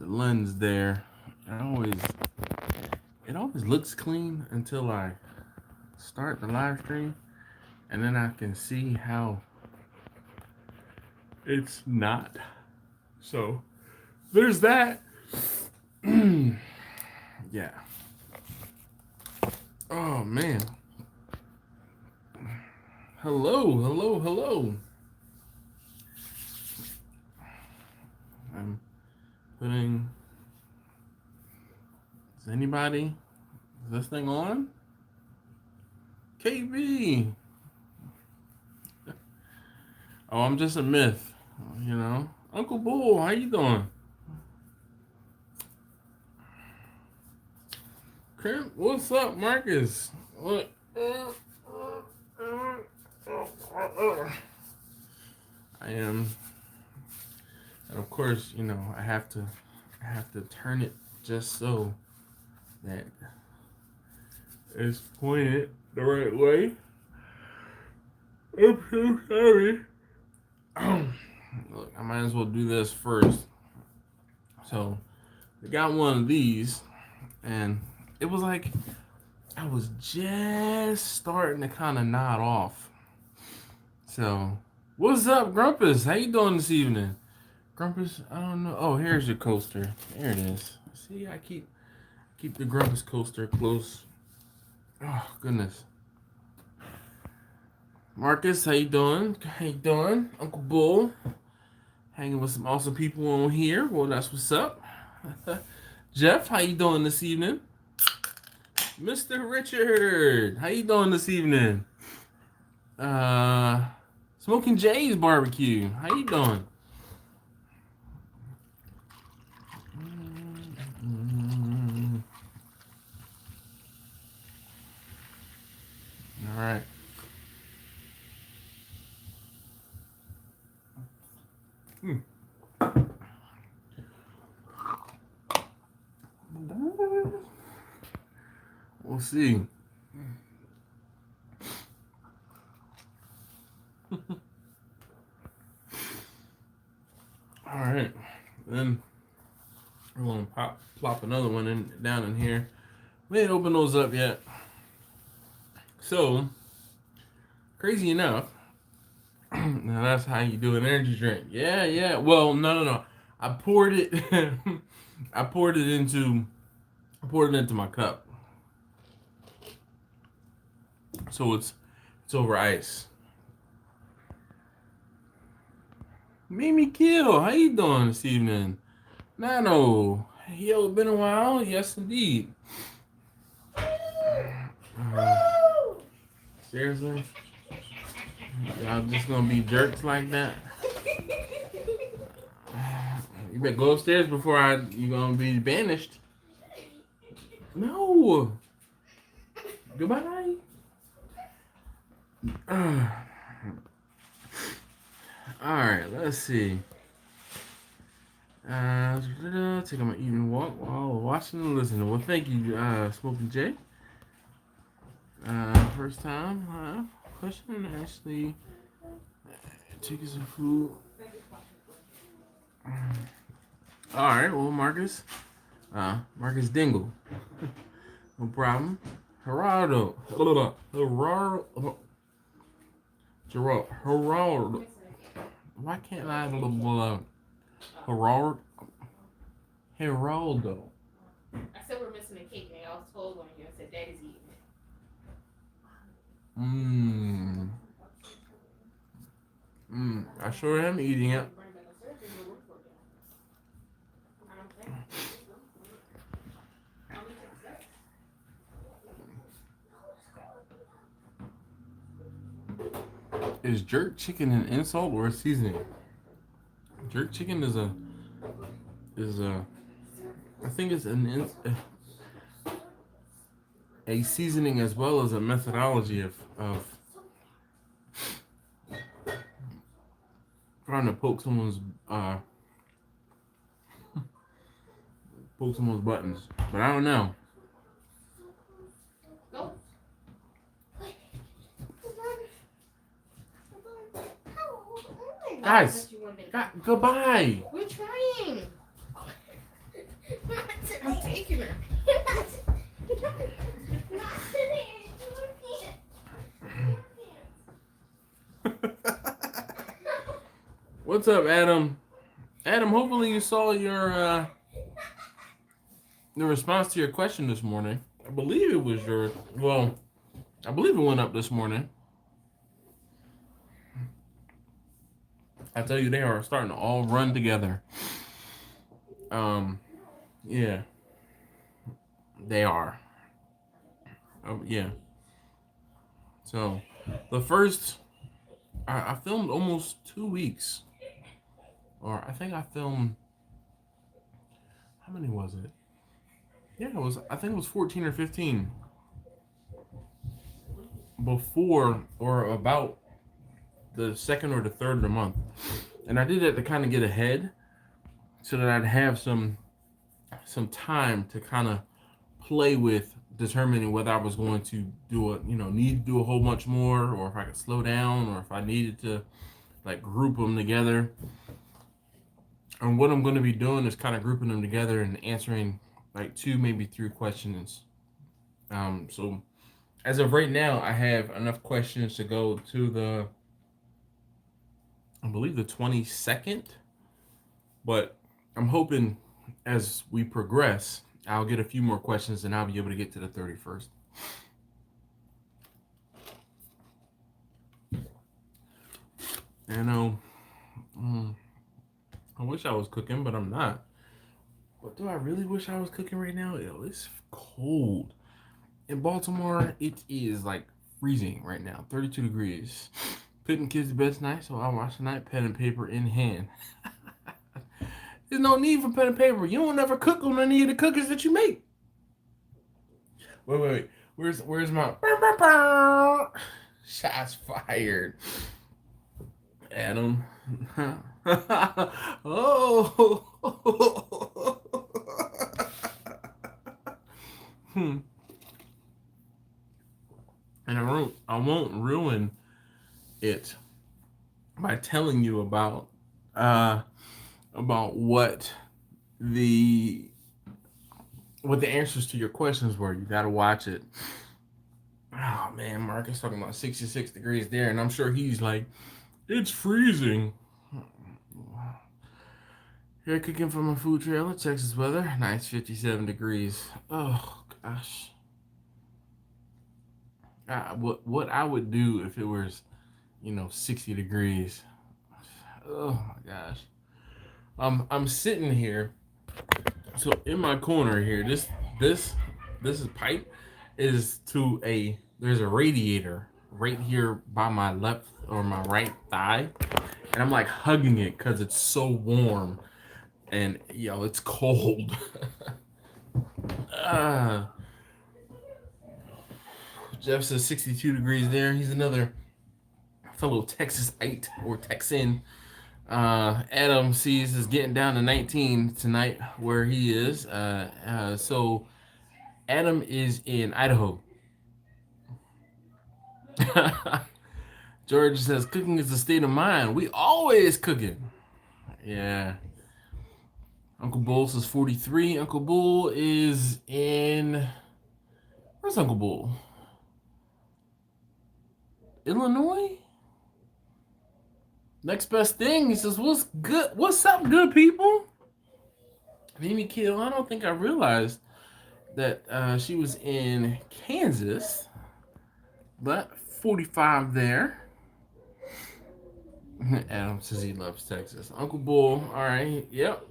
the lens there. It always looks clean until I start the live stream, and then I can see how it's not. So there's that. Yeah. Oh man. Hello. I'm putting. Is anybody? Is this thing on? KB. Oh, I'm just a myth, you know. Uncle Bull, how you doing? Crimp, what's up, Marcus? What? I am, and of course, you know, I have to turn it just so that it's pointed the right way. I'm so sorry. Look, I might as well do this first. So, I got one of these, and it was like I was just starting to kind of nod off. So, what's up, Grumpus? How you doing this evening? Grumpus, I don't know. Oh, here's your coaster. There it is. See, I keep the Grumpus coaster close. Oh, goodness. Marcus, how you doing? How you doing? Uncle Bull. Hanging with some awesome people on here. Well, that's what's up. Jeff, how you doing this evening? Mr. Richard, how you doing this evening? Smoking Jay's barbecue. How you doing? All right. We'll see. All right, then we're gonna plop another one down in here. We ain't opened those up yet. So, crazy enough, now that's how you do an energy drink. Yeah. Well, no. I poured it. I poured it into my cup. So it's over ice. Mimi Kill, how you doing this evening? Nano, yo, been a while. Yes, indeed. Seriously? Y'all just gonna be jerks like that? You better go upstairs before you gonna be banished. No. Goodbye. Alright, let's see. Taking my evening walk while watching and listening. Well, thank you, Smoking Jay. First time, question, actually, taking some food. Alright, well, Marcus Dingle. No problem. Gerardo. Why can't I have a little Geraldo? I said we're missing a cake, and I was told on here. I said Daddy's eating it. I sure am eating it. Is jerk chicken an insult or a seasoning? Jerk chicken is I think it's a seasoning as well as a methodology of trying to poke someone's buttons, but I don't know. Guys, goodbye. We're trying. What's up, Adam? Adam, hopefully you saw your the response to your question this morning. I believe it was your I believe it went up this morning. I tell you, they are starting to all run together. Yeah, they are. Yeah. So, the first, I filmed almost 2 weeks, or I think I filmed. How many was it? Yeah, it was. I think it was 14 or 15 before or about the second or the third of the month, and I did that to kind of get ahead, so that I'd have some time to kind of play with determining whether I was going to need to do a whole bunch more, or if I could slow down, or if I needed to like group them together. And what I'm going to be doing is kind of grouping them together and answering like 2, maybe 3 questions. So as of right now, I have enough questions to go to I believe the 22nd, but I'm hoping as we progress, I'll get a few more questions and I'll be able to get to the 31st. I know. I wish I was cooking, but I'm not. But do I really wish I was cooking right now? It's cold. In Baltimore, it is like freezing right now, 32 degrees. Putting kids to bed tonight, so I'll watch tonight, pen and paper in hand. There's no need for pen and paper. You don't ever cook on any of the cookies that you make. Wait. Where's my shots fired? Adam. Oh. And I won't ruin it by telling you about what the answers to your questions were. You gotta watch it. Oh man, Marcus talking about 66 degrees there, and I'm sure he's like, it's freezing. Here cooking from a food trailer, Texas weather, nice 57 degrees. Oh gosh. What I would do if it was, 60 degrees. Oh my gosh. I'm sitting here. So in my corner here, this is pipe is to there's a radiator right here by my left or my right thigh, and I'm like hugging it because it's so warm, and it's cold. Jeff says 62 degrees there. He's another fellow Texasite or Texan. Adam sees is getting down to 19 tonight where he is. So Adam is in Idaho. George says cooking is a state of mind. We always cooking. Yeah. Uncle Bull says 43. Uncle Bull is in. Where's Uncle Bull? Illinois? Next best thing. He says, what's good? What's up, good people? Mimi Kill, I don't think I realized that she was in Kansas, but 45 there. Adam says he loves Texas. Uncle Bull, all right, yep.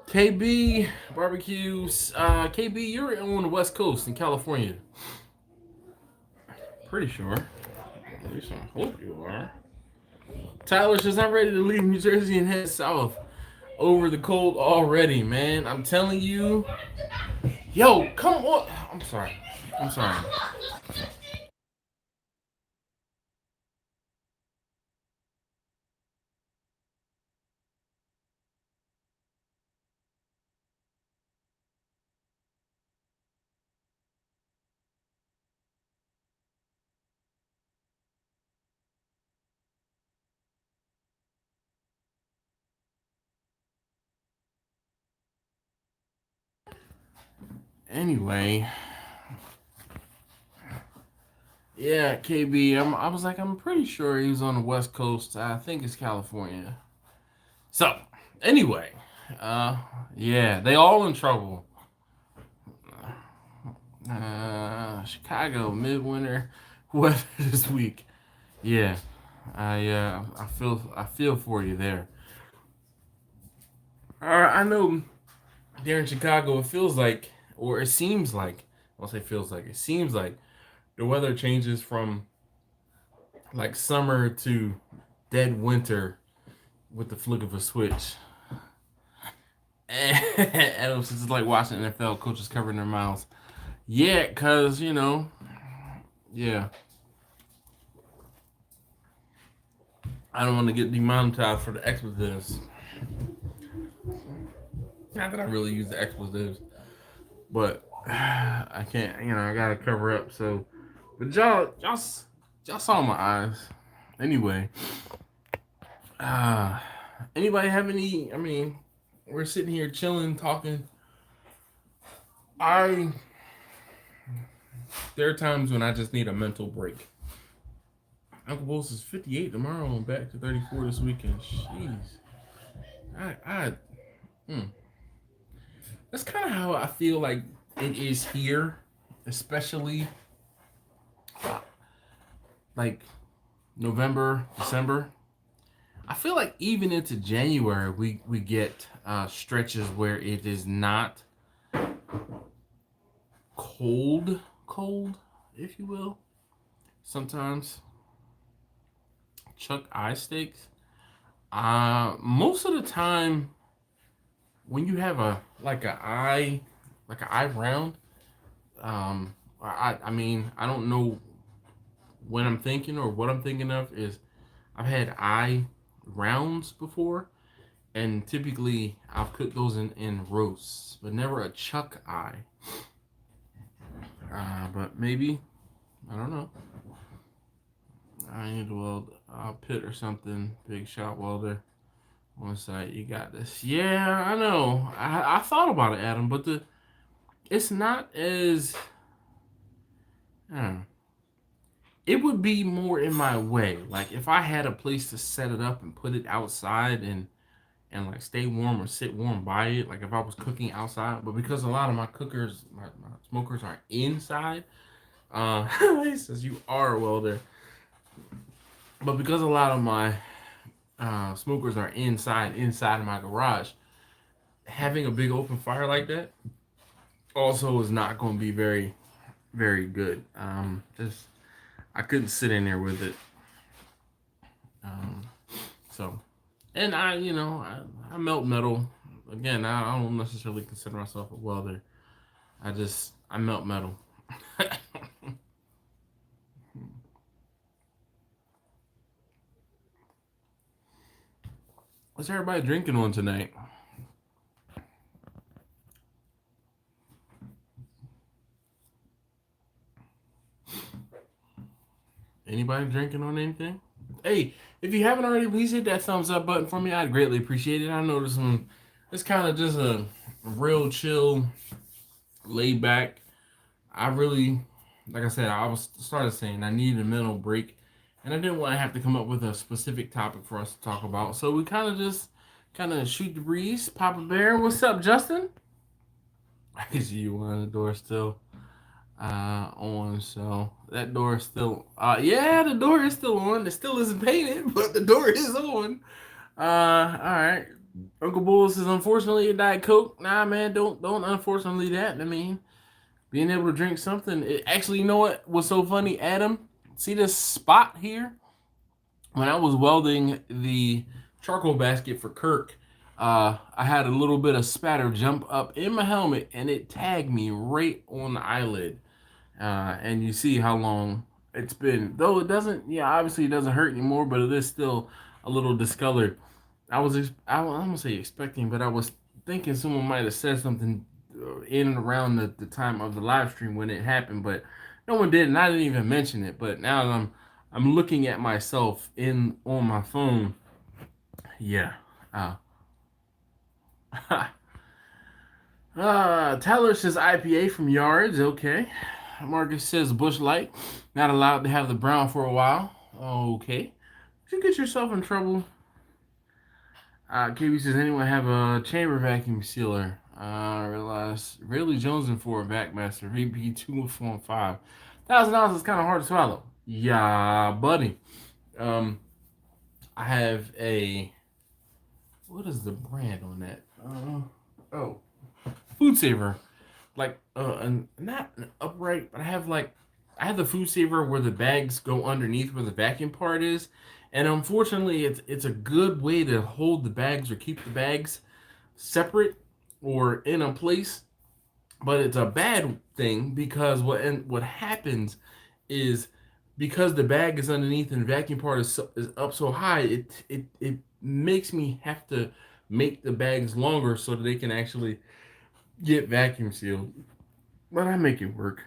KB barbecues. KB, you're on the West Coast in California. Pretty sure. At least I hope you are. Tyler says I'm ready to leave New Jersey and head south. Over the cold already, man. I'm telling you. Yo, come on. I'm sorry. Anyway. Yeah, KB. I was like, I'm pretty sure he was on the West Coast. I think it's California. So, anyway, yeah, they all in trouble. Chicago midwinter weather this week. Yeah, I feel for you there. I know there in Chicago, it feels like, or it seems like, I'll say feels like, it seems like the weather changes from like summer to dead winter with the flick of a switch. And it's just like watching NFL coaches covering their mouths. Yeah, cause yeah, I don't want to get demonetized for the expletives. Not that I really use the expletives, but I can't. I gotta cover up. So, but y'all saw my eyes. Anyway, uh, anybody have any? I mean, we're sitting here chilling, talking. I There are times when I just need a mental break. Uncle Bulls is 58 tomorrow and back to 34 this weekend. Jeez. Hmm. That's kind of how I feel like it is here, especially like November, December. I feel like even into January, we get stretches where it is not cold, if you will. Sometimes chuck eye steaks. Most of the time, when you have an eye round, I mean, I don't know when I'm thinking or what I'm thinking of is I've had eye rounds before, and typically I've cooked those in roasts, but never a chuck eye. But maybe, I don't know. I need to weld a pit or something. Big shot welder. One side, you got this. Yeah, I know. I thought about it, Adam, but it's not as. I don't know. It would be more in my way. Like if I had a place to set it up and put it outside and like stay warm or sit warm by it. Like if I was cooking outside, but because a lot of my smokers are inside. He says you are a welder, but because a lot of my smokers are inside of my garage, having a big open fire like that also is not going to be very, very good. Just I couldn't sit in there with it. So, and I melt metal. Again, I don't necessarily consider myself a welder. I melt metal. What's everybody drinking on tonight? Anybody drinking on anything? Hey, if you haven't already, please hit that thumbs up button for me. I'd greatly appreciate it. I know it's kind of just a real chill, laid back. I really, like I said, started saying I needed a mental break, and I didn't want to have to come up with a specific topic for us to talk about. So we kind of shoot the breeze. Papa Bear, what's up, Justin? I can see you on the door still on, so that door is still yeah, the door is still on. It still isn't painted, but the door is on. All right. Uncle Bull says, unfortunately, a Diet Coke. Nah, man, don't unfortunately that. I mean, being able to drink something. Actually, you know what was so funny, Adam? See this spot here? When I was welding the charcoal basket for Kirk, I had a little bit of spatter jump up in my helmet, and it tagged me right on the eyelid. And you see how long it's been. Though it doesn't, yeah, obviously it doesn't hurt anymore, but it is still a little discolored. I'm gonna say expecting, but I was thinking someone might have said something in and around the time of the live stream when it happened, but no one did, and I didn't even mention it. But now that I'm looking at myself on my phone. Yeah. Tyler says IPA from Yards. Okay. Marcus says Bush Light. Not allowed to have the brown for a while. Okay. Did you get yourself in trouble? KB says, anyone have a chamber vacuum sealer? I realized Rayleigh Jones and for a Vac-Master VP 245. $1,000 is kind of hard to swallow. Yeah, buddy. I have a. What is the brand on that? Oh, Food Saver. Like, not an upright, but I have the Food Saver where the bags go underneath where the vacuum part is, and unfortunately, it's a good way to hold the bags or keep the bags separate or in a place, but it's a bad thing because what happens is because the bag is underneath and the vacuum part is up so high, it makes me have to make the bags longer so that they can actually get vacuum sealed. But I make it work.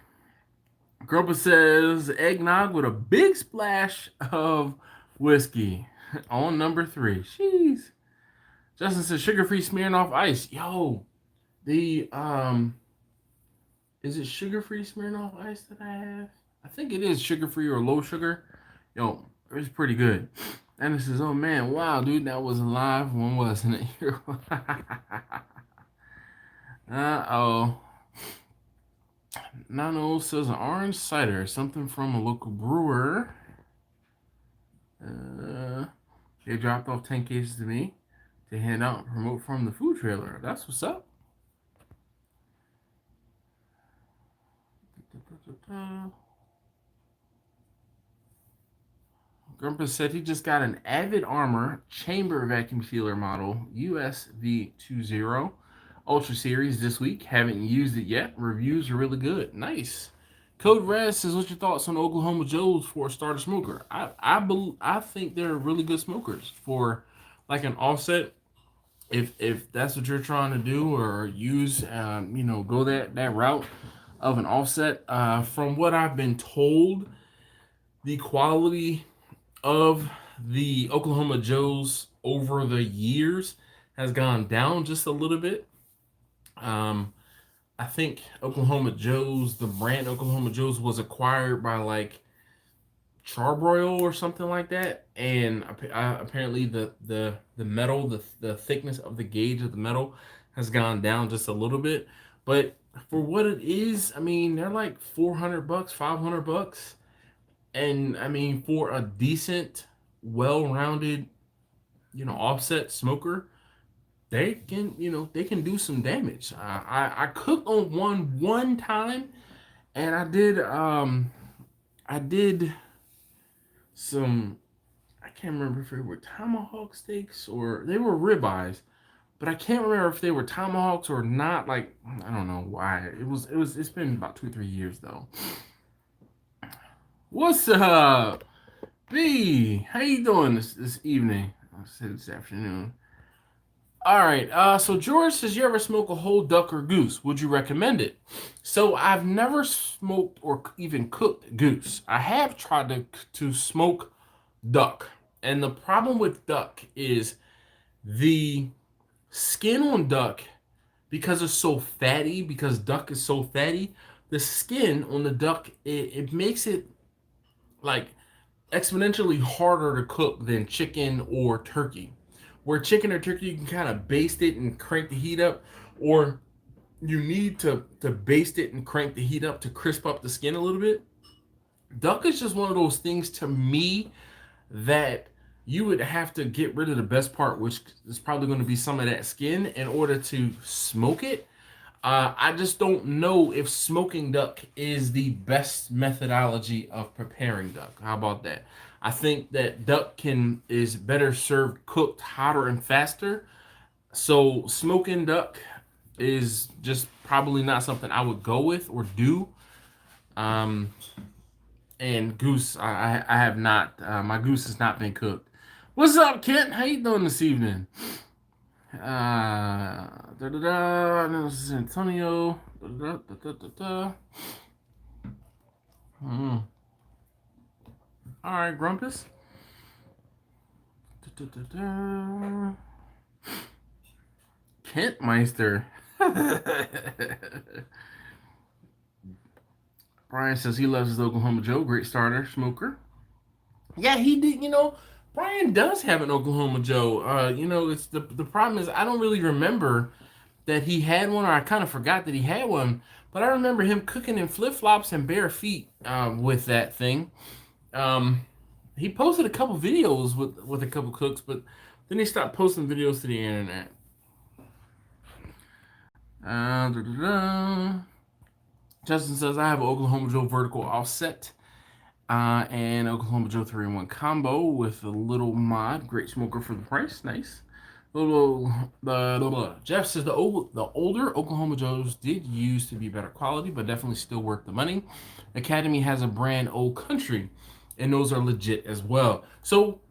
Grandpa says eggnog with a big splash of whiskey on number 3. Jeez. Justin says sugar-free Smirnoff Ice. Yo, the is it sugar-free Smirnoff Ice that I have? I think it is sugar-free or low sugar. Yo, it's pretty good. And it says, oh man, wow, dude, that was live. When wasn't it? Uh-oh. Nano says an orange cider, something from a local brewer. They dropped off 10 cases to me to hand out and promote from the food trailer. That's what's up. Grandpa said he just got an Avid Armor chamber vacuum sealer model USV20 Ultra Series this week. Haven't used it yet. Reviews are really good. Nice. Code Red says, what's your thoughts on Oklahoma Joe's for a starter smoker? I think they're really good smokers for like an offset. If that's what you're trying to do or use, go that route of an offset. From what I've been told, the quality of the Oklahoma Joe's over the years has gone down just a little bit. I think Oklahoma Joe's, the brand Oklahoma Joe's, was acquired by like Charbroil or something like that, and apparently the metal, the thickness of the gauge of the metal has gone down just a little bit. But for what it is, I mean, they're like $400, $500, and I mean for a decent, well-rounded, offset smoker, they can do some damage. I cooked on one time, and I did some, I can't remember if they were tomahawk steaks or they were ribeyes, but I can't remember if they were tomahawks or not. Like, I don't know why. It's been about 2 or 3 years though. What's up, B? How you doing this evening? I said this afternoon. All right. So George says, you ever smoke a whole duck or goose? Would you recommend it? So I've never smoked or even cooked goose. I have tried to smoke duck, and the problem with duck is the skin on duck, because it's so fatty. Because duck is so fatty, the skin on the duck it makes it like exponentially harder to cook than chicken or turkey. Where chicken or turkey, you can kind of baste it and crank the heat up, or you need to baste it and crank the heat up to crisp up the skin a little bit. Duck is just one of those things to me that you would have to get rid of the best part, which is probably going to be some of that skin, in order to smoke it. I just don't know if smoking duck is the best methodology of preparing duck. How about that? I think that duck is better served cooked hotter and faster. So smoking duck is just probably not something I would go with or do. And goose, I have not. My goose has not been cooked. What's up, Kent? How you doing this evening? This is Antonio. All right, Grumpus. Kentmeister. Brian says he loves his Oklahoma Joe. Great starter, smoker. Yeah, he did. Brian does have an Oklahoma Joe. It's the problem is I don't really remember that he had one, or I kind of forgot that he had one. But I remember him cooking in flip flops and bare feet with that thing. Um, he posted a couple videos with a couple cooks, but then he stopped posting videos to the internet. Justin says I have an Oklahoma Joe vertical offset and Oklahoma Joe 3-in-1 combo with a little mod. Great smoker for the price. Nice. Jeff says the older Oklahoma Joes did used to be better quality, but definitely still worth the money. Academy has a brand Old Country, and those are legit as well. So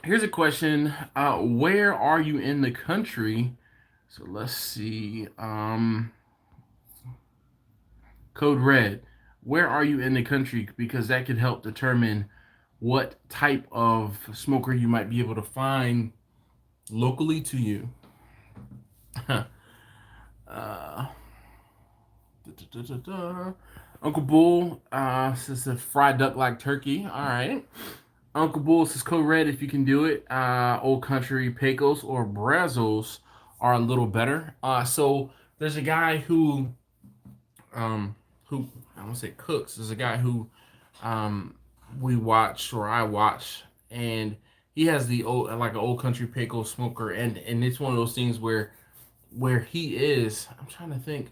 here's a question: where are you in the country? So let's see. Code Red. Where are you in the country? Because that could help determine what type of smoker you might be able to find locally to you. Uncle Bull says a fried duck like turkey. All right. Uncle Bull says Code Red if you can do it. Old Country Pecos or Brazos are a little better. So there's a guy who I don't say cooks. There's a guy who we watch or I watch, and he has the old like an Old Country Pecos smoker, and it's one of those things where he is. I'm trying to think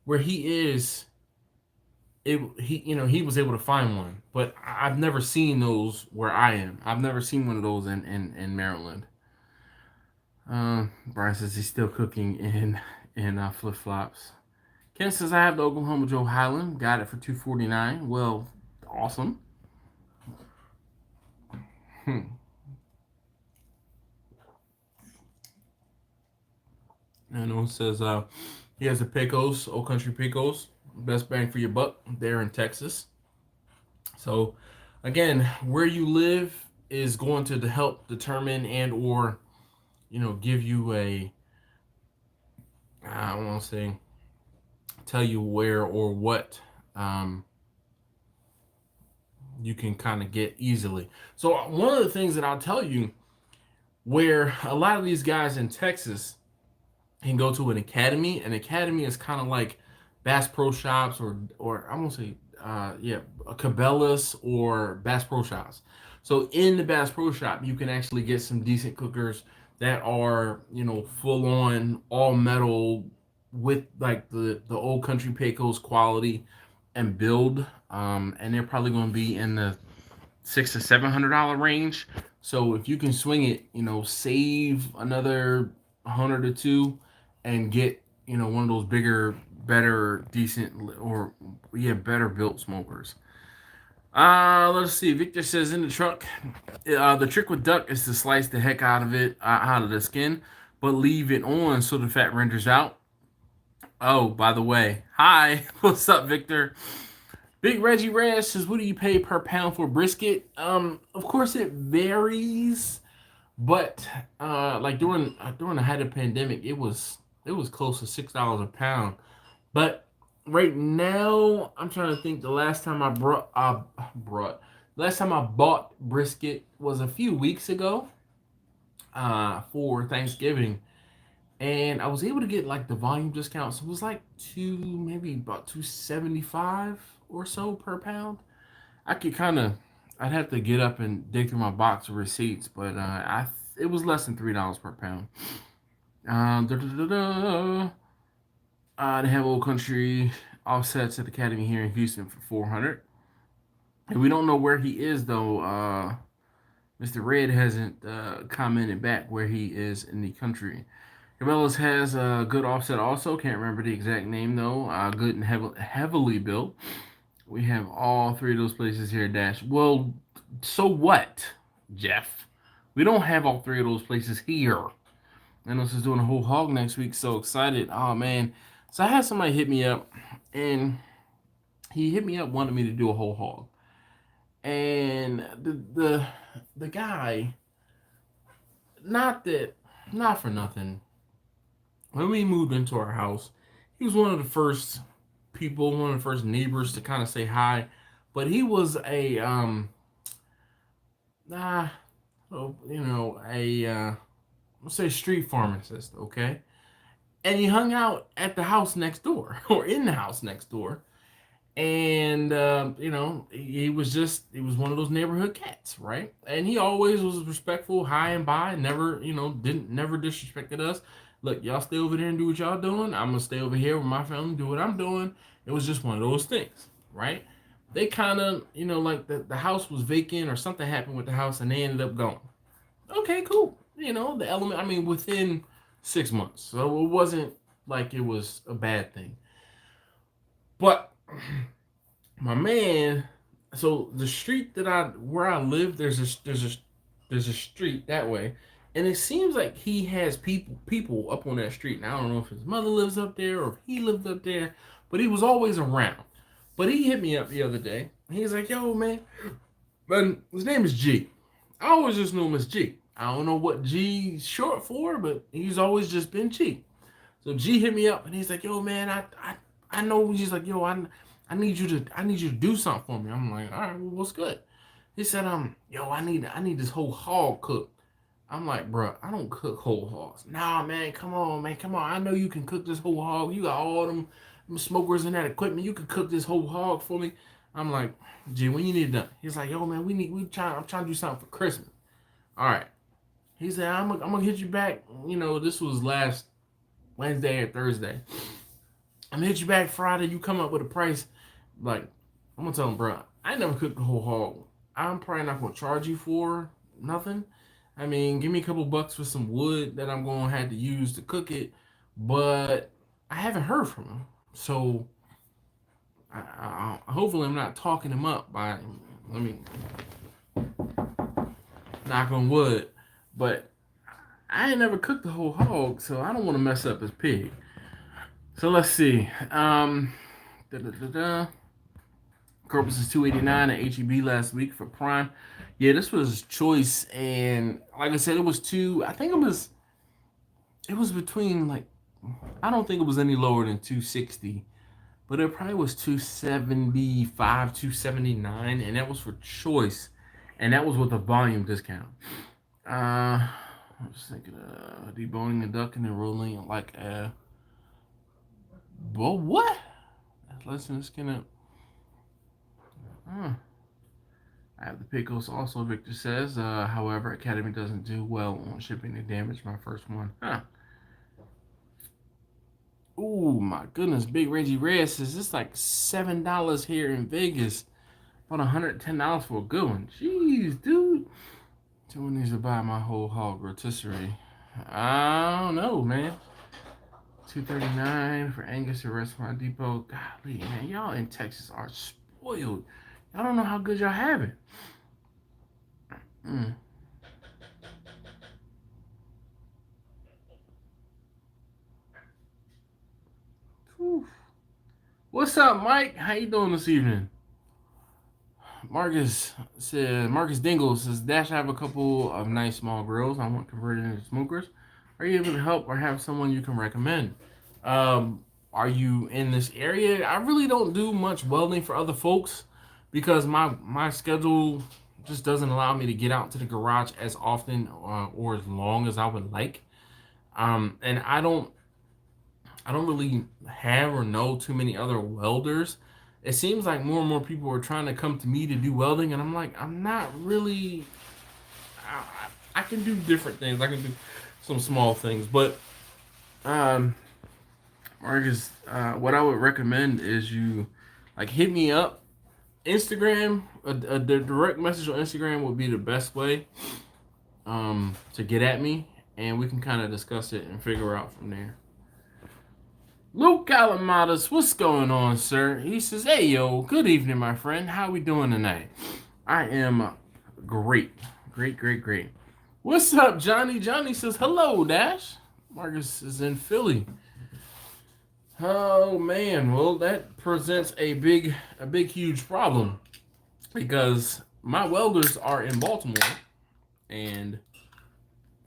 where he is. He was able to find one, but I've never seen those where I am. I've never seen one of those in Maryland. Brian says he's still cooking in flip flops. Ken says I have the Oklahoma Joe Highland. Got it for $249. Well, awesome. And it says he has the Pecos, Old Country Pecos. Best bang for your buck there in Texas. So, again, where you live is going to help determine and or give you a I don't want to say tell you where or what you can kind of get easily. So one of the things that I'll tell you, where a lot of these guys in Texas can go to an academy. An academy is kind of like Bass Pro Shops or I won't say Cabela's or Bass Pro Shops. So in the Bass Pro Shop, you can actually get some decent cookers that are full on all metal with like the Old Country Pecos quality and build, and they're probably going to be in the $600 to $700 range. So if you can swing it, save another 100 or two, and get one of those bigger, better, decent, or better built smokers. Let's see. Victor says in the truck, the trick with duck is to slice the heck out of it, out of the skin, but leave it on so the fat renders out. Oh, by the way, hi, what's up, Victor? Big Reggie Rash says, "What do you pay per pound for brisket?" Of course it varies, but like during the height of the pandemic, it was close to $6 a pound. But right now, I'm trying to think. The last time I bought brisket was a few weeks ago, for Thanksgiving. And I was able to get like the volume discount, so it was like maybe about $2.75 or so per pound. I'd have to get up and dig through my box of receipts, but it was less than $3 per pound. They have Old Country offsets at the Academy here in Houston for $400, and we don't know where he is though. Mr. Red hasn't commented back where he is in the country. Cabela's has a good offset also. Can't remember the exact name though. Good and heavily built. We have all three of those places here, Dash. Well, so what, Jeff? We don't have all three of those places here. Enos is doing a whole hog next week. So excited. Oh, man. So I had somebody hit me up, and he hit me up, wanted me to do a whole hog. And the guy, not for nothing, when we moved into our house, he was one of the first people, one of the first neighbors to kind of say hi. But he was let's say street pharmacist, okay? And he hung out at the house next door or in the house next door. And he was one of those neighborhood cats, right? And he always was respectful, high and by, never, didn't never disrespected us. Look, y'all stay over there and do what y'all doing. I'm gonna stay over here with my family, do what I'm doing. It was just one of those things, right? They kind of, like the house was vacant or something happened with the house and they ended up going. Okay, cool. The element, I mean, within 6 months. So it wasn't like it was a bad thing. But my man, so the street where I live, there's a street that way, and it seems like he has people up on that street. And I don't know if his mother lives up there or if he lived up there, but he was always around. But he hit me up the other day. He's like, "Yo, man," but his name is G. I always just knew him as G. I don't know what G's short for, but he's always just been G. So G hit me up and he's like, "Yo, man, I know." He's like, "Yo, I need you to do something for me." I'm like, "All right, well, what's good?" He said, "Yo, I need this whole hog cooked." I'm like, "Bro, I don't cook whole hogs." "Nah, man, come on, man, come on. I know you can cook this whole hog. You got all them smokers and that equipment. You can cook this whole hog for me." I'm like, "Gee, when you need it done?" He's like, "Yo, man, I'm trying to do something for Christmas." All right. He said, I'm gonna hit you back. This was last Wednesday or Thursday. "I'm gonna hit you back Friday. You come up with a price." Like, I'm gonna tell him, "Bro, I never cooked the whole hog. I'm probably not gonna charge you for nothing. I mean, give me a couple bucks for some wood that I'm gonna have to use to cook it." But I haven't heard from him, so hopefully I'm not talking him up by. Let me knock on wood, but I ain't never cooked the whole hog, so I don't want to mess up his pig. So let's see. Corpus is $2.89 at HEB last week for Prime. Yeah, this was choice, and like I said, it was two. I think it was between like, I don't think it was any lower than 260, but it probably was 275, 279, and that was for choice, and that was with a volume discount. I was thinking deboning a duck and then rolling it like a. Well, what? Listen, it's gonna. I have the pickles also, Victor says. However, Academy doesn't do well on shipping. They damaged my first one. Ooh, my goodness. Big Reggie Red says it's like $7 here in Vegas. About $110 for a good one. Jeez, dude. Someone needs to buy my whole hog rotisserie. I don't know, man. $2.39 for Angus at Restaurant Depot. Golly, man, y'all in Texas are spoiled. Y'all don't know how good y'all have it. What's up, Mike? How you doing this evening? Marcus Dingle says, Dash, I have a couple of nice small grills I want converted into smokers. Are you able to help or have someone you can recommend? Are you in this area? I really don't do much welding for other folks because my schedule just doesn't allow me to get out to the garage as often or as long as I would like. And I don't really have or know too many other welders. It seems like more and more people are trying to come to me to do welding, and I'm like, I'm not really. I can do different things. I can do some small things, but Marcus, what I would recommend is you hit me up. Instagram, the direct message on Instagram would be the best way to get at me, and we can kind of discuss it and figure out from there. Luke Alamadas, what's going on, sir? He says, "Hey, yo, good evening, my friend. How we doing tonight?" I am great. Great. What's up, Johnny? Johnny says, "Hello, Dash." Marcus is in Philly. Oh, man. Well, that presents a big, huge problem because my welders are in Baltimore, and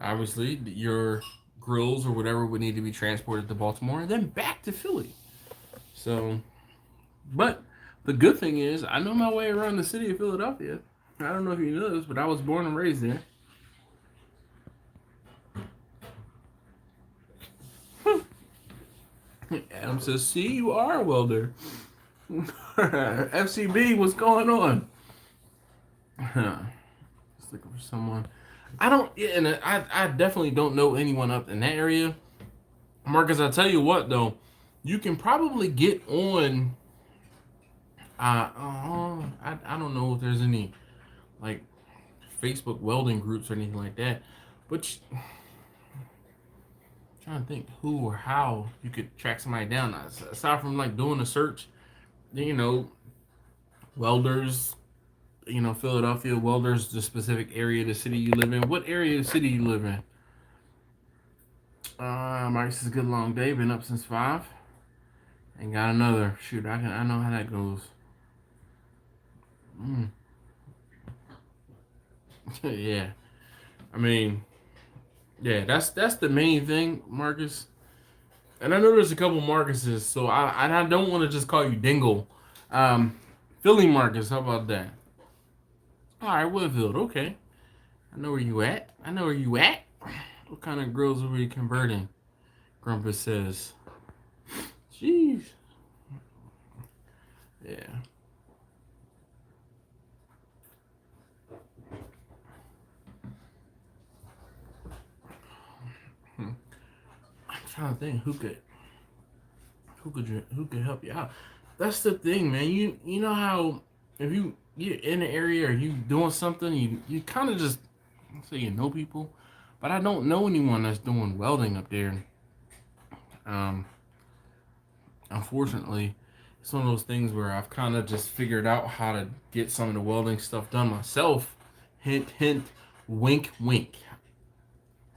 obviously your grills or whatever would need to be transported to Baltimore and then back to Philly. So, but the good thing is I know my way around the city of Philadelphia. I don't know if you know this, but I was born and raised there. Adam says, "See, you are a welder." FCB, what's going on? Just looking for someone. I don't, yeah, and I definitely don't know anyone up in that area. Marcus, I tell you what though, you can probably get on. I don't know if there's any like Facebook welding groups or anything like that, but I'm trying to think who or how you could track somebody down. Aside from like doing a search, you know, welders, Philadelphia welders, the specific area of the city you live in. What area of the city you live in? Mike's is a good long day. Been up since 5. And got another. Shoot, I know how that goes. Yeah. I mean, yeah, that's the main thing, Marcus. And I know there's a couple Marcuses, so I don't want to just call you Dingle. Philly Marcus, how about that? All right, Woodfield, okay. I know where you at. What kind of grills are we converting? Grumpus says. Jeez. Yeah. I'm trying to think who could help you out. That's the thing, man. You know how if you're in an area or you doing something, you kind of just say you know people, but I don't know anyone that's doing welding up there. Unfortunately, it's one of those things where I've kind of just figured out how to get some of the welding stuff done myself. Hint, hint, wink, wink.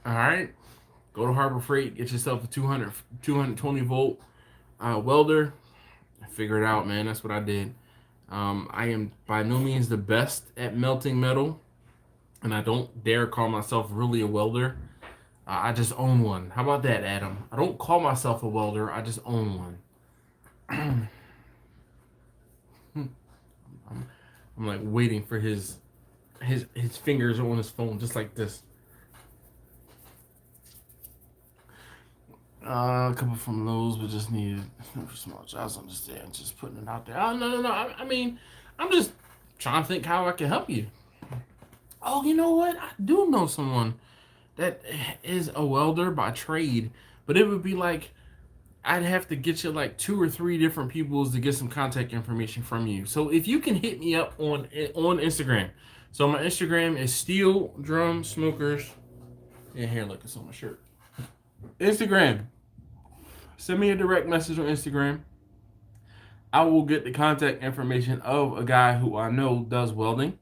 All right, go to Harbor Freight, get yourself a 220 volt welder. Figure it out, man. That's what I did. I am by no means the best at melting metal, and I don't dare call myself really a welder. I just own one. How about that, Adam? I don't call myself a welder. I just own one. I'm like waiting for his fingers on his phone, just like this. A couple from Lowe's, but just needed for small jobs. Understand? Just putting it out there. Oh no. I mean, I'm just trying to think how I can help you. Oh, you know what? I do know someone that is a welder by trade, but it would be like I'd have to get you like 2 or 3 different people to get some contact information from you. So if you can hit me up on Instagram. So my Instagram is Steel Drum Smokers. Yeah, here, look, it's on my shirt. Instagram. Send me a direct message on Instagram. I will get the contact information of a guy who I know does welding,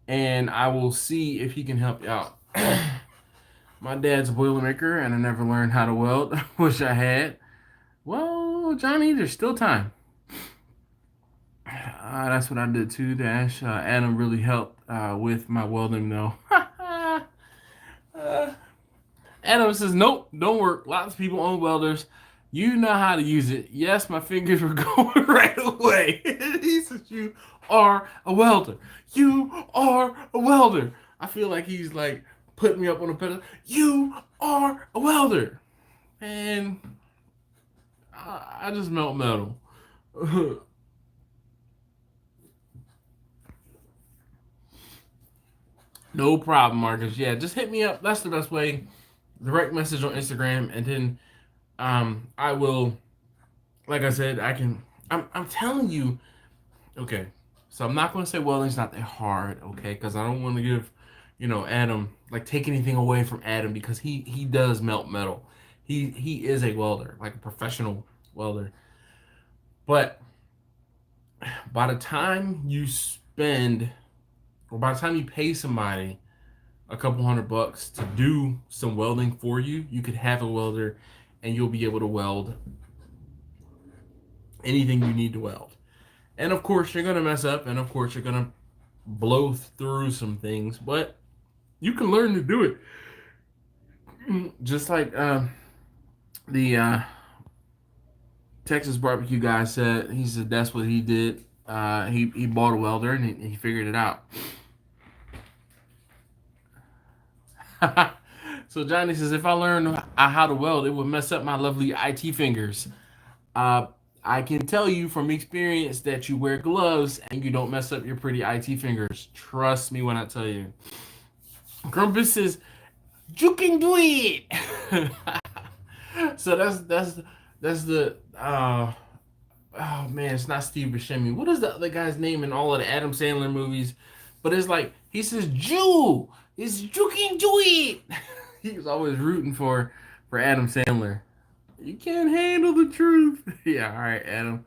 and I will see if he can help you out. My dad's a Boilermaker, and I never learned how to weld. Wish I had. Well, Johnny, there's still time. That's what I did too, Dash. Adam really helped with my welding, though. Adam says, nope, don't work. Lots of people own welders. You know how to use it. Yes, my fingers were going right away. He says, you are a welder. You are a welder. I feel like he's like putting me up on a pedestal. You are a welder. And I just melt metal. No problem, Marcus. Yeah, just hit me up. That's the best way. Direct message on Instagram, and then I will, like I said, I'm telling you, okay, so I'm not going to say welding's not that hard, okay, because I don't want to give, Adam, like take anything away from Adam, because he does melt metal. He is a welder, like a professional welder. But by the time you pay somebody a couple $100 to do some welding for you, you could have a welder and you'll be able to weld anything you need to weld. And of course, you're going to mess up, and of course, you're going to blow through some things, but you can learn to do it. Just like the Texas barbecue guy said, he said that's what he did. He bought a welder and he figured it out. So Johnny says, if I learn how to weld, it would mess up my lovely IT fingers. Uh, I can tell you from experience that you wear gloves and you don't mess up your pretty IT fingers. Trust me when I tell you. Grumpus says, you can do it. So that's the oh man, it's not Steve Buscemi. What is the other guy's name in all of the Adam Sandler movies? But it's like he says, "Jew, it's you can do it." He was always rooting for Adam Sandler. You can't handle the truth. Yeah, all right, Adam.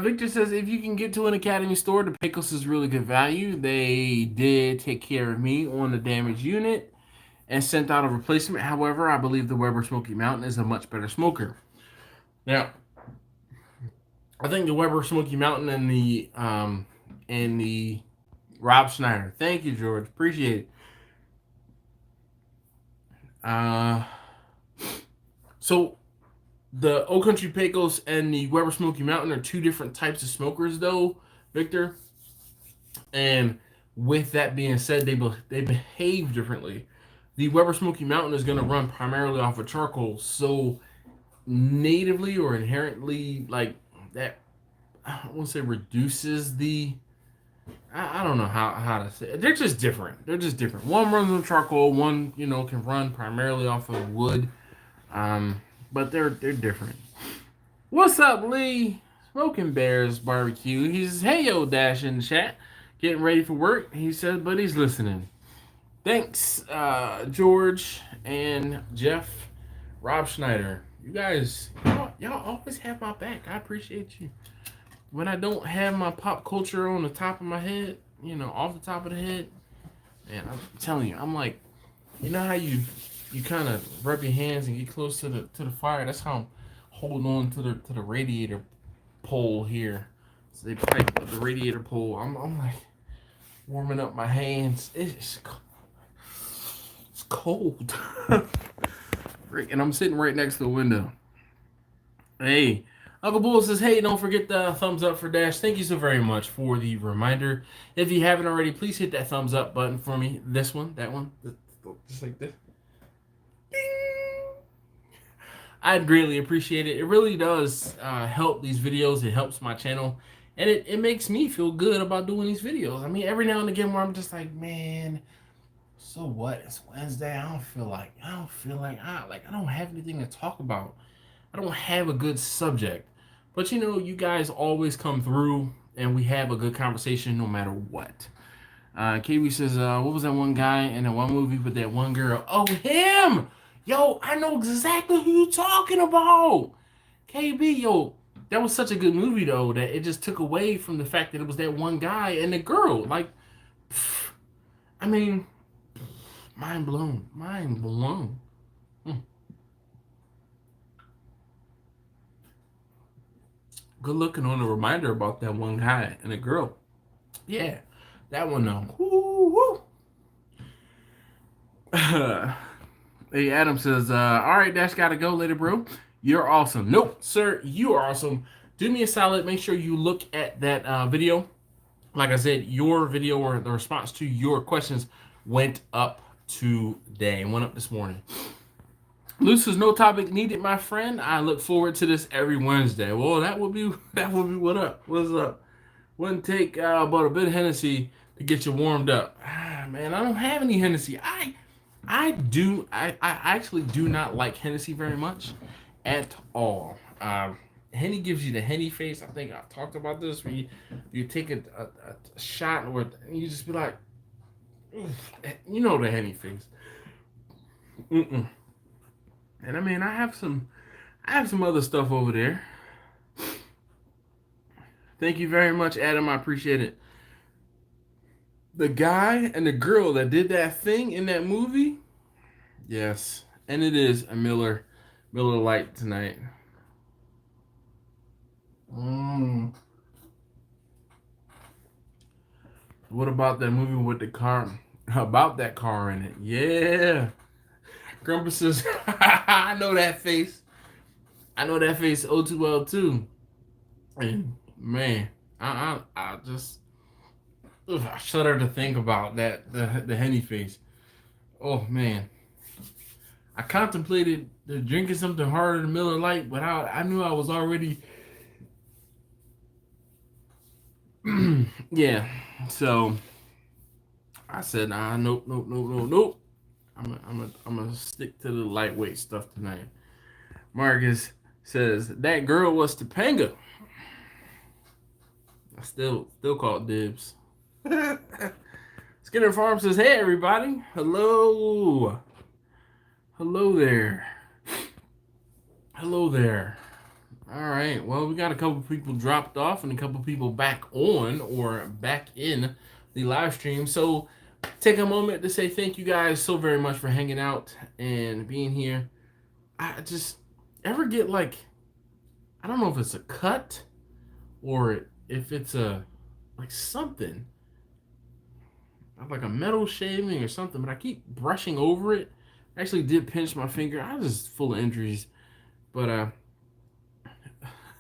Victor says if you can get to an Academy store, the Pecos is really good value. They did take care of me on the damaged unit and sent out a replacement. However, I believe the Weber Smoky Mountain is a much better smoker. Now, I think the Weber Smoky Mountain and the Rob Schneider. Thank you, George. Appreciate it. So the Old Country Pecos and the Weber Smoky Mountain are two different types of smokers, though, Victor. And with that being said, they behave differently. The Weber Smoky Mountain is going to run primarily off of charcoal, so natively or inherently, like that, I won't say reduces the. I don't know how to say it. They're just different. They're just different. One runs on charcoal. One can run primarily off of wood. But they're different. What's up, Lee? Smoking Bears Barbecue. He says, "Hey yo, Dash in the chat, getting ready for work." He said, but he's listening. Thanks, George and Jeff, Rob Schneider. You guys, y'all always have my back. I appreciate you. When I don't have my pop culture on the top of my head, off the top of the head, man, I'm telling you, I'm like, how you kind of rub your hands and get close to the fire. That's how I'm holding on to the radiator pole here. So they pipe up the radiator pole. I'm like warming up my hands. It's cold. And I'm sitting right next to the window. Hey, Uncle Bull says, hey, don't forget the thumbs up for Dash. Thank you so very much for the reminder. If you haven't already, please hit that thumbs up button for me. This one, that one, just like this. Ding! I'd greatly appreciate it. It really does help these videos. It helps my channel. And it makes me feel good about doing these videos. I mean, every now and again where I'm just like, man, so what? It's Wednesday. I don't feel like I don't have anything to talk about. I don't have a good subject. But you guys always come through and we have a good conversation no matter what. KB says, what was that one guy in that one movie with that one girl? Oh, him! Yo, I know exactly who you're talking about. KB, yo, that was such a good movie though that it just took away from the fact that it was that one guy and the girl. Like, I mean, mind blown. Mind blown. Good looking on a reminder about that one guy and a girl. Yeah, that one though. Woo, woo. Hey, Adam says, all right, Dash, gotta go later, bro. You're awesome. Nope, sir, you are awesome. Do me a solid. Make sure you look at that video. Like I said, your video or the response to your questions went up today. Went up this morning. Luce says, no topic needed, my friend. I look forward to this every Wednesday. Well, that would be what up. What's up? Wouldn't take about a bit of Hennessy to get you warmed up. Man, I don't have any Hennessy. I actually do not like Hennessy very much at all. Henny gives you the Henny face. I think I've talked about this. Where you take a shot or you just be like, the Henny face. And I mean, I have some other stuff over there. Thank you very much, Adam. I appreciate it. The guy and the girl that did that thing in that movie, yes, and it is a Miller Lite tonight. What about that movie with the car? About that car in it? Yeah. Grumpus says, I know that face. I know that face oh too well too. And man, I just I shudder to think about that the Henny face. Oh man, I contemplated drinking something harder than Miller Lite, but I knew I was already. Yeah, so I said, nah, nope, nope, nope, nope, nope. I'm gonna stick to the lightweight stuff tonight. Marcus says that girl was Topanga. I still call it dibs. Skinner Farm says, hey everybody, hello, hello there, hello there. All right, well we got a couple people dropped off and a couple people back on or back in the live stream. So take a moment to say thank you guys so very much for hanging out and being here. I just ever get like, I don't know if it's a cut or if it's a like something like a metal shaving or something, but I keep brushing over it. I actually did pinch my finger. I was just full of injuries, but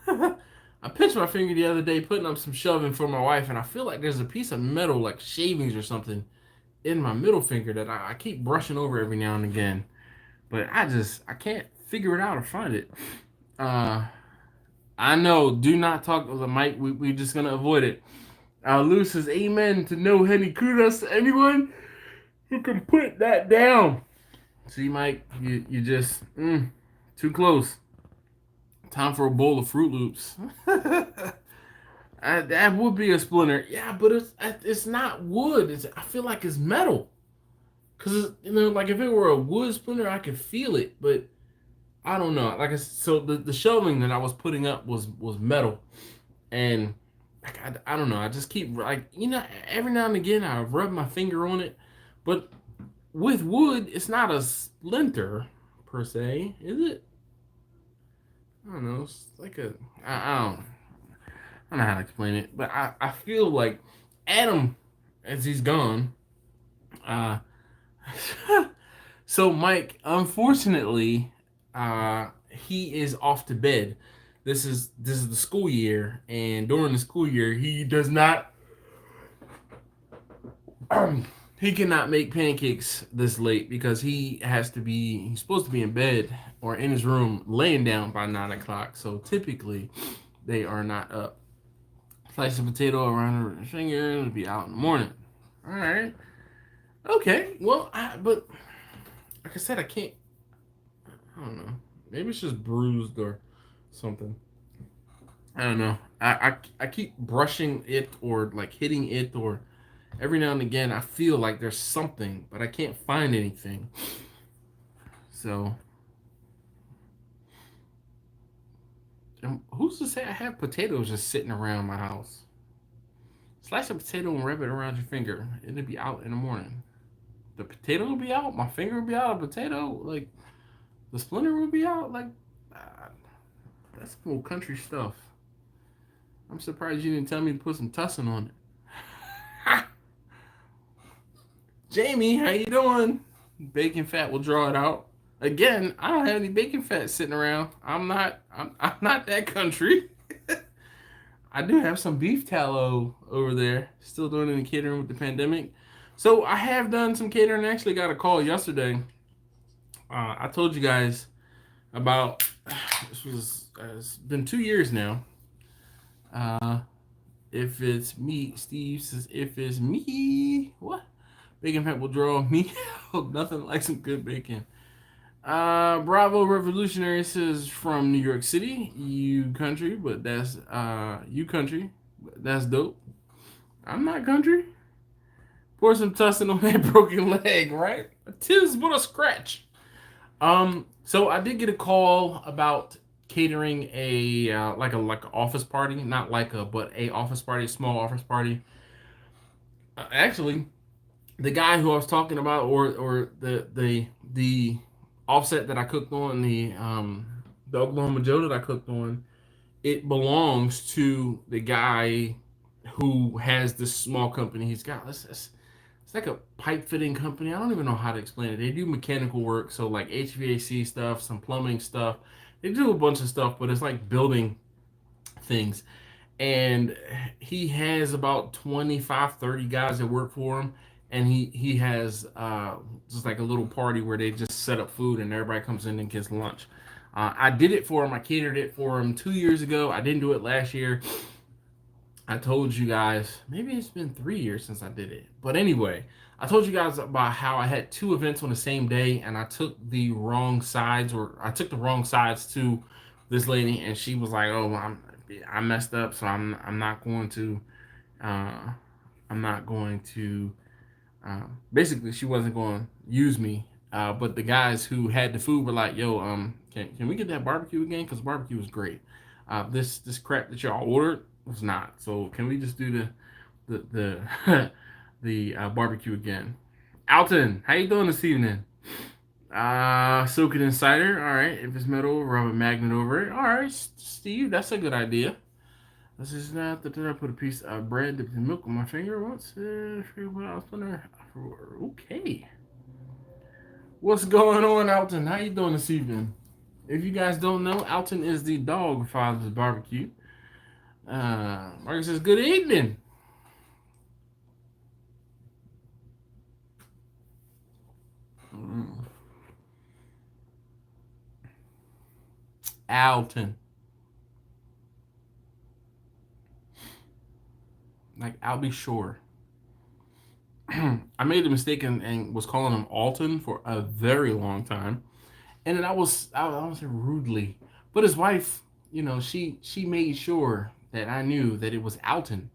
I pinched my finger the other day putting up some shoving for my wife, and I feel like there's a piece of metal, like shavings or something, in my middle finger that I keep brushing over every now and again. But I can't figure it out or find it. Uh, I know. Do not talk to the mic. We just gonna avoid it. Lou says, "Amen to no Henny kudos to anyone who can put that down." See, Mike, you just too close. Time for a bowl of Fruit Loops. That would be a splinter. Yeah, but it's not wood. I feel like it's metal. Cause like if it were a wood splinter, I could feel it, but I don't know. Like so the shelving that I was putting up was metal, and like I don't know. I just keep like every now and again I rub my finger on it, but with wood it's not a splinter per se, is it? I don't know. It's like I don't know how to explain it, but I feel like Adam, as he's gone, uh, so Mike, unfortunately, he is off to bed. This is the school year, and during the school year, he does not. He cannot make pancakes this late because he's supposed to be in bed or in his room laying down by 9 o'clock. So typically, they are not up. Slice of potato around her finger, it'll be out in the morning. All right. Okay. Well, but like I said, I can't. I don't know. Maybe it's just bruised or something. I don't know. I keep brushing it or like hitting it or every now and again I feel like there's something, but I can't find anything. So, who's to say I have potatoes just sitting around my house? Slice a potato and wrap it around your finger. It'll be out in the morning. The potato will be out. My finger will be out. A potato, like the splinter will be out. Like uh, that's cool country stuff. I'm surprised you didn't tell me to put some tussin on it. Jamie, how you doing? Bacon fat will draw it out. Again, I don't have any bacon fat sitting around. I'm not that country. I do have some beef tallow over there. Still doing any catering with the pandemic. So I have done some catering. I actually got a call yesterday. I told you guys about it's been 2 years now. Uh, if it's me, Steve says if it's me, what? Bacon fat will draw me out. Nothing like some good bacon. Bravo Revolutionary says from New York City, you country, but that's you country, that's dope. I'm not country. Pour some tussin on that broken leg, right? Tis but a scratch. So I did get a call about catering a like a office party, not like a but a office party, small office party. Actually, the guy who I was talking about, or the offset that I cooked on the Oklahoma Joe that I cooked on, it belongs to the guy who has this small company he's got. It's like a pipe fitting company. I don't even know how to explain it. They do mechanical work, so like HVAC stuff, some plumbing stuff. They do a bunch of stuff, but it's like building things. And he has about 25, 30 guys that work for him. and he has just like a little party where they just set up food and everybody comes in and gets lunch. I did it for him. I catered it for him 2 years ago. I didn't do it last year. I told you guys, maybe it's been 3 years since I did it. But anyway, I told you guys about how I had two events on the same day and I took the wrong sides, or I took the wrong sides to this lady, and she was like, "Oh, I messed up, so I'm not going to uh, I'm not going to." Basically, she wasn't going to use me. But the guys who had the food were like, "Yo, can we get that barbecue again? Because barbecue was great. This crap that y'all ordered was not. So can we just do the the barbecue again?" Alton, how you doing this evening? Soak it in cider. All right. If it's metal, rub a magnet over it. All right, Steve, that's a good idea. This is not that I put a piece of bread dipped in milk on my finger once. Okay. What's going on, Alton? How you doing this evening? If you guys don't know, Alton is the dog father's barbecue. Marcus says, "Good evening." Alton. Like, I'll be sure. I made a mistake and was calling him Alton for a very long time. And then I was say rudely. But his wife, she made sure that I knew that it was Alton.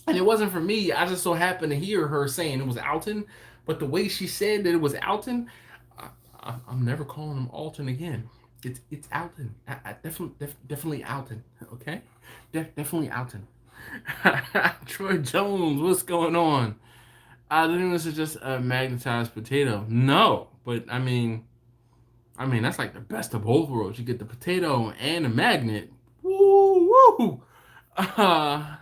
And it wasn't for me. I just so happened to hear her saying it was Alton. But the way she said that it was Alton, I'm never calling him Alton again. It's Alton. I definitely Alton. Okay, definitely Alton. Troy Jones, what's going on? I think this is just a magnetized potato. No, but I mean that's like the best of both worlds. You get the potato and a magnet. Woo woo. Uh,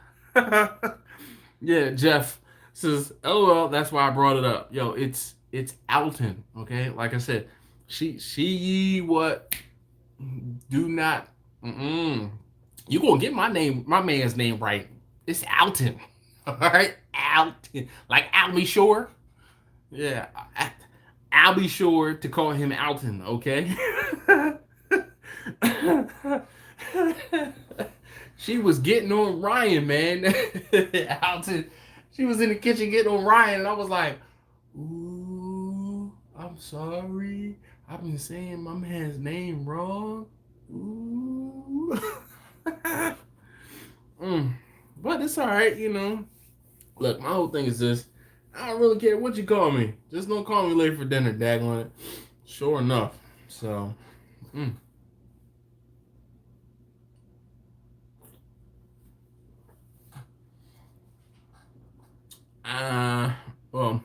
yeah, Jeff says, "LOL, that's why I brought it up." Yo, it's Alton. Okay, like I said, she what? Do not. You gonna get my man's name right? It's Alton. All right, Alton. Like I'll be sure. Yeah, I'll be sure to call him Alton. Okay. She was getting on Ryan, man. Alton. She was in the kitchen getting on Ryan, and I was like, "Ooh, I'm sorry. I've been saying my man's name wrong." Ooh. But it's all right. Look, my whole thing is this. I don't really care what you call me. Just don't call me late for dinner, daggone it. Sure enough. So, well,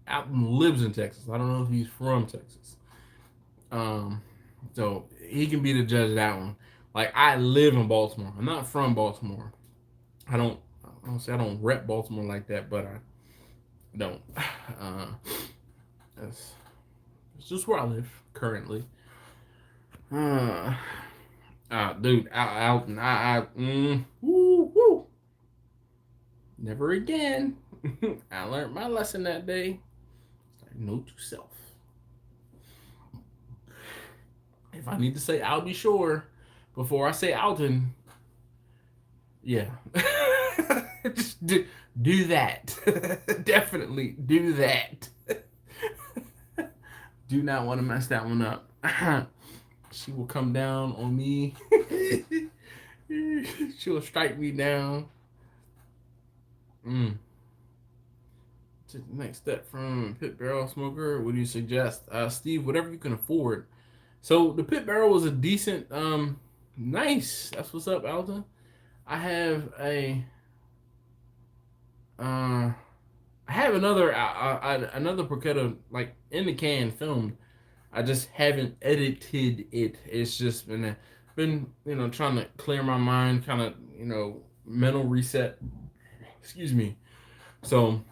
Alton lives in Texas. I don't know if he's from Texas. Um, so he can be the judge of that one. Like, I live in Baltimore. I'm not from Baltimore. I don't say I don't rep Baltimore like that, but I don't. That's it's just where I live currently. Dude, Alton, woo, woo. Never again. I learned my lesson that day. Note to self. If I need to say I'll be sure before I say Alton, yeah. Just do that. Definitely do that. Do not want to mess that one up. She will come down on me. She will strike me down. Next step from pit barrel smoker. What do you suggest, Steve? Whatever you can afford. So the pit barrel was a decent, nice. That's what's up, Alton. I have another Porchetta like in the can filmed. I just haven't edited it. It's just been trying to clear my mind, kind of mental reset. Excuse me. So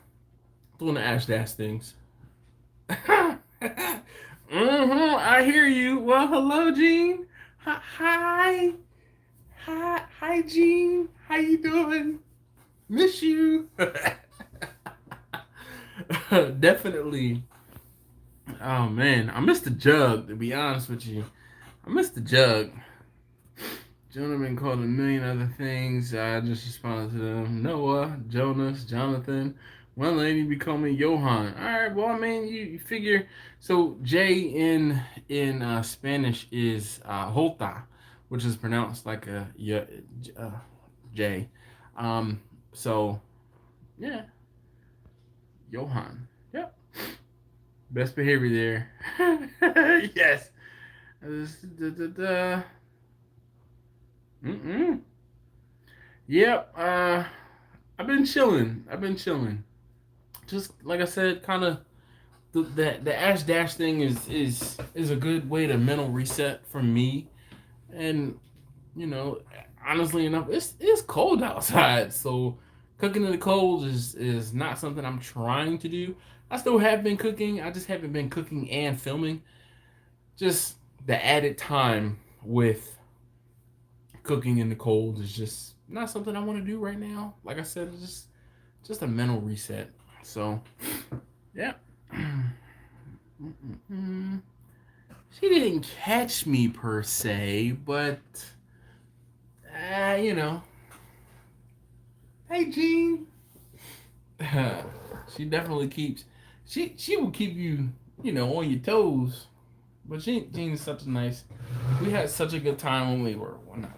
doing the ash dash things. I hear you. Well, hello, Gene. Hi. Hi, Gene. How you doing? Miss you. definitely. Oh man, I missed the jug. To be honest with you, I missed the jug. Jonah been called a million other things. I just responded to them. Noah, Jonas, Jonathan. One lady be calling me Johan. All right, well, I mean, you figure. So J in Spanish is Holta, which is pronounced like a J. Um, so yeah, Johan. Yep, best behavior there. Yes. Mm-mm. Yep. I've been chilling. Just like I said, kind of the Ash Dash thing is a good way to mental reset for me. And you know, honestly enough, it's cold outside, so cooking in the cold is not something I'm trying to do. I still have been cooking. I just haven't been cooking and filming. Just the added time with cooking in the cold is just not something I want to do right now. Like I said, it's just a mental reset. So, yeah. She didn't catch me per se, but you know, hey Jean, she definitely keeps she will keep you on your toes. But Jean is such a nice. We had such a good time when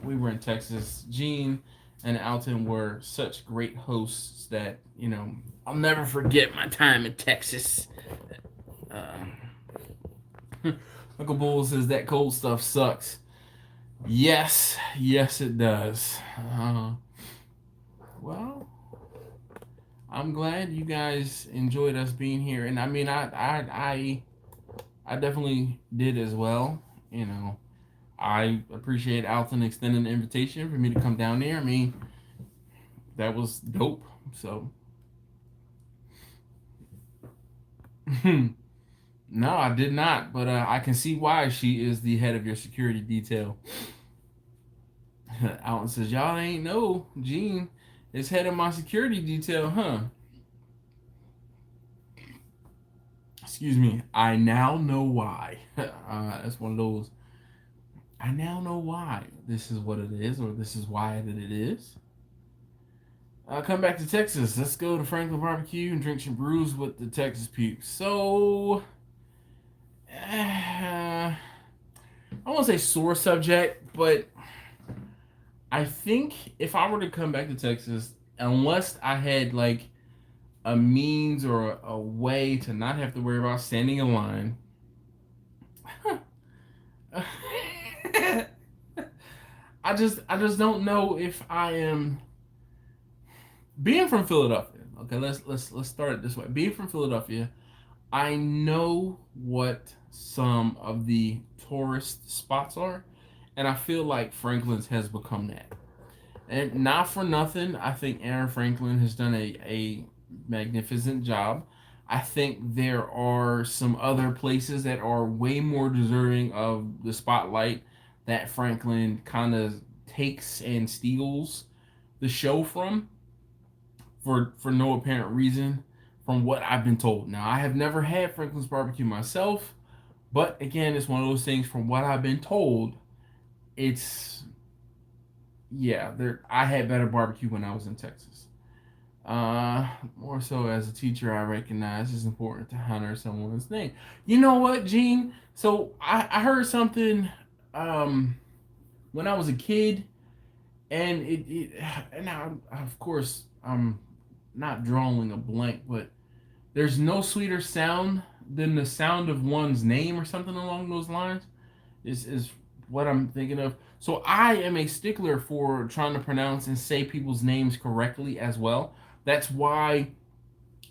we were in Texas. Jean and Alton were such great hosts that I'll never forget my time in Texas. Uncle Bull says that cold stuff sucks. Yes, yes it does. Well, I'm glad you guys enjoyed us being here, and I mean, I definitely did as well. I appreciate Alton extending the invitation for me to come down there. I mean, that was dope. So, no, I did not, but I can see why she is the head of your security detail. Alton says, y'all ain't know Gene is head of my security detail, huh? Excuse me. I now know why. That's one of those. I now know why this is what it is, or this is why that it is. Come back to Texas. Let's go to Franklin Barbecue and drink some brews with the Texas peeps. So, I won't say sore subject, but I think if I were to come back to Texas, unless I had like a means or a way to not have to worry about standing in line, I just don't know if I am being from Philadelphia. Okay, let's start it this way. Being from Philadelphia, I know what some of the tourist spots are, and I feel like Franklin's has become that. And not for nothing, I think Aaron Franklin has done a magnificent job. I think there are some other places that are way more deserving of the spotlight that Franklin kind of takes and steals the show from for no apparent reason, from what I've been told. Now, I have never had Franklin's barbecue myself, but again, it's one of those things from what I've been told. It's yeah, there. I had better barbecue when I was in Texas. More so as a teacher, I recognize it's important to honor someone's name. You know what, Gene? So I heard something when I was a kid, and and now of course I'm not drawing a blank, but there's no sweeter sound than the sound of one's name or something along those lines. Is what I'm thinking of. So I am a stickler for trying to pronounce and say people's names correctly as well. That's why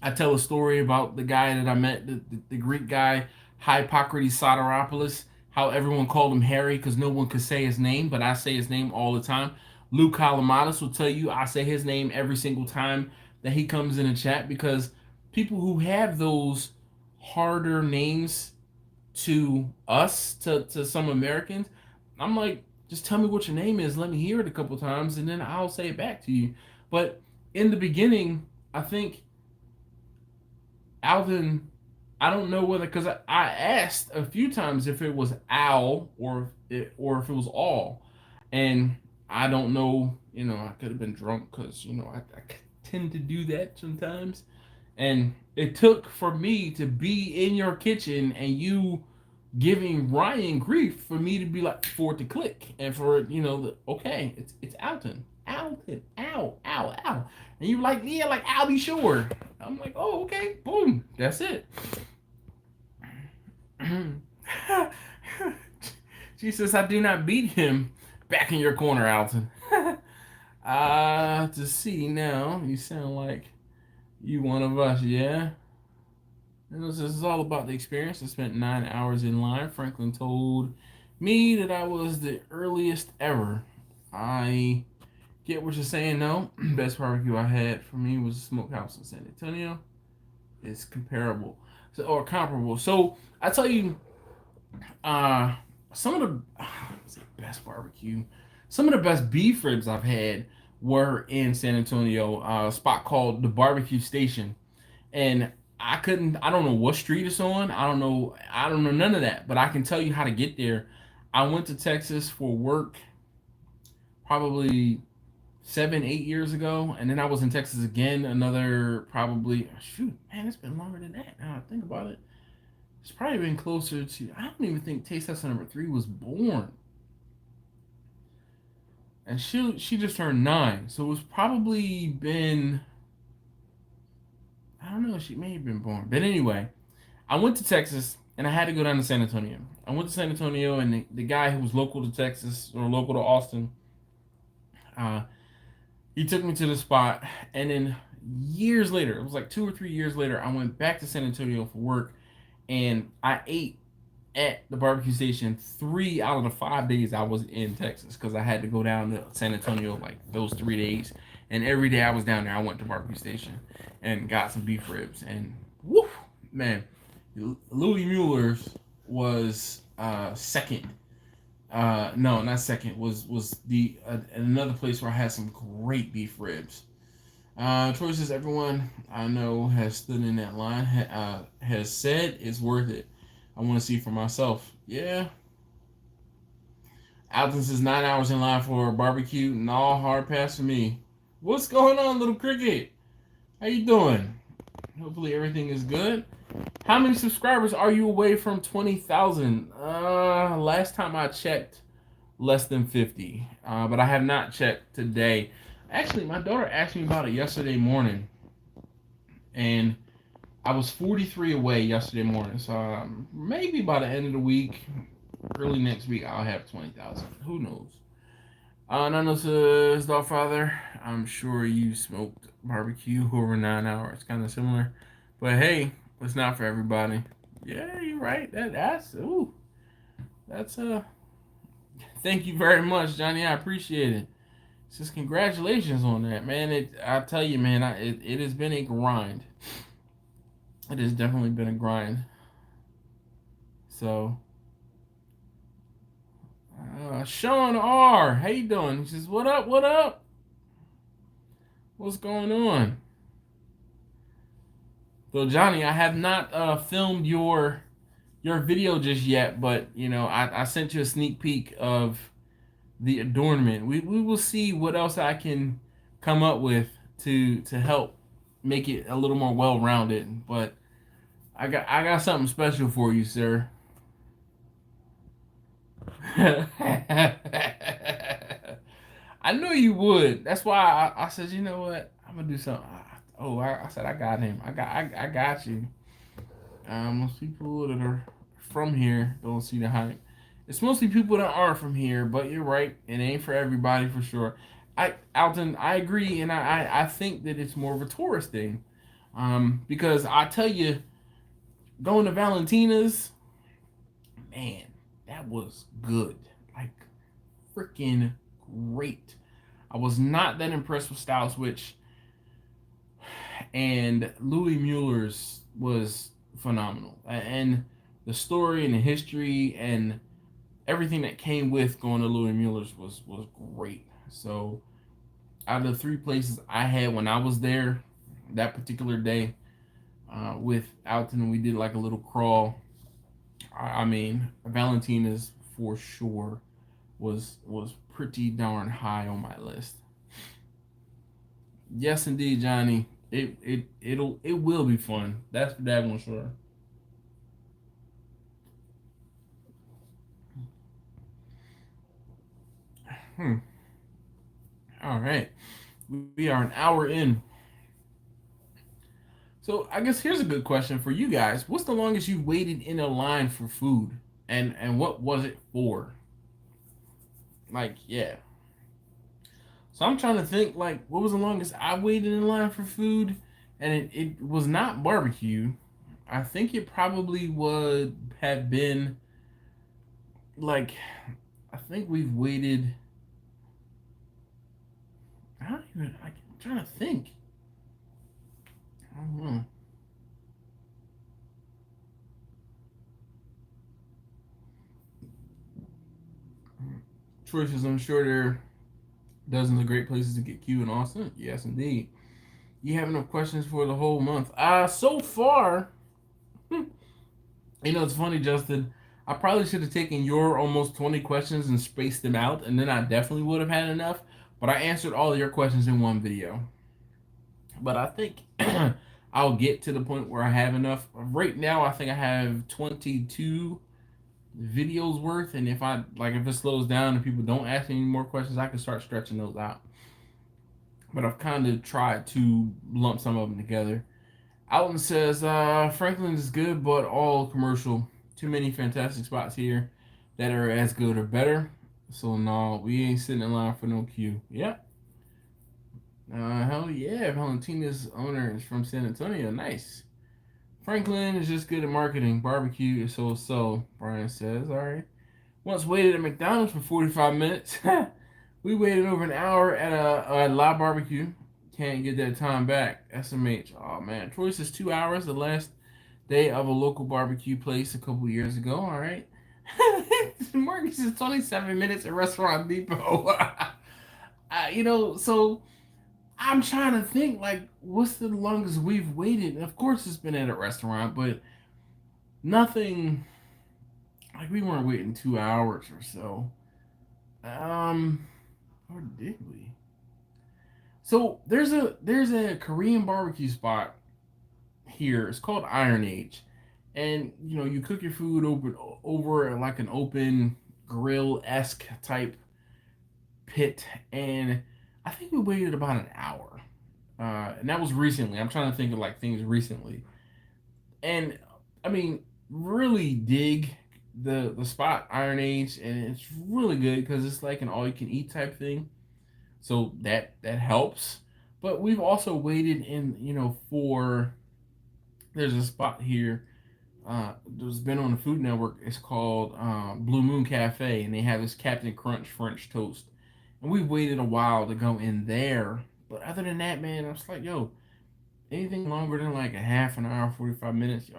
I tell a story about the guy that I met, the Greek guy, Hippocrates Soteropoulos, how everyone called him Harry because no one could say his name, but I say his name all the time. Luke Kalamatis will tell you I say his name every single time that he comes in a chat, because people who have those harder names to us, to some Americans, I'm like, just tell me what your name is, let me hear it a couple times, and then I'll say it back to you. But in the beginning, I think Alvin, I don't know whether, because I asked a few times if it was Al or if it was all, and I don't know. I could have been drunk because I tend to do that sometimes, and it took for me to be in your kitchen and you giving Ryan grief for me to be like for it to click and for okay, it's Alton, ow, and you like, yeah, like, I'll be sure. I'm like, oh, okay, boom, that's it. She says, I do not beat him. Back in your corner, Alton. To see now, you sound like you one of us, yeah? And this is all about the experience. I spent 9 hours in line. Franklin told me that I was the earliest ever. I get what you're saying, no. Best barbecue I had for me was a smokehouse in San Antonio. It's comparable. Or comparable. So I tell you, uh, some of the best barbecue, some of the best beef ribs I've had were in San Antonio. A spot called the Barbecue Station, and I don't know what street it's on. I don't know none of that, but I can tell you how to get there. I went to Texas for work probably 7, 8 years ago, and then I was in Texas again another probably, shoot, man, it's been longer than that now I think about it. It's probably been closer to, I don't even think Taste Tester #3 was born. And she just turned 9. So it was probably been, I don't know, she may have been born. But anyway, I went to Texas and I had to go down to San Antonio. I went to San Antonio, and the guy who was local to Texas or local to Austin, uh, he took me to the spot. And then years later, it was like 2 or 3 years later, I went back to San Antonio for work, and I ate at the barbecue station 3 out of the 5 days I was in Texas, because I had to go down to San Antonio like those 3 days, and every day I was down there, I went to barbecue station and got some beef ribs, and woof, man, Louis Mueller's was second. No, not second. Was the another place where I had some great beef ribs. Troy says everyone I know has stood in that line has said it's worth it. I want to see for myself. Yeah. Alton says 9 hours in line for a barbecue. No, hard pass for me. What's going on, little cricket? How you doing? Hopefully everything is good. How many subscribers are you away from 20,000? Last time I checked, less than 50. But I have not checked today. Actually, my daughter asked me about it yesterday morning, and I was 43 away yesterday morning. So maybe by the end of the week, early next week, I'll have 20,000. Who knows? Nano says, Dogfather, I'm sure you smoked barbecue over 9 hours. Kind of similar. But hey, it's not for everybody. Yeah, you're right. That's thank you very much, Johnny. I appreciate it. Says congratulations on that, man. I tell you, man, it has been a grind. It has definitely been a grind. So, Sean R, how you doing? He says, "What up? What up? What's going on?" So, Johnny, I have not filmed your video just yet, but I sent you a sneak peek of the adornment. We will see what else I can come up with to help make it a little more well rounded. But I got something special for you, sir. I knew you would. That's why I said, you know what, I'm gonna do something. I said I got him. I got you. Most people that are from here don't see the hype. It's mostly people that are from here, but you're right. It ain't for everybody for sure. Alton, I agree, and I think that it's more of a tourist thing. Because I tell you, going to Valentina's, man, that was good. Like, freaking great. I was not that impressed with Style Switch, and Louis Mueller's was phenomenal. And the story and the history and everything that came with going to Louis Mueller's was great. So, out of the 3 places I had when I was there that particular day, with Alton. We did like a little crawl. I mean, Valentina's for sure was pretty darn high on my list. Yes, indeed, Johnny. It will be fun. That's for daggone sure. Hmm. All right, we are an hour in. So I guess here's a good question for you guys. What's the longest you waited in a line for food, and what was it for? Like, yeah. So I'm trying to think, like, what was the longest I waited in line for food, and it was not barbecue. I think it probably would have been like, I think we've waited. I don't even. I'm trying to think. I don't know. Choices. I'm sure there are dozens of great places to get Q in Austin. Yes, indeed. You have enough questions for the whole month. So far, it's funny, Justin. I probably should have taken your almost 20 questions and spaced them out, and then I definitely would have had enough. But I answered all of your questions in one video. But I think I'll get to the point where I have enough. Right now, I think I have 22 videos worth, and if it slows down and people don't ask any more questions, I can start stretching those out. But I've kind of tried to lump some of them together. Alton says Franklin is good, but all commercial. Too many fantastic spots here that are as good or better. So no, we ain't sitting in line for no queue. Yep. Hell yeah, Valentina's owner is from San Antonio. Nice. Franklin is just good at marketing. Barbecue is so. Brian says. All right. Once waited at McDonald's for 45 minutes. We waited over an hour at a live barbecue. Can't get that time back. SMH. Oh man, Troy says 2 hours. The last day of a local barbecue place a couple years ago. All right. Marcus is 27 minutes at Restaurant Depot. So I'm trying to think like what's the longest we've waited. And of course, it's been at a restaurant, but nothing like we weren't waiting 2 hours or so. Or did we? So there's a Korean barbecue spot here. It's called Iron Age, and you cook your food over like an open grill esque type pit, and I think we waited about an hour, and that was recently. I'm trying to think of like things recently, and I mean really dig the spot Iron Age, and it's really good because it's like an all you can eat type thing, so that helps. But we've also waited in for there's a spot here that's been on the Food Network. It's called Blue Moon Cafe, and they have this Captain Crunch French toast. And we waited a while to go in there, but other than that, man, I was like, yo, anything longer than like a half an hour, 45 minutes, yo,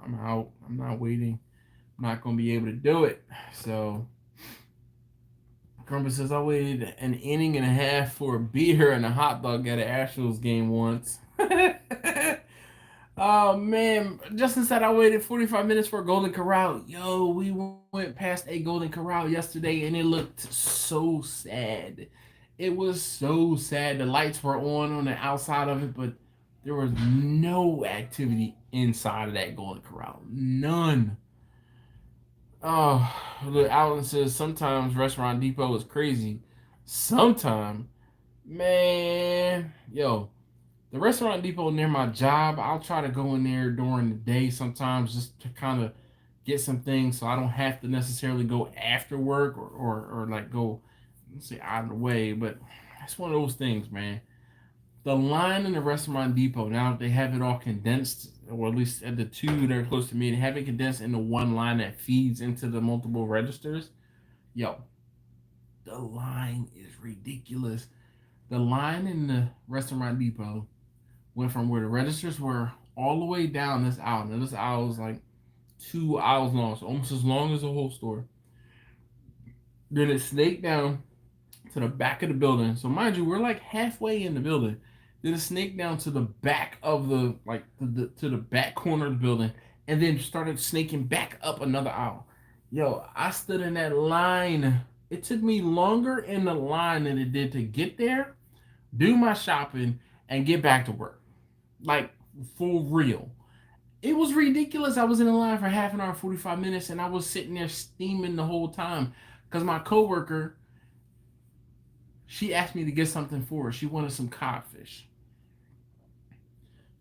I'm out. I'm not waiting. I'm not gonna be able to do it. So Crumpet says I waited an inning and a half for a beer and a hot dog at an Astros game once. Oh man, Justin said I waited 45 minutes for a Golden Corral. Yo, we went past a Golden Corral yesterday and it looked so sad. It was so sad. The lights were on the outside of it, but there was no activity inside of that Golden Corral. None. Oh, look, Alan says sometimes Restaurant Depot is crazy. Sometimes, man, yo, the Restaurant Depot near my job, I'll try to go in there during the day sometimes just to kind of get some things so I don't have to necessarily go after work or like go, let's say, out of the way. But it's one of those things, man. The line in the Restaurant Depot, now that they have it all condensed, or at least at the two that are close to me, they have it condensed into one line that feeds into the multiple registers. Yo, the line is ridiculous. The line in the Restaurant Depot went from where the registers were all the way down this aisle. Now this aisle is like 2 aisles long, so almost as long as the whole store. Then it snaked down to the back of the building. So mind you, we're like halfway in the building. Then a snake down to the back of the to the back corner of the building, and then started snaking back up another aisle. Yo, I stood in that line. It took me longer in the line than it did to get there, do my shopping, and get back to work. Like, for real. It was ridiculous. I was in the line for half an hour, 45 minutes, and I was sitting there steaming the whole time because my coworker, she asked me to get something for her. She wanted some codfish.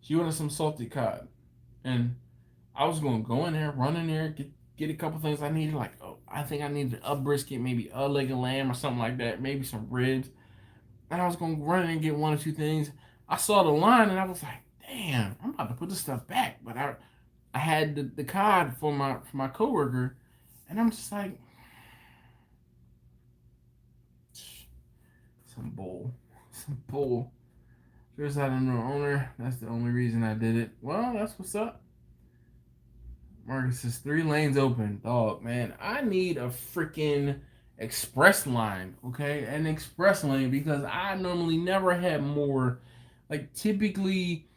She wanted some salted cod. And I was going to go in there, run in there, get a couple things I needed. Like, oh, I think I needed a brisket, maybe a leg of lamb or something like that, maybe some ribs. And I was going to run in and get one or two things. I saw the line and I was like, damn, I'm about to put this stuff back. But I had the cod for my coworker, and I'm just like, some bull. Some bull. Just had a new owner. That's the only reason I did it. Well, that's what's up. Marcus says 3 lanes open. Dog, man, I need a freaking express line, okay? An express lane, because I normally never have more. Like, typically,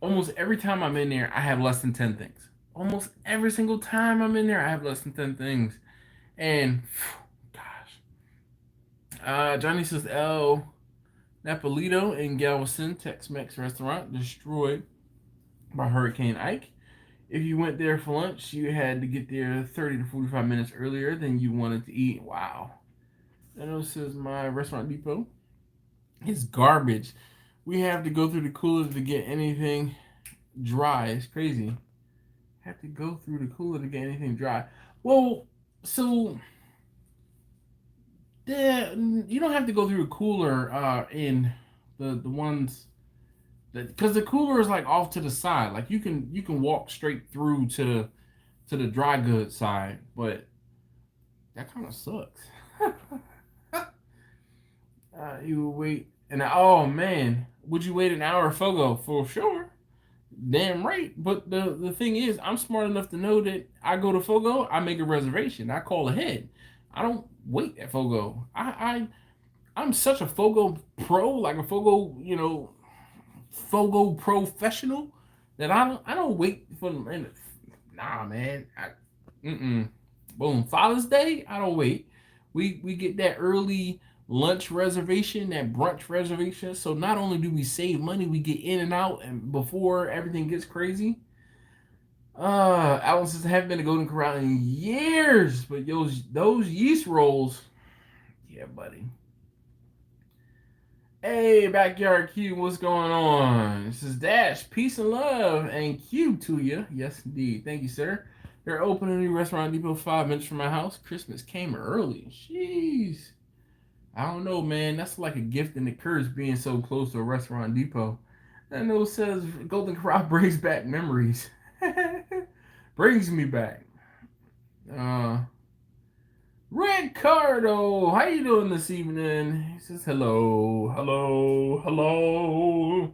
almost every time I'm in there, I have less than 10 things. Almost every single time I'm in there, I have less than 10 things. And, gosh. Johnny says, El Napolito in Galveston, Tex-Mex restaurant, destroyed by Hurricane Ike. If you went there for lunch, you had to get there 30 to 45 minutes earlier than you wanted to eat. Wow. And it says my restaurant depot is garbage. We have to go through the coolers to get anything dry. It's crazy. Have to go through the cooler to get anything dry. Well, so you don't have to go through a cooler in the ones that, because the cooler is like off to the side. Like you can walk straight through to the dry goods side, but that kind of sucks. You wait oh man, would you wait an hour for Fogo? For sure. Damn right. But the thing is, I'm smart enough to know that I go to Fogo, I make a reservation. I call ahead. I don't wait at Fogo. I'm such a Fogo pro, like a Fogo, Fogo professional, that I don't wait for them. Nah, man. Boom. Father's Day, I don't wait. We get that early lunch reservation, that brunch reservation. So not only do we save money, we get in and out and before everything gets crazy. Alan says I haven't been to Golden Corral in years, but those yeast rolls, yeah, buddy. Hey, Backyard Q, what's going on? This is Dash, peace and love, and Q to you. Yes, indeed. Thank you, sir. They're opening a new restaurant depot 5 minutes from my house. Christmas came early. Jeez. I don't know, man. That's like a gift and a curse being so close to a restaurant depot. And it says Golden Corral brings back memories. Brings me back. Ricardo, how you doing this evening? He says hello, hello, hello.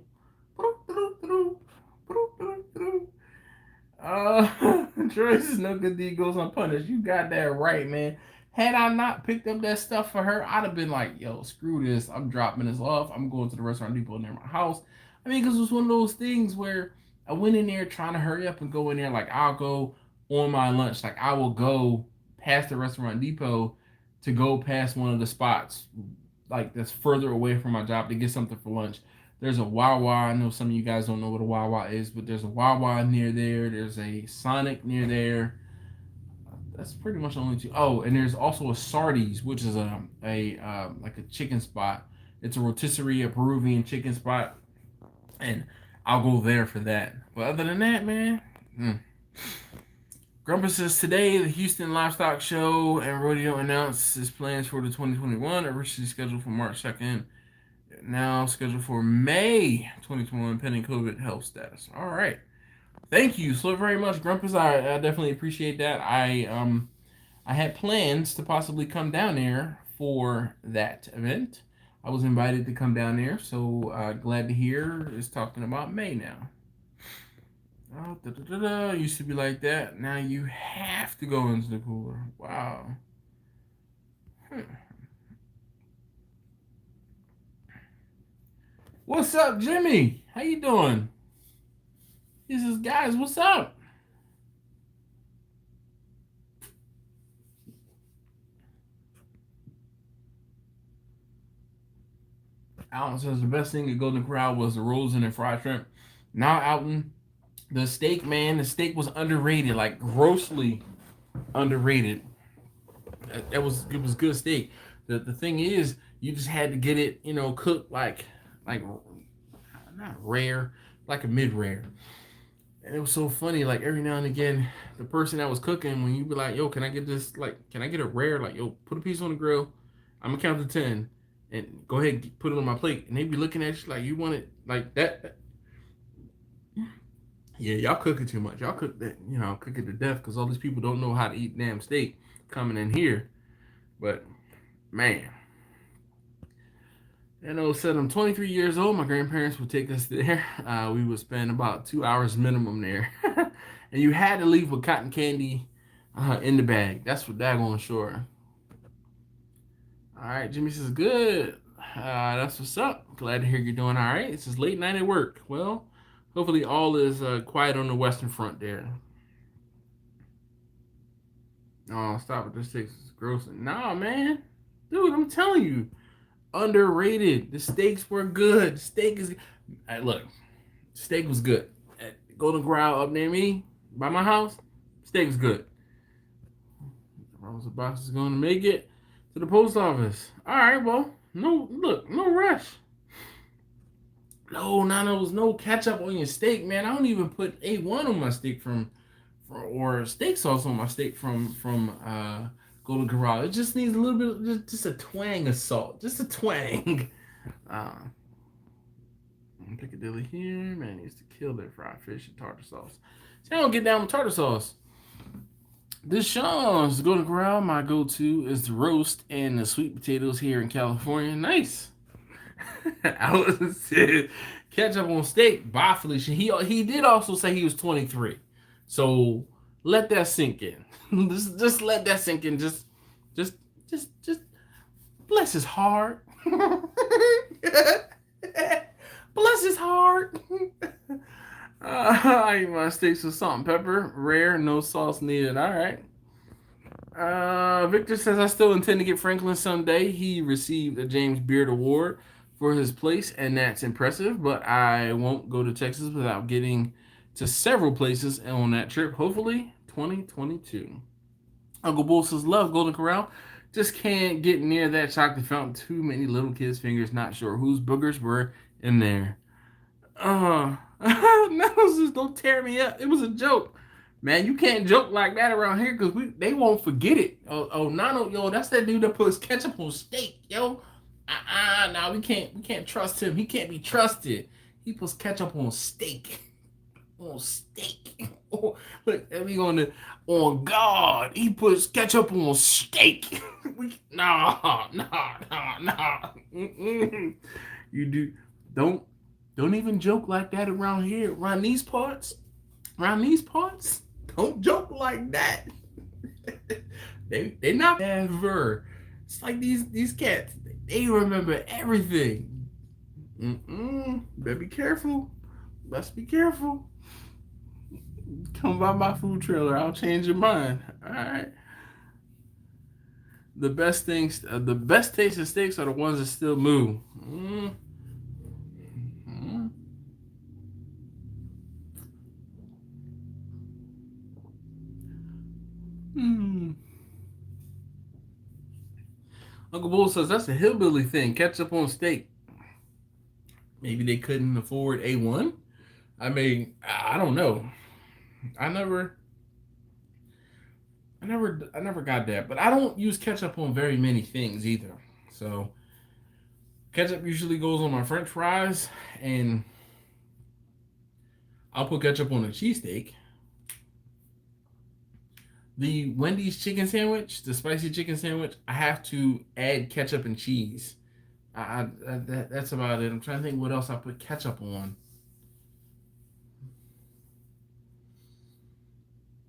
Troy says no good deed goes unpunished. You got that right, man. Had I not picked up that stuff for her, I'd have been like, yo, screw this. I'm dropping this off. I'm going to the restaurant depot near my house. I mean, because it was one of those things where I went in there trying to hurry up and go in there. Like, I'll go on my lunch. Like, I will go past the restaurant depot to go past one of the spots, like, that's further away from my job to get something for lunch. There's a Wawa. I know some of you guys don't know what a Wawa is, but there's a Wawa near there. There's a Sonic near there. That's pretty much the only two. Oh, and there's also a Sardi's, which is a like a chicken spot. It's a rotisserie, a Peruvian chicken spot, and I'll go there for that. But other than that, man, Grumpus says today the Houston Livestock Show and Rodeo announced its plans for the 2021, originally scheduled for March 2nd, now scheduled for May 2021, pending COVID health status. All right. Thank you so very much, Grumpus. I definitely appreciate that. I had plans to possibly come down there for that event. I was invited to come down there, so glad to hear it's talking about May now. Used to be like that. Now you have to go into the cooler. Wow. What's up, Jimmy? How you doing? He says, guys, what's up? Alton says the best thing at Golden Corral was the rolls and the fried shrimp. Now, Alton, the steak, man, the steak was underrated, like grossly underrated. It was good steak. The thing is, you just had to get it, cooked like not rare, like a mid rare. And it was so funny, like every now and again, the person that was cooking, when you be like, yo, can I get this, like, can I get a rare? Like, yo, put a piece on the grill. I'm gonna count to 10 and go ahead and put it on my plate. And they be looking at you like, you want it like that. Yeah, y'all cooking too much. Y'all cook that, cook it to death because all these people don't know how to eat damn steak coming in here. But, man. Said I'm 23 years old. My grandparents would take us there. We would spend about 2 hours minimum there. And you had to leave with cotton candy in the bag. That's for daggone sure. All right, Jimmy says, good. That's what's up. Glad to hear you're doing all right. It says late night at work. Well, hopefully all is quiet on the Western Front there. Oh, stop with this steaks. It's gross. Nah, man. Dude, I'm telling you. Underrated. The steaks were good. Steak is... Hey, look. Steak was good. At Golden Corral up near me, by my house, steak was good. The box is going to make it to the post office. All right, well, no rush. No, Nanos, no ketchup on your steak, man. I don't even put A1 on my steak or steak sauce on my steak from Golden Corral. It just needs a little bit, just a twang of salt, just a twang. Piccadilly here, man, needs to kill their fried fish and tartar sauce. See, I don't get down with tartar sauce. This Sean's Golden Corral, my go-to is the roast and the sweet potatoes here in California. Nice. Alice said, ketchup on steak. Bye, Felicia. He did also say he was 23. So let that sink in. just let that sink in. Just bless his heart. Bless his heart. I eat my steaks with salt and pepper. Rare, no sauce needed. All right. Victor says, I still intend to get Franklin someday. He received a James Beard Award for his place, and that's impressive, but I won't go to Texas without getting to several places on that trip. Hopefully, 2022. Uncle Bull says, love Golden Corral. Just can't get near that chocolate fountain. Too many little kids' fingers. Not sure whose boogers were in there. No, just don't tear me up. It was a joke. Man, you can't joke like that around here because they won't forget it. Nano, yo, that's that dude that puts ketchup on steak, yo. Nah, we can't trust him. He can't be trusted. He puts ketchup on steak. On steak. Oh, look, we on God. He puts ketchup on steak. Nah. You do don't even joke like that around here. Around these parts, don't joke like that. they not ever. It's like these cats. They remember everything. Better be careful. Let's be careful. Come by my food trailer. I'll change your mind. All right. The best tasting steaks are the ones that still move. Uncle Bull says that's a hillbilly thing. Ketchup on steak. Maybe they couldn't afford A1. I mean, I don't know. I never got that, but I don't use ketchup on very many things either. So ketchup usually goes on my French fries, and I'll put ketchup on a cheesesteak. The Wendy's chicken sandwich, the spicy chicken sandwich, I have to add ketchup and cheese. That's about it. I'm trying to think what else I put ketchup on.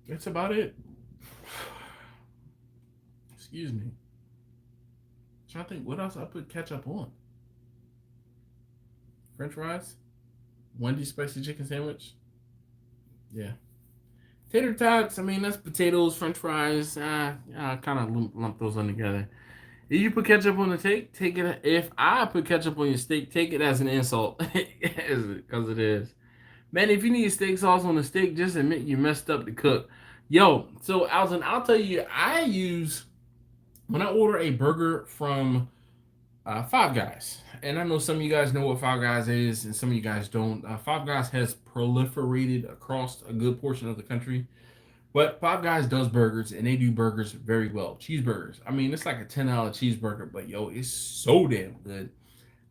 That's about it. Excuse me. I'm trying to think what else I put ketchup on. French fries, Wendy's spicy chicken sandwich. Yeah. Tater tots, I mean, that's potatoes, French fries. I kind of lump those in together. If you put ketchup on the steak, take it. If I put ketchup on your steak, take it as an insult, because it is. Man, if you need steak sauce on the steak, just admit you messed up the cook. Yo, so Alton, I'll tell you, I use when I order a burger from Five Guys, and I know some of you guys know what Five Guys is, and some of you guys don't. Five Guys has proliferated across a good portion of the country, but Five Guys does burgers, and they do burgers very well. Cheeseburgers. I mean, it's like a $10 cheeseburger, but yo, it's so damn good.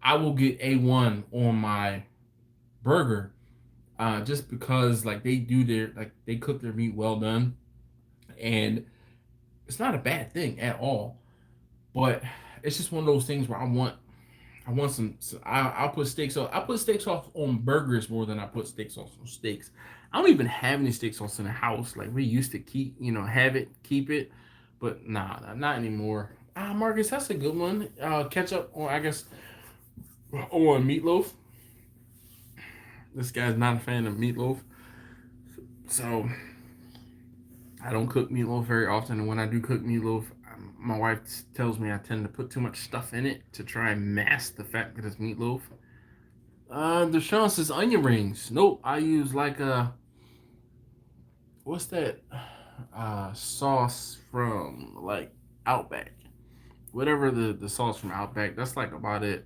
I will get A1 on my burger, just because like they cook their meat well done, and it's not a bad thing at all. But it's just one of those things where I want some. I'll put steak sauce. I put steak sauce on burgers more than I put steak sauce on steaks. I don't even have any steak sauce in the house. Like we used to have it, keep it, but nah, not anymore. Marcus, that's a good one. Ketchup, or I guess, on meatloaf. This guy's not a fan of meatloaf, so I don't cook meatloaf very often. And when I do cook meatloaf, my wife tells me I tend to put too much stuff in it to try and mask the fact that it's meatloaf. Deshaun says onion rings. Nope, I use like what's that sauce from like Outback? Whatever the sauce from Outback. That's like about it.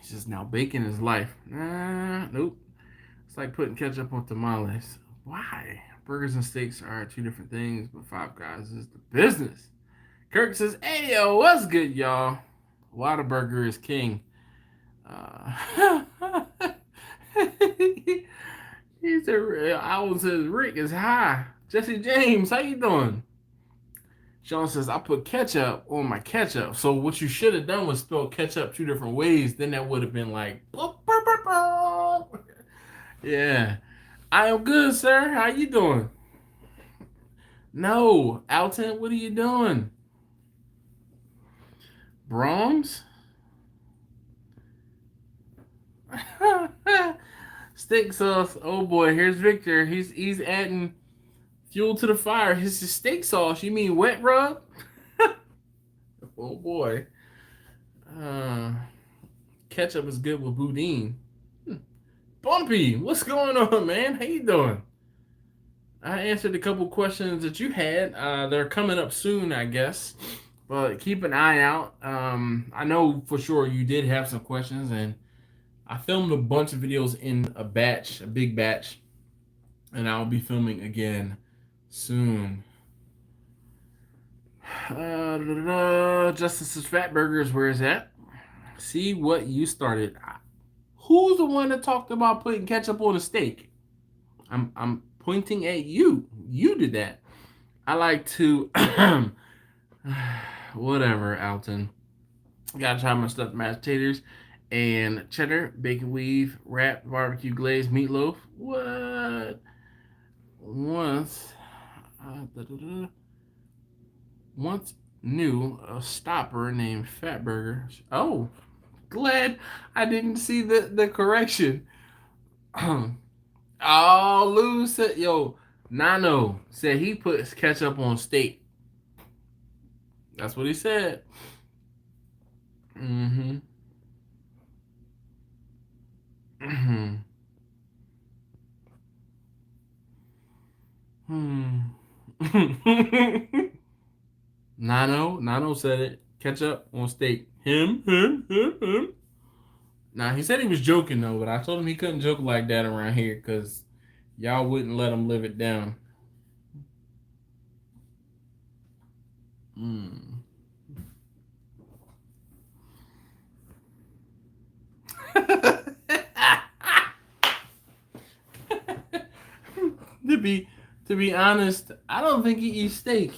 It's just now bacon is life. Nope. It's like putting ketchup on tamales. Why? Burgers and steaks are two different things, but Five Guys is the business. Kirk says, "Hey yo, what's good, y'all? Whataburger is king." He said, "Owl says Rick is high." Jesse James, how you doing? Sean says, "I put ketchup on my ketchup." So what you should have done was spell ketchup two different ways. Then that would have been like, yeah. I am good, sir. How you doing? No, Alton, what are you doing? Brahms? Steak sauce. Oh boy, here's Victor. He's adding fuel to the fire. His steak sauce. You mean wet rub? Oh boy. Ketchup is good with boudin. Bumpy, what's going on, man? How you doing? I answered a couple questions that you had. They're coming up soon, I guess. But keep an eye out. I know for sure you did have some questions, and I filmed a bunch of videos in a big batch, and I'll be filming again soon. Justice's Fat Burgers, where is that? See what you started. Who's the one that talked about putting ketchup on a steak? I'm pointing at you. You did that. I like to whatever, Alton. Gotta try my stuffed mashed potatoes and cheddar, bacon weave, wrapped barbecue glazed meatloaf. What? Once, once knew a stopper named Fat Burger. Oh, glad I didn't see the correction. Oh, Lou said, yo, Nano said he puts ketchup on steak. That's what he said. Mm-hmm. Mm-hmm. Nano said it. Ketchup on steak. Him. Now, he said he was joking, though, but I told him he couldn't joke like that around here because y'all wouldn't let him live it down. To be honest, I don't think he eats steak.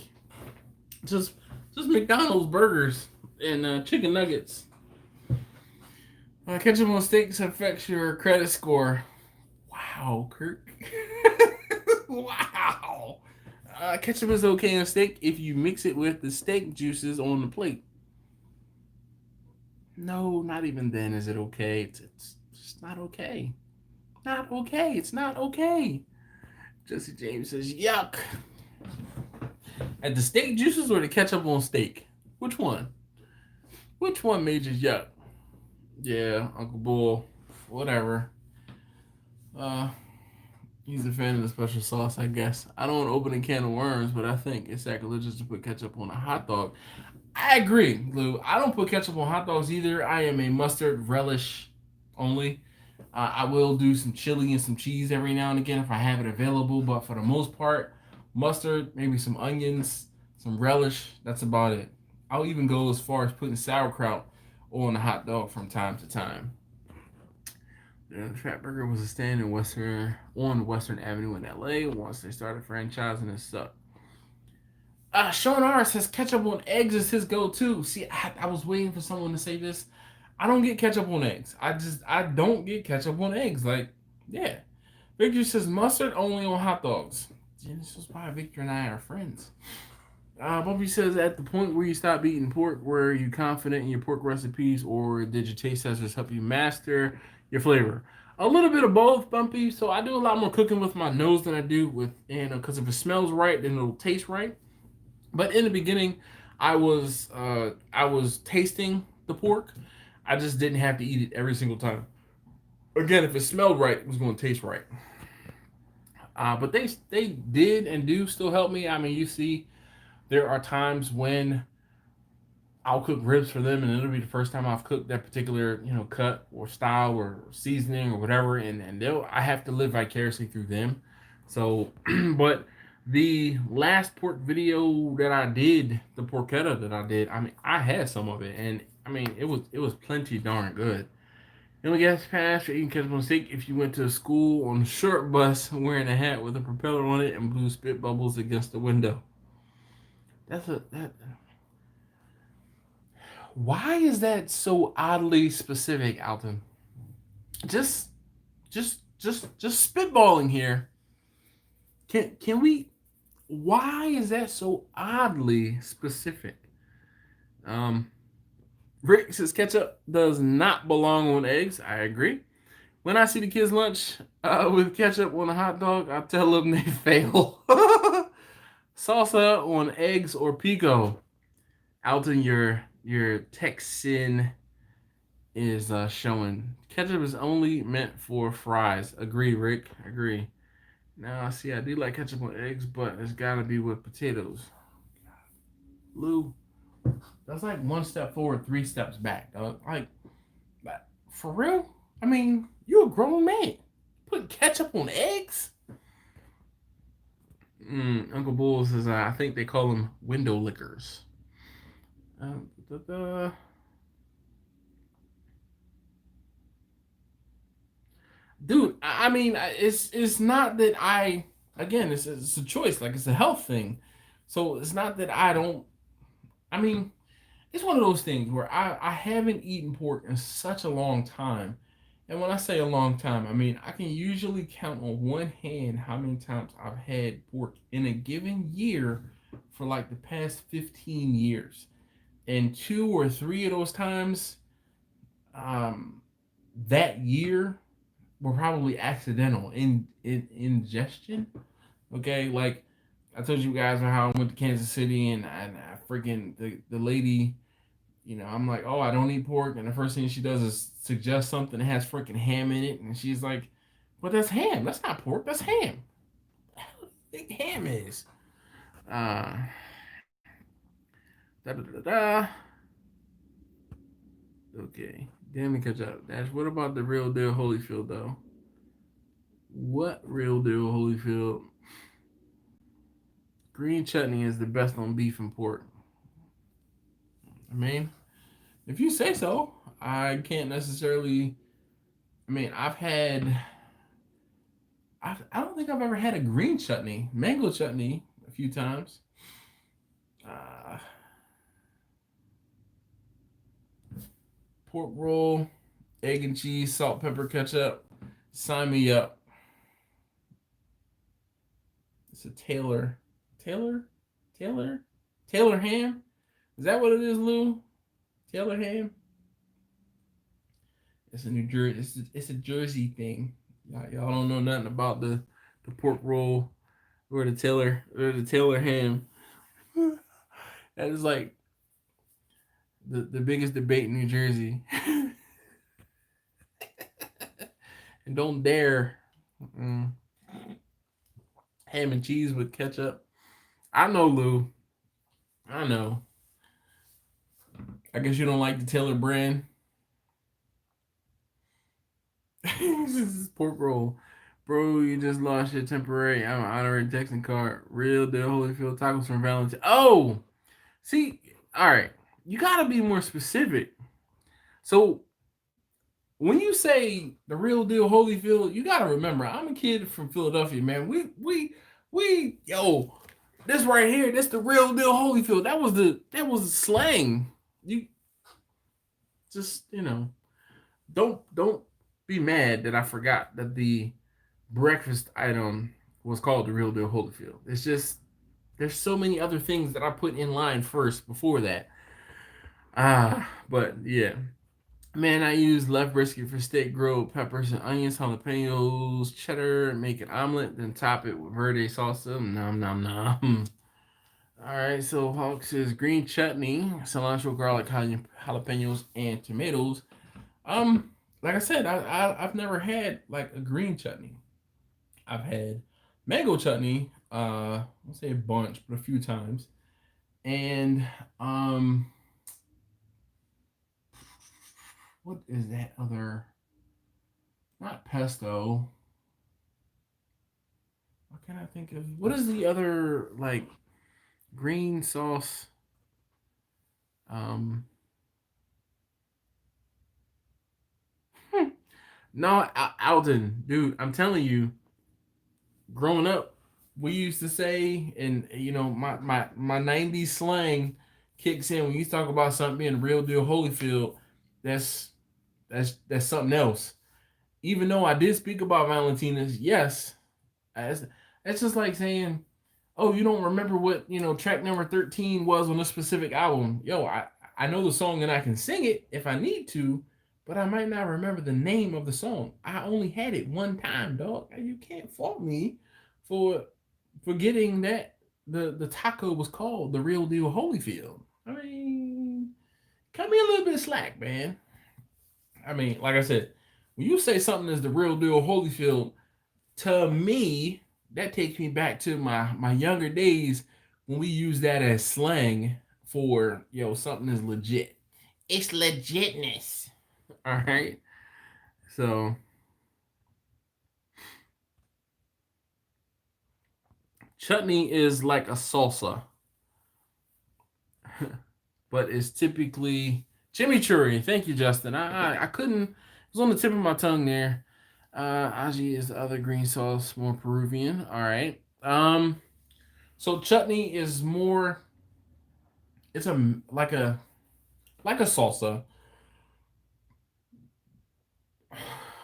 Just McDonald's burgers and chicken nuggets. Ketchup on steaks affects your credit score. Wow, Kirk. Wow. Ketchup is okay on steak if you mix it with the steak juices on the plate. No, not even then is it okay. It's just not okay. Not okay. It's not okay. Jesse James says, yuck. At the steak juices or the ketchup on steak? Which one? Which one made you yuck? Yeah, Uncle Bull. Whatever. Uh, he's a fan of the special sauce, I guess. I don't open a can of worms, but I think it's sacrilegious to put ketchup on a hot dog. I agree, Lou. I don't put ketchup on hot dogs either. I am a mustard relish only. I will do some chili and some cheese every now and again if I have it available, but for the most part, mustard, maybe some onions, some relish. That's about it. I'll even go as far as putting sauerkraut on a hot dog from time to time. The Fat Burger was a stand in Western Avenue in LA once they started franchising. It sucked. Sean R says ketchup on eggs is his go-to. See, I was waiting for someone to say this. I don't get ketchup on eggs. I don't get ketchup on eggs. Like, yeah. Victor says mustard only on hot dogs. Yeah, this is why Victor and I are friends. Bobby says at the point where you stop eating pork, were you confident in your pork recipes, or did your taste testers help you master your flavor? A little bit of both, Bumpy. So I do a lot more cooking with my nose than I do with, because if it smells right, then it'll taste right. But in the beginning, I was tasting the pork. I just didn't have to eat it every single time. Again, if it smelled right, it was going to taste right. But they did and do still help me. I mean, you see, there are times when I'll cook ribs for them, and it'll be the first time I've cooked that particular cut or style or seasoning or whatever, and they'll I have to live vicariously through them. So, but the last pork video that I did, the porchetta that I did, I mean, I had some of it, and I mean, it was plenty darn good. And we got passed for eating ketchup on steak if you went to school on a short bus wearing a hat with a propeller on it and blew spit bubbles against the window. That. Why is that so oddly specific, Alton? Just, just spitballing here. Can we? Why is that so oddly specific? Um, Rick says ketchup does not belong on eggs. I agree. When I see the kids' lunch with ketchup on a hot dog, I tell them they fail. Salsa on eggs or pico. Alton, your Texan is showing ketchup is only meant for fries. Agree, Rick. Agree. Now, see, I do like ketchup on eggs, but it's got to be with potatoes. Lou, that's like one step forward, three steps back. Like, for real? I mean, you're a grown man. Put ketchup on eggs? Uncle Bull says, I think they call them window lickers. Dude, I mean, it's not that I again, it's a choice, like it's a health thing. So it's not that I don't. I mean, it's one of those things where I haven't eaten pork in such a long time, and when I say a long time, I mean I can usually count on one hand how many times I've had pork in a given year for like the past 15 years, and two or three of those times, um, that year were probably accidental in ingestion. Okay, like I told you guys how I went to Kansas City and I freaking the lady, I'm like, oh, I don't eat pork, and the first thing she does is suggest something that has freaking ham in it, and she's like, but that's ham. That's not pork. That's ham. What do you think ham is? Uh, da da da da. Okay, damn it, catch up. Dash. What about the real deal Holyfield though? What real deal Holyfield? Green chutney is the best on beef and pork. I mean, if you say so, I can't necessarily. I mean, I don't think I've ever had a green chutney, mango chutney, a few times. Uh, Pork roll, egg and cheese, salt, pepper, ketchup. Sign me up. It's a Taylor, Taylor ham. Is that what it is, Lou? Taylor ham. It's a New Jersey. It's a Jersey thing. Y'all don't know nothing about the pork roll or the Taylor ham. That is like the biggest debate in New Jersey. And don't dare ham and cheese with ketchup. I know, Lou. I know. I guess you don't like the Taylor brand. This is pork roll. Bro, you just lost your temporary I'm an honorary texting card. Real deal Holyfield tacos from Valentine. Oh! See, alright. You gotta be more specific. So when you say the real deal Holyfield, you gotta remember, I'm a kid from Philadelphia, man. We yo, this right here, this the real deal Holyfield. That was the slang. You just, don't be mad that I forgot that the breakfast item was called the real deal Holyfield. It's just there's so many other things that I put in line first before that. But yeah. Man, I use left brisket for steak, grilled peppers and onions, jalapenos, cheddar, make an omelet, then top it with verde salsa. Nom nom nom. All right, so Hawk says green chutney, cilantro, garlic, jalapenos, and tomatoes. Like I said, I've never had like a green chutney. I've had mango chutney. I'll say a bunch, but a few times. And what is that other? Not pesto. What can I think of? What is the other like green sauce? Um, no, Alden, dude, I'm telling you, growing up, we used to say, and my '90s slang kicks in when you talk about something being real deal Holyfield. That's that's something else. Even though I did speak about Valentina's, yes, that's, that's just like saying, oh, you don't remember what track number 13 was on a specific album. Yo, I know the song and I can sing it if I need to, but I might not remember the name of the song. I only had it one time, dog. You can't fault me for forgetting that the taco was called the real deal Holyfield. I mean, cut me a little bit of slack, man. I mean, like I said, when you say something is the real deal Holyfield, to me, that takes me back to my younger days when we used that as slang for something is legit. It's legitness. All right. So chutney is like a salsa, but it's typically chimichurri. Thank you, Justin. I couldn't. It was on the tip of my tongue there. Aji is the other green sauce, more Peruvian. All right. So chutney is more. It's a like a salsa,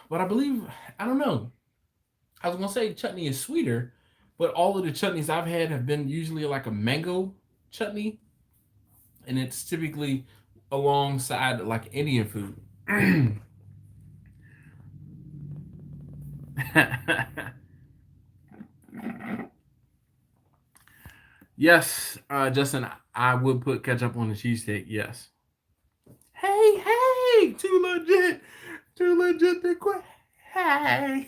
but I believe I don't know. I was gonna say chutney is sweeter, but all of the chutneys I've had have been usually like a mango chutney, and it's typically alongside like Indian food. Yes, Justin, I would put ketchup on the cheesesteak. Yes. Hey, hey, too legit to quit. Hey.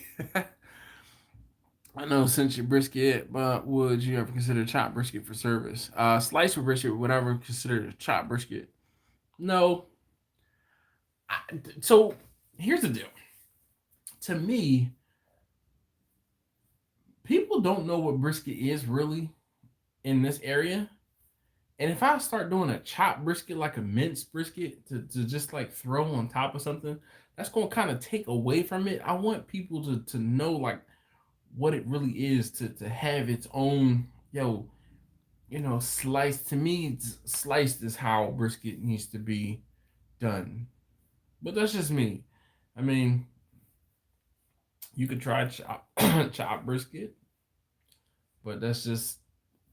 I know since your brisket, but would you ever consider chopped brisket for service? Sliced brisket, would ever consider chopped brisket? No. I, so here's the deal. To me, people don't know what brisket is really in this area. And if I start doing a chopped brisket, like a minced brisket, to just like throw on top of something, that's going to kind of take away from it. I want people to know like what it really is to have its own, sliced. To me, sliced is how brisket needs to be done. But that's just me. I mean, you could try chop brisket, but that's just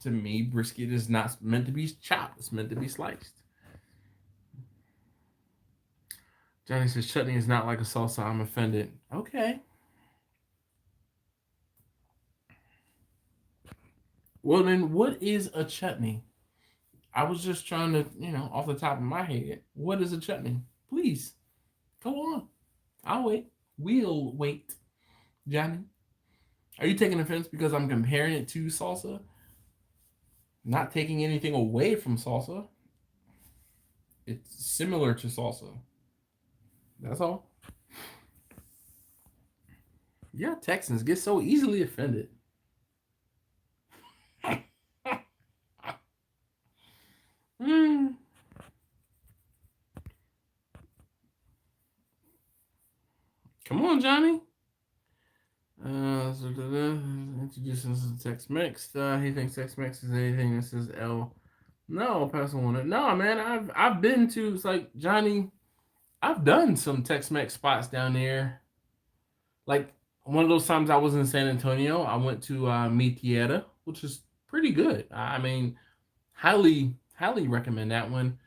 to me, brisket is not meant to be chopped. It's meant to be sliced. Johnny says chutney is not like a salsa. I'm offended. Okay. Well, then, what is a chutney? I was just trying to, off the top of my head, what is a chutney? Please, go on. I'll wait. We'll wait. Johnny, are you taking offense because I'm comparing it to salsa? Not taking anything away from salsa. It's similar to salsa. That's all. Yeah, Texans get so easily offended. Mm. Come on, Johnny. Introducing us to Tex-Mex. He thinks Tex-Mex is anything that says L. No, pass on it. No, man, I've been to. It's like Johnny. I've done some Tex-Mex spots down there. Like one of those times I was in San Antonio, I went to Mitiera, which is pretty good. I mean, highly recommend that one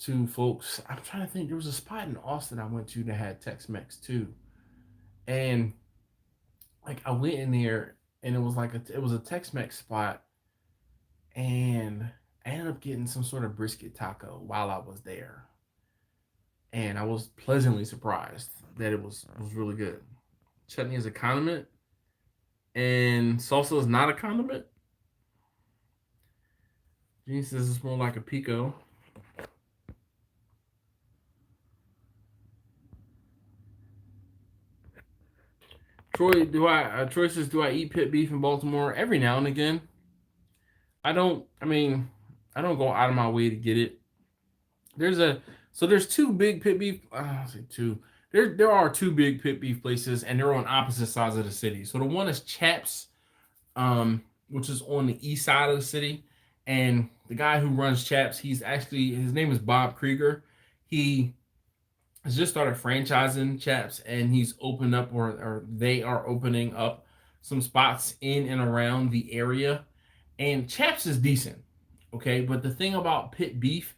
to folks. I'm trying to think. There was a spot in Austin I went to that had Tex-Mex too, and like I went in there and it was like it was a Tex-Mex spot, and I ended up getting some sort of brisket taco while I was there, and I was pleasantly surprised that it was really good. Chutney is a condiment, and salsa is not a condiment. Gene says it's more like a pico. Troy says, do I eat pit beef in Baltimore every now and again? I don't. I mean, I don't go out of my way to get it. There's two big pit beef. I'll say two. There are two big pit beef places, and they're on opposite sides of the city. So the one is Chaps, which is on the east side of the city, and the guy who runs Chaps, his name is Bob Krieger. He has just started franchising Chaps, and he's opened up, or they are opening up some spots in and around the area. And Chaps is decent, okay. But the thing about pit beef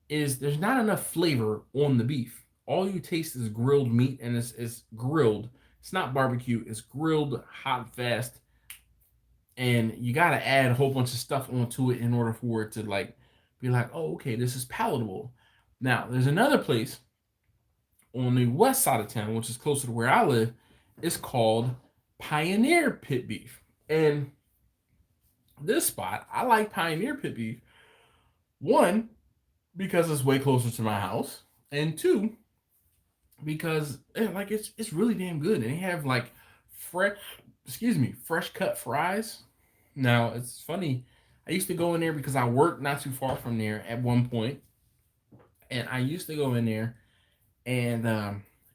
is there's not enough flavor on the beef. All you taste is grilled meat, and it's grilled. It's not barbecue. It's grilled hot fast, and you gotta add a whole bunch of stuff onto it in order for it to like be like, oh, okay, this is palatable. Now, there's another place on the west side of town, which is closer to where I live. It's called Pioneer Pit Beef, and this spot, I like Pioneer Pit Beef. One, because it's way closer to my house, and two, because like it's really damn good, and they have like fresh cut fries. Now it's funny. I used to go in there because I worked not too far from there at one point, and I used to go in there, and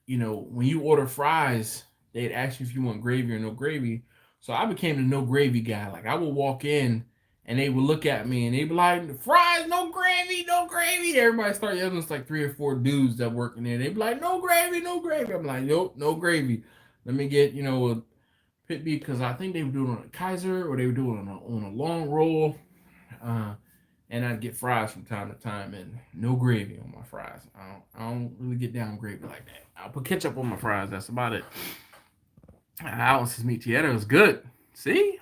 when you order fries, they'd ask you if you want gravy or no gravy. So I became the no gravy guy. Like I would walk in and they would look at me and they'd be like, fries, no gravy, no gravy. Everybody start yelling. It's like 3 or 4 dudes that work in there. They'd be like, no gravy, no gravy. I'm like, nope, no gravy. Let me get, a pit beef, because I think they would do it on a Kaiser, or they would do it on a long roll. And I'd get fries from time to time, and no gravy on my fries. I don't really get down gravy like that. I'll put ketchup on my fries. That's about it. Alice's meat tieta is good. See?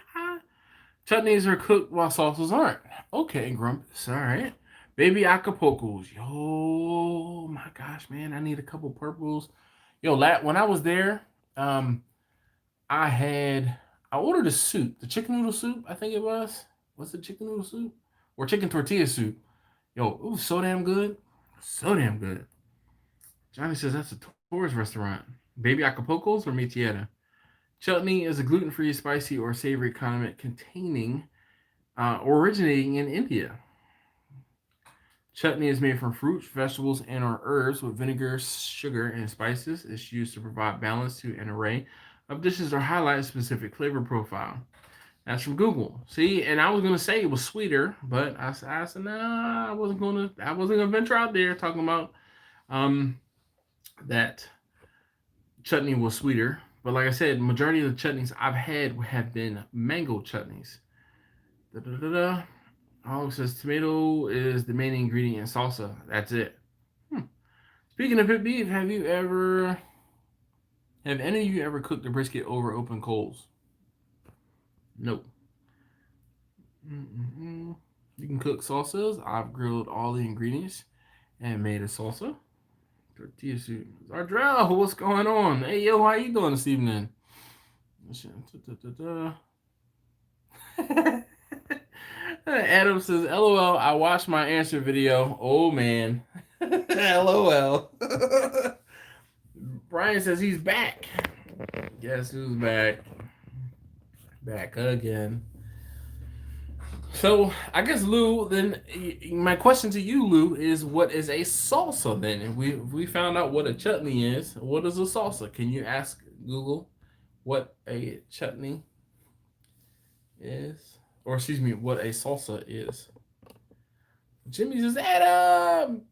Chutneys are cooked while salsas aren't. Okay, Grumpus. All right. Baby Acapulco's. Yo, my gosh, man. I need a couple purples. Yo, when I was there, I ordered a soup. The chicken noodle soup, I think it was. What's the chicken noodle soup? Or chicken tortilla soup. Yo, it was so damn good. So damn good. Johnny says that's a tourist restaurant. Baby Acapulco's or Mitieta? Chutney is a gluten-free, spicy, or savory condiment originating in India. Chutney is made from fruits, vegetables, and or herbs with vinegar, sugar, and spices. It's used to provide balance to an array of dishes or highlight a specific flavor profile. That's from Google. See, and I was gonna say it was sweeter, but I said nah, I wasn't gonna venture out there talking about that chutney was sweeter. But like I said, majority of the chutneys I've had have been mango chutneys. Hog says tomato is the main ingredient in salsa. That's it. Speaking of pit beef, have any of you ever cooked a brisket over open coals? Nope. Mm-mm. You can cook salsas. I've grilled all the ingredients and made a salsa. Tortilla soup. Zardrell, what's going on? Hey, yo, how you doing this evening? Adam says, LOL, I watched my answer video. Oh, man. LOL. Brian says he's back. Guess who's back? Back again. So, I guess, Lou, then my question to you, Lou, is what is a salsa then? If we found out what a chutney is, what is a salsa? Can you ask Google what a chutney is? Or, excuse me, what a salsa is? Jimmy says, Adam!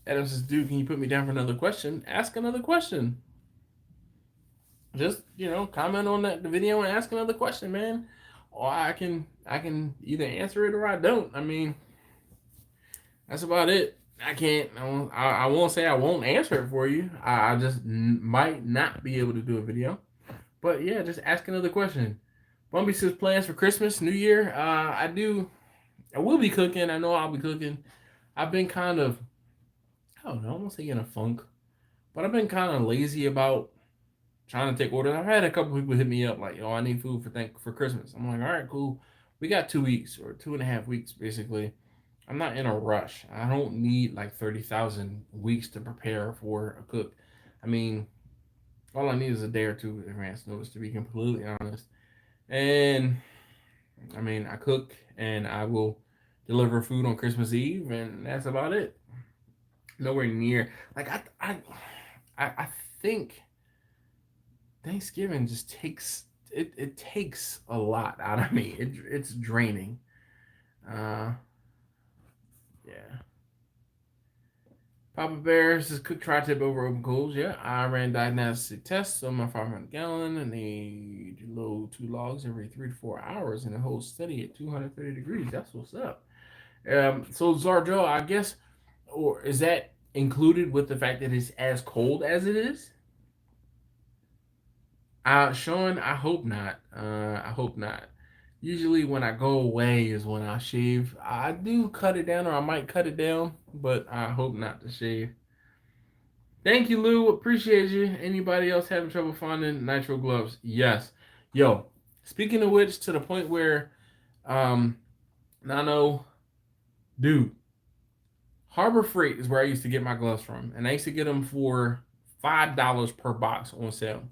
Adam says, dude, can you put me down for another question? Ask another question. Just, comment on the video and ask another question, man. Or I can either answer it or I don't. I mean, that's about it. I won't say I won't answer it for you. I just might not be able to do a video. But yeah, just ask another question. Bumpy says plans for Christmas, New Year. I will be cooking. I know I'll be cooking. I've been kind of, I don't know, I won't say in a funk, but I've been kind of lazy about trying to take orders. I've had a couple people hit me up like, "Oh, I need food for Christmas." I'm like, "All right, cool. We got 2 weeks or 2.5 weeks, basically. I'm not in a rush. I don't need like 30,000 weeks to prepare for a cook. I mean, all I need is a day or two advance notice, to be completely honest. And I mean, I cook and I will deliver food on Christmas Eve, and that's about it. Nowhere near like I think Thanksgiving just takes it takes a lot out of me. It's draining. Uh, yeah. Papa Bear says cook tri-tip over open coals. Yeah, I ran diagnostic tests on my 500-gallon and they load 2 logs every 3 to 4 hours and it holds steady at 230 degrees. That's what's up. So Zarjo, I guess, or is that included with the fact that it's as cold as it is? Sean, I hope not. I hope not. Usually when I go away is when I shave. I do cut it down, or I might cut it down, but I hope not to shave. Thank you, Lou. Appreciate you. Anybody else having trouble finding nitro gloves? Yes. Yo, speaking of which, to the point where, Nano, dude, Harbor Freight is where I used to get my gloves from, and I used to get them for $5 per box on sale.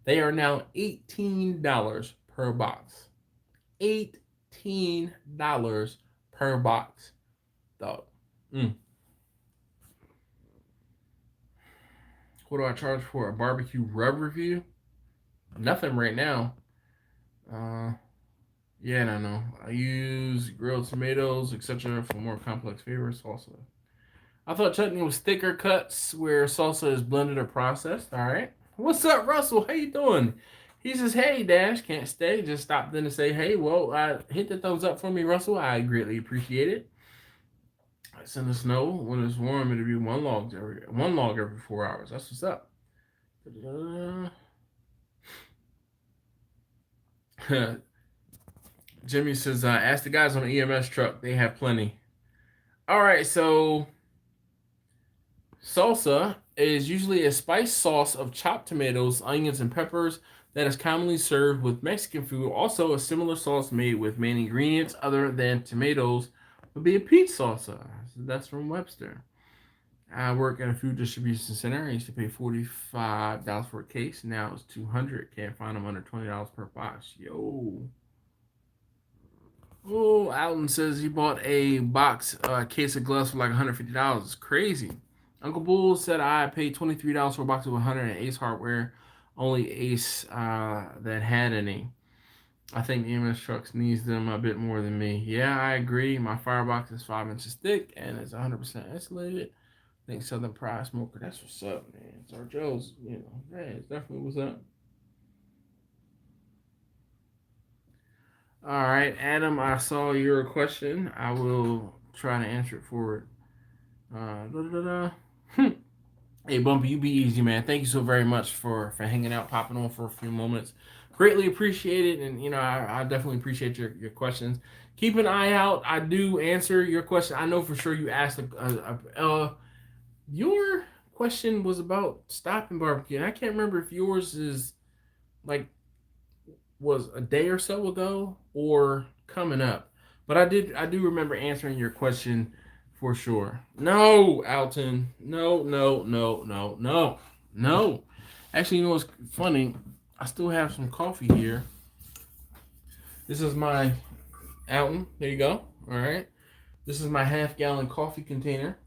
They are now $18 per box. $18 per box, dog. What do I charge for a barbecue rub review? Nothing right now. Yeah, no. I use grilled tomatoes, etc. for more complex flavors. Salsa. I thought chutney was thicker cuts where salsa is blended or processed. All right. What's up, Russell? How you doing? He says, "Hey, Dash, can't stay. Just stopped in to say, hey, well, hit the thumbs up for me, Russell. I greatly appreciate it. It's in the snow. When it's warm, it'll be one log every 4 hours. That's what's up." Jimmy says, ask the guys on the EMS truck. They have plenty. All right, so salsa is usually a spice sauce of chopped tomatoes, onions, and peppers that is commonly served with Mexican food. Also, a similar sauce made with main ingredients other than tomatoes would be a peach salsa. That's from Webster. I work at a food distribution center. I used to pay $45 for a case. Now it's $200. Can't find them under $20 per box. Yo. Oh, Alton says he bought a case of gloves for like $150. It's crazy. Uncle Bull said I paid $23 for a box of 100 at Ace Hardware. Only Ace that had any. I think EMS trucks needs them a bit more than me. Yeah, I agree. My firebox is 5 inches thick and it's 100% insulated. I think Southern Pride Smoker. That's what's up, man. It's our Joe's, man, it's definitely what's up. All right, Adam, I saw your question. I will try to answer it forward. Hey, Bumpy, you be easy, man. Thank you so very much for hanging out, popping on for a few moments. Greatly appreciate it, and I definitely appreciate your questions. Keep an eye out. I do answer your question. I know for sure you asked your question was about stopping barbecue, and I can't remember if yours is like was a day or so ago or coming up. But I do remember answering your question for sure. No, Alton. No, no, no, no, no, no. Actually, you know what's funny? I still have some coffee here. This is my Alton. There you go. All right. This is my half-gallon coffee container.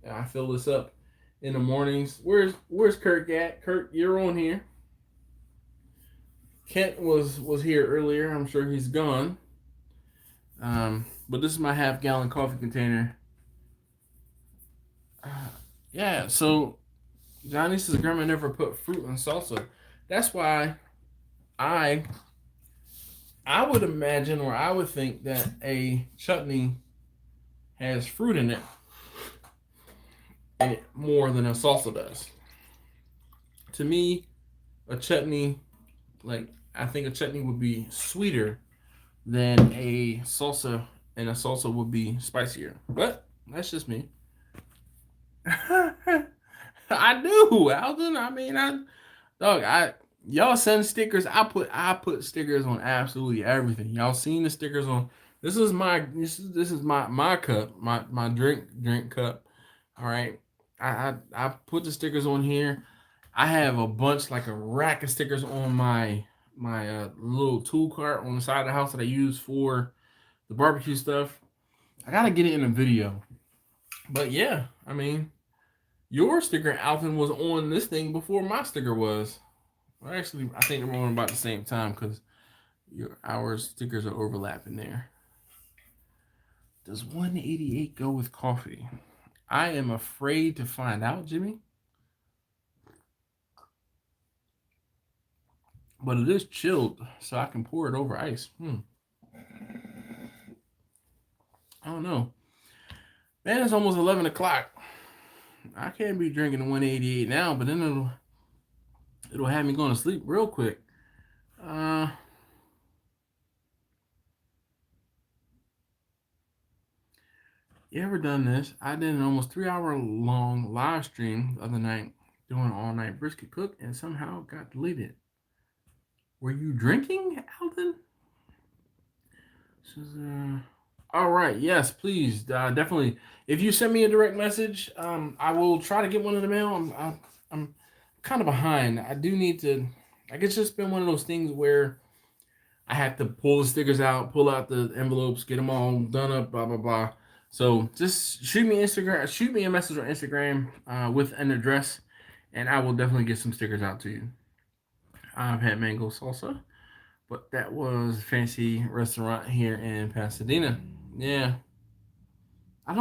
I fill this up in the mornings. Where's Kurt at? Kurt, you're on here. Kent was here earlier. I'm sure he's gone. But this is my half-gallon coffee container. Yeah, so Johnny says grandma never put fruit in salsa. That's why I would imagine, or I would think that a chutney has fruit in it more than a salsa does. To me, a chutney, like I think a chutney would be sweeter than a salsa, and a salsa would be spicier. But that's just me. I do, Alden. I mean, y'all send stickers. I put stickers on absolutely everything. Y'all seen the stickers on. This is my cup, my drink cup. All right, I put the stickers on here. I have a bunch, like a rack of stickers on my little tool cart on the side of the house that I use for the barbecue stuff. I gotta get it in a video. But yeah, I mean, your sticker, Alvin, was on this thing before my sticker was. Well, actually, I think they're on about the same time because our stickers are overlapping there. Does 188 go with coffee? I am afraid to find out, Jimmy. But it is chilled, so I can pour it over ice. I don't know. Man, it's almost 11 o'clock. I can't be drinking 188 now, but then it'll have me going to sleep real quick. You ever done this? I did an almost 3 hour long live stream the other night doing all night brisket cook and somehow got deleted. Were you drinking, Alden? All right. Yes, please. Definitely. If you send me a direct message, I will try to get one in the mail. I'm kind of behind. I do need to. Like, it's just been one of those things where I have to pull the stickers out, pull out the envelopes, get them all done up, blah blah blah. So just shoot me a message on Instagram with an address, and I will definitely get some stickers out to you. I've had mango salsa, but that was a fancy restaurant here in Pasadena. Yeah, I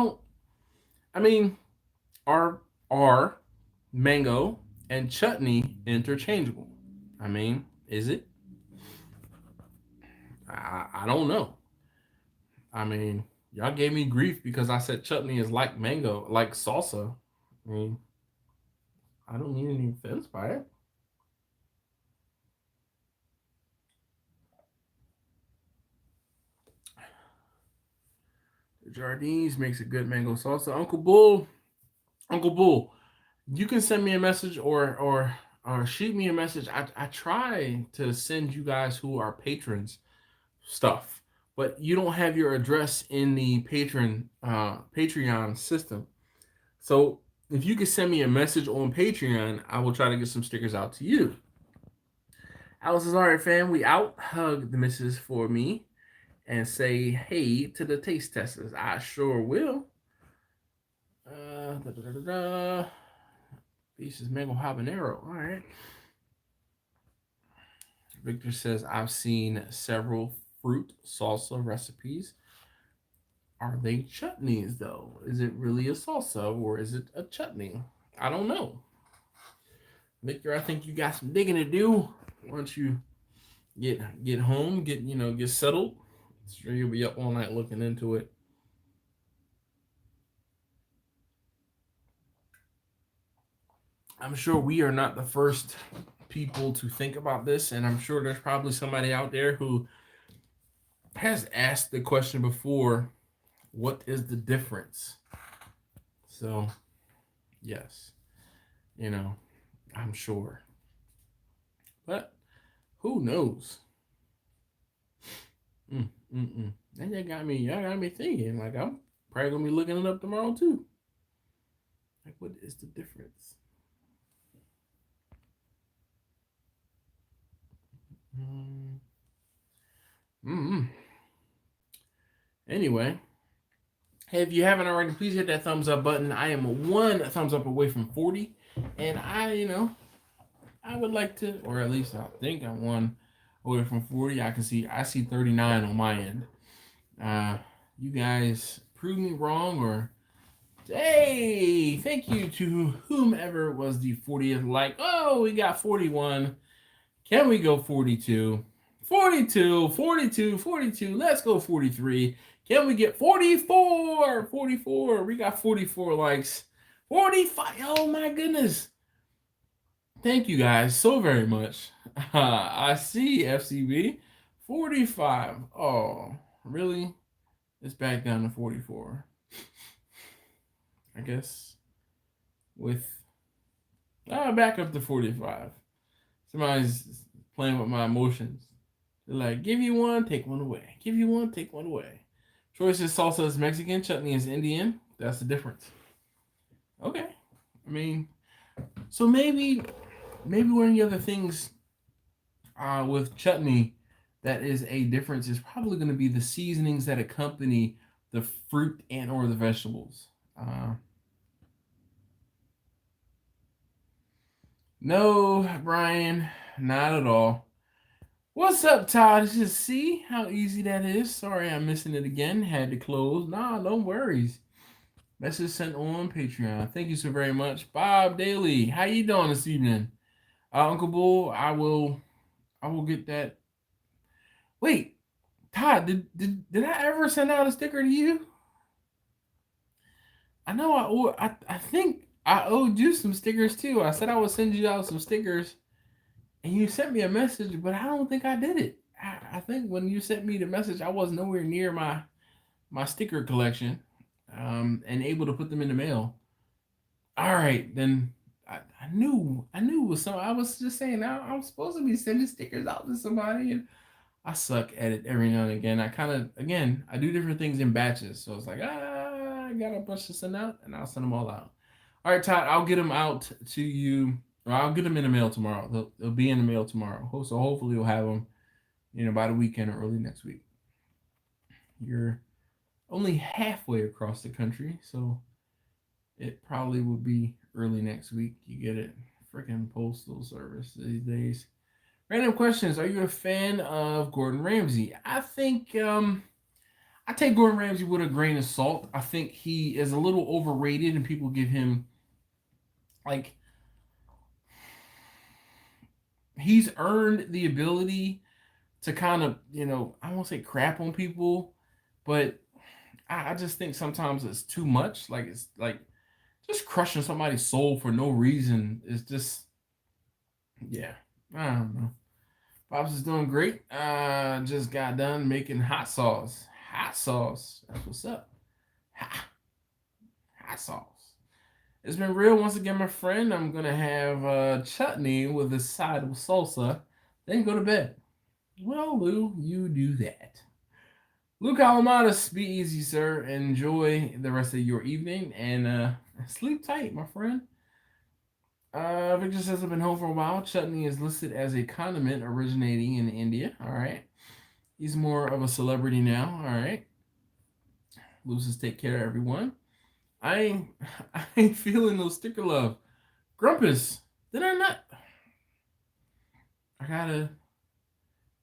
mean, are mango and chutney interchangeable? I mean, is it? I don't know. I mean, y'all gave me grief because I said chutney is like mango, like salsa. I mean, I don't need any offense by it. Jardines makes a good mango salsa. Uncle Bull, you can send me a message or shoot me a message. I try to send you guys who are patrons stuff, but you don't have your address in the Patreon system. So if you could send me a message on Patreon, I will try to get some stickers out to you. Alice is all right, fam. We out. Hug the missus for me and say hey to the taste testers. I sure will. Pieces mango habanero. All right. Victor says I've seen several fruit salsa recipes. Are they chutneys though? Is it really a salsa or is it a chutney? I don't know. Victor, I think you got some digging to do once you get home, get settled. Sure you'll be up all night looking into it. I'm sure we are not the first people to think about this, and I'm sure there's probably somebody out there who has asked the question before, what is the difference? So, yes, you know, I'm sure. But who knows? Mm, mm, mm. And y'all got me thinking. Like I'm probably gonna be looking it up tomorrow too. Like, what is the difference? Mm, mm. Anyway, hey, if you haven't already, please hit that thumbs up button. I am one thumbs up away from 40, and I would like to, or at least I think I'm one away from 40. I see 39 on my end. You guys prove me wrong, or hey, thank you to whomever was the 40th. Like, oh, we got 41. Can we go 42? 42, 42, 42. Let's go 43. Can we get 44? 44. We got 44 likes. 45. Oh my goodness. Thank you guys so very much. I see FCB. 45. Oh, really? It's back down to 44. I guess with back up to 45. Somebody's playing with my emotions. They're like, give you one, take one away. Give you one, take one away. Troy says salsa is Mexican, chutney is Indian. That's the difference. Okay. I mean, so maybe one of the other things with chutney that is a difference is probably going to be the seasonings that accompany the fruit and or the vegetables. No, Brian, not at all. What's up, Todd? Just see how easy that is. Sorry, I'm missing it again. Had to close. Nah, no worries. Message sent on Patreon. Thank you so very much, Bob Daly. How you doing this evening, Uncle Bull? I will get that. Wait, Todd, did I ever send out a sticker to you? I know I think I owed you some stickers too. I said I would send you out some stickers, and you sent me a message, but I don't think I did it. I think when you sent me the message, I was nowhere near my sticker collection, and able to put them in the mail. All right, then I knew it was some. I was just saying I'm supposed to be sending stickers out to somebody, and I suck at it every now and again. I do different things in batches, so it's like I got a bunch to send out, and I'll send them all out. All right, Todd, I'll get them out to you. Or I'll get them in the mail tomorrow. They'll be in the mail tomorrow. So hopefully you'll have them, by the weekend or early next week. You're only halfway across the country, so it probably will be early next week. You get it. Freaking postal service these days. Random questions. Are you a fan of Gordon Ramsay? I think I take Gordon Ramsay with a grain of salt. I think he is a little overrated, and people give him like he's earned the ability to kind of, I won't say crap on people, but I just think sometimes it's too much. Like it's like just crushing somebody's soul for no reason. It's just, yeah, I don't know. Pops is doing great. Just got done making hot sauce. Hot sauce. That's what's up. Hot sauce. It's been real once again, my friend. I'm gonna have chutney with a side of salsa, then go to bed. Well, Lou, you do that. Luke Alamadas, be easy, sir. Enjoy the rest of your evening and sleep tight, my friend. Victor says I've been home for a while. Chutney is listed as a condiment originating in India. All right. He's more of a celebrity now. All right. Lou says take care, everyone. I ain't feeling no sticker love. Grumpus, did I not? I gotta.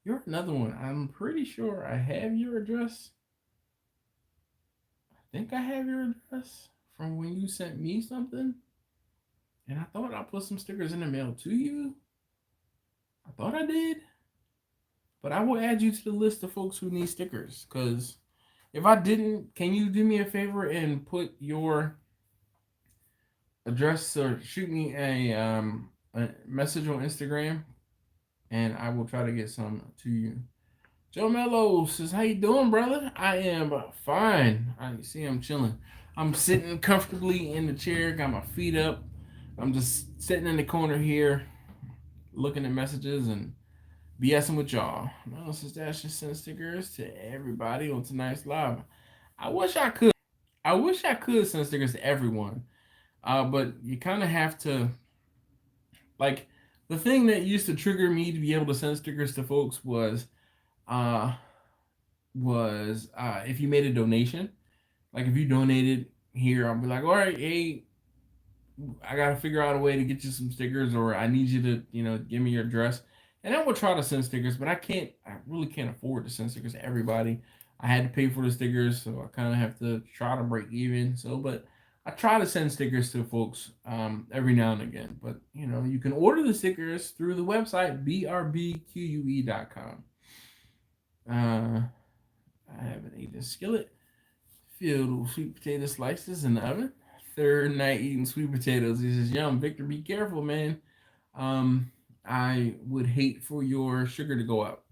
You're another one. I'm pretty sure I have your address. I think I have your address from when you sent me something. And I thought I put some stickers in the mail to you. I thought I did. But I will add you to the list of folks who need stickers. Because if I didn't, can you do me a favor and put your address or shoot me a message on Instagram, and I will try to get some to you. Joe Mello says, "How you doing, brother? I am fine. I see I'm chilling. I'm sitting comfortably in the chair, got my feet up. I'm just sitting in the corner here, looking at messages and BSing with y'all. No, since Dash just send stickers to everybody on tonight's live. I wish I could. I wish I could send stickers to everyone. But you kind of have to, like, the thing that used to trigger me to be able to send stickers to folks uh was if you made a donation. Like if you donated here, I'll be like, all right, hey, I gotta figure out a way to get you some stickers, or I need you to, give me your address. And I will try to send stickers, but I really can't afford to send stickers to everybody. I had to pay for the stickers, so I kind of have to try to break even. So, but I try to send stickers to folks every now and again. But, you can order the stickers through the website, brbque.com. I haven't eaten a skillet filled with sweet potato slices in the oven. Third night eating sweet potatoes. He says, "Yum, Victor, be careful, man. I would hate for your sugar to go up."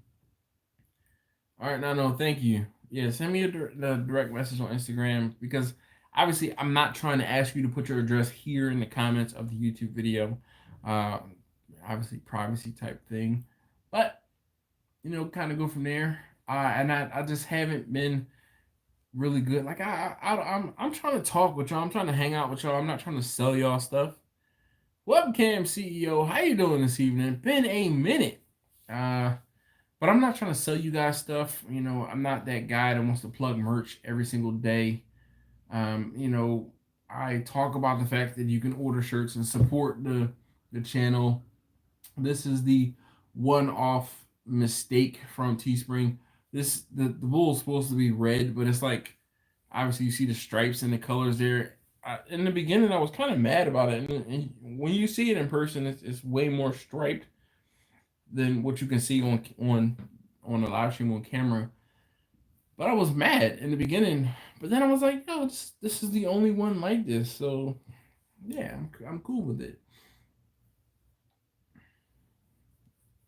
All right, no, thank you. Yeah, send me a direct message on Instagram, because obviously I'm not trying to ask you to put your address here in the comments of the YouTube video. Uh, Obviously privacy type thing, but kind of go from there. And I just haven't been really good. Like I'm trying to talk with y'all. I'm trying to hang out with y'all. I'm not trying to sell y'all stuff. Webcam CEO, how you doing this evening? Been a minute. But I'm not trying to sell you guys stuff. I'm not that guy that wants to plug merch every single day. I talk about the fact that you can order shirts and support the channel. This is the one-off mistake from Teespring. The bull is supposed to be red, but it's like, obviously you see the stripes and the colors there. In the beginning, I was kind of mad about it, and when you see it in person, it's way more striped than what you can see on the live stream on camera. But I was mad in the beginning, but then I was like, "No, this is the only one like this." So yeah, I'm cool with it.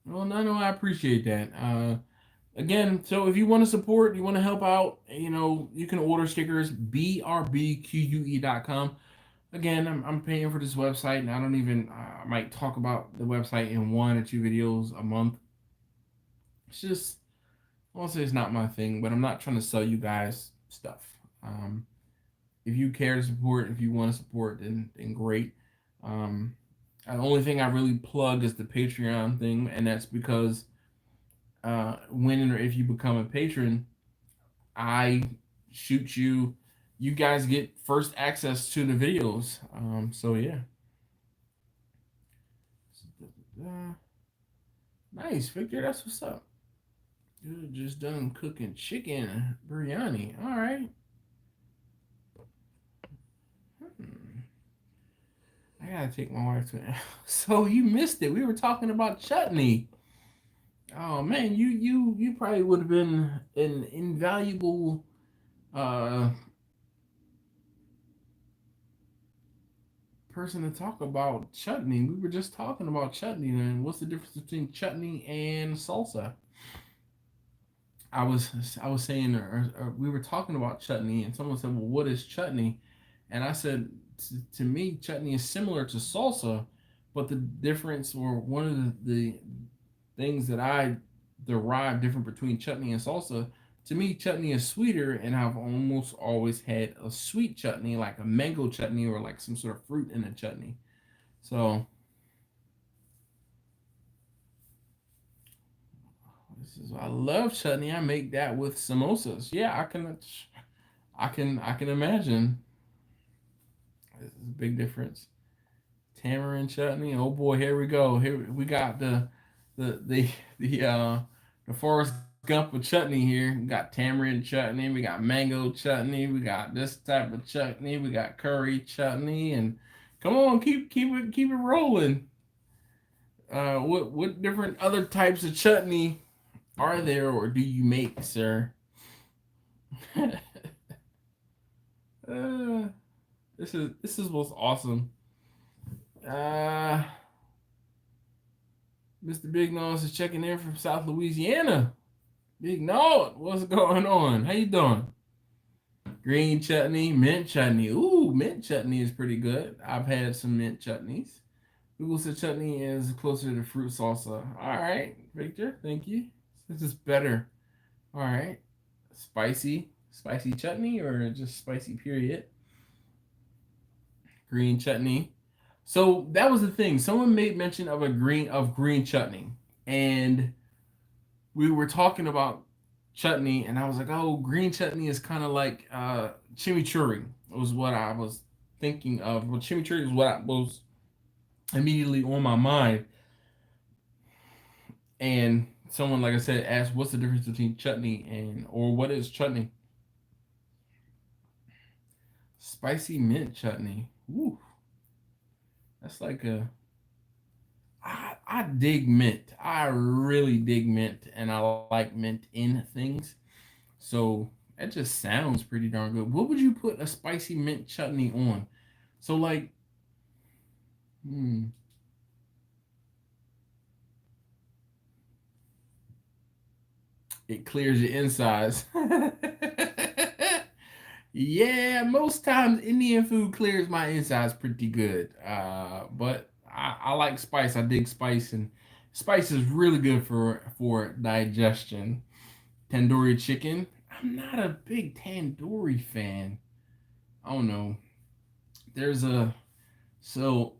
Well, no, I appreciate that. Again, so if you want to support, you want to help out, you can order stickers, brbque.com. Again, I'm paying for this website, and I don't even, I might talk about the website in 1 or 2 videos a month. It's just, I won't say it's not my thing, but I'm not trying to sell you guys stuff. If you care to support, if you want to support, then great. The only thing I really plug is the Patreon thing, and that's because when or if you become a patron, I shoot you. You guys get first access to the videos. So yeah. Nice, Victor. That's what's up. Dude, just done cooking chicken biryani. All right. I gotta take my wife to it. So you missed it. We were talking about chutney. Oh man, you probably would have been an invaluable uh person to talk about chutney. We were just talking about chutney, and what's the difference between chutney and salsa? I was saying, or we were talking about chutney, and someone said, "Well, what is chutney?" And I said, to me, chutney is similar to salsa, but the difference, or one of the things that I derive different between chutney and salsa, to me, chutney is sweeter, and I've almost always had a sweet chutney, like a mango chutney, or like some sort of fruit in a chutney. So I love chutney. I make that with samosas. Yeah, I can imagine. This is a big difference. Tamarind chutney. Oh boy, here we go. Here we got the the the Forrest Gump of chutney here. We got tamarind chutney. We got mango chutney. We got this type of chutney. We got curry chutney. And come on, keep it rolling. What different other types of chutney are there, or do you make, sir? uh, this is what's awesome. Uh, Mr. Big Nose is checking in from South Louisiana. Big Nose, what's going on? How you doing? Green chutney, mint chutney. Ooh, mint chutney is pretty good. I've had some mint chutneys. Google said chutney is closer to fruit salsa. All right, Victor, thank you. This is better. All right, spicy chutney or just spicy period. Green chutney. So that was the thing. Someone made mention of green chutney, and we were talking about chutney, and I was like, "Oh, green chutney is kind of like chimichurri." Was what I was thinking of. Well, chimichurri is what was immediately on my mind. And someone, like I said, asked, "What's the difference between chutney or what is chutney?" Spicy mint chutney. Ooh, that's like a I dig mint. I really dig mint, and I like mint in things. So that just sounds pretty darn good. What would you put a spicy mint chutney on? So like, hmm, it clears your insides. Yeah, most times Indian food clears my insides pretty good. But I like spice. I dig spice, and spice is really good for digestion. Tandoori chicken. I'm not a big tandoori fan. I don't know. There's a so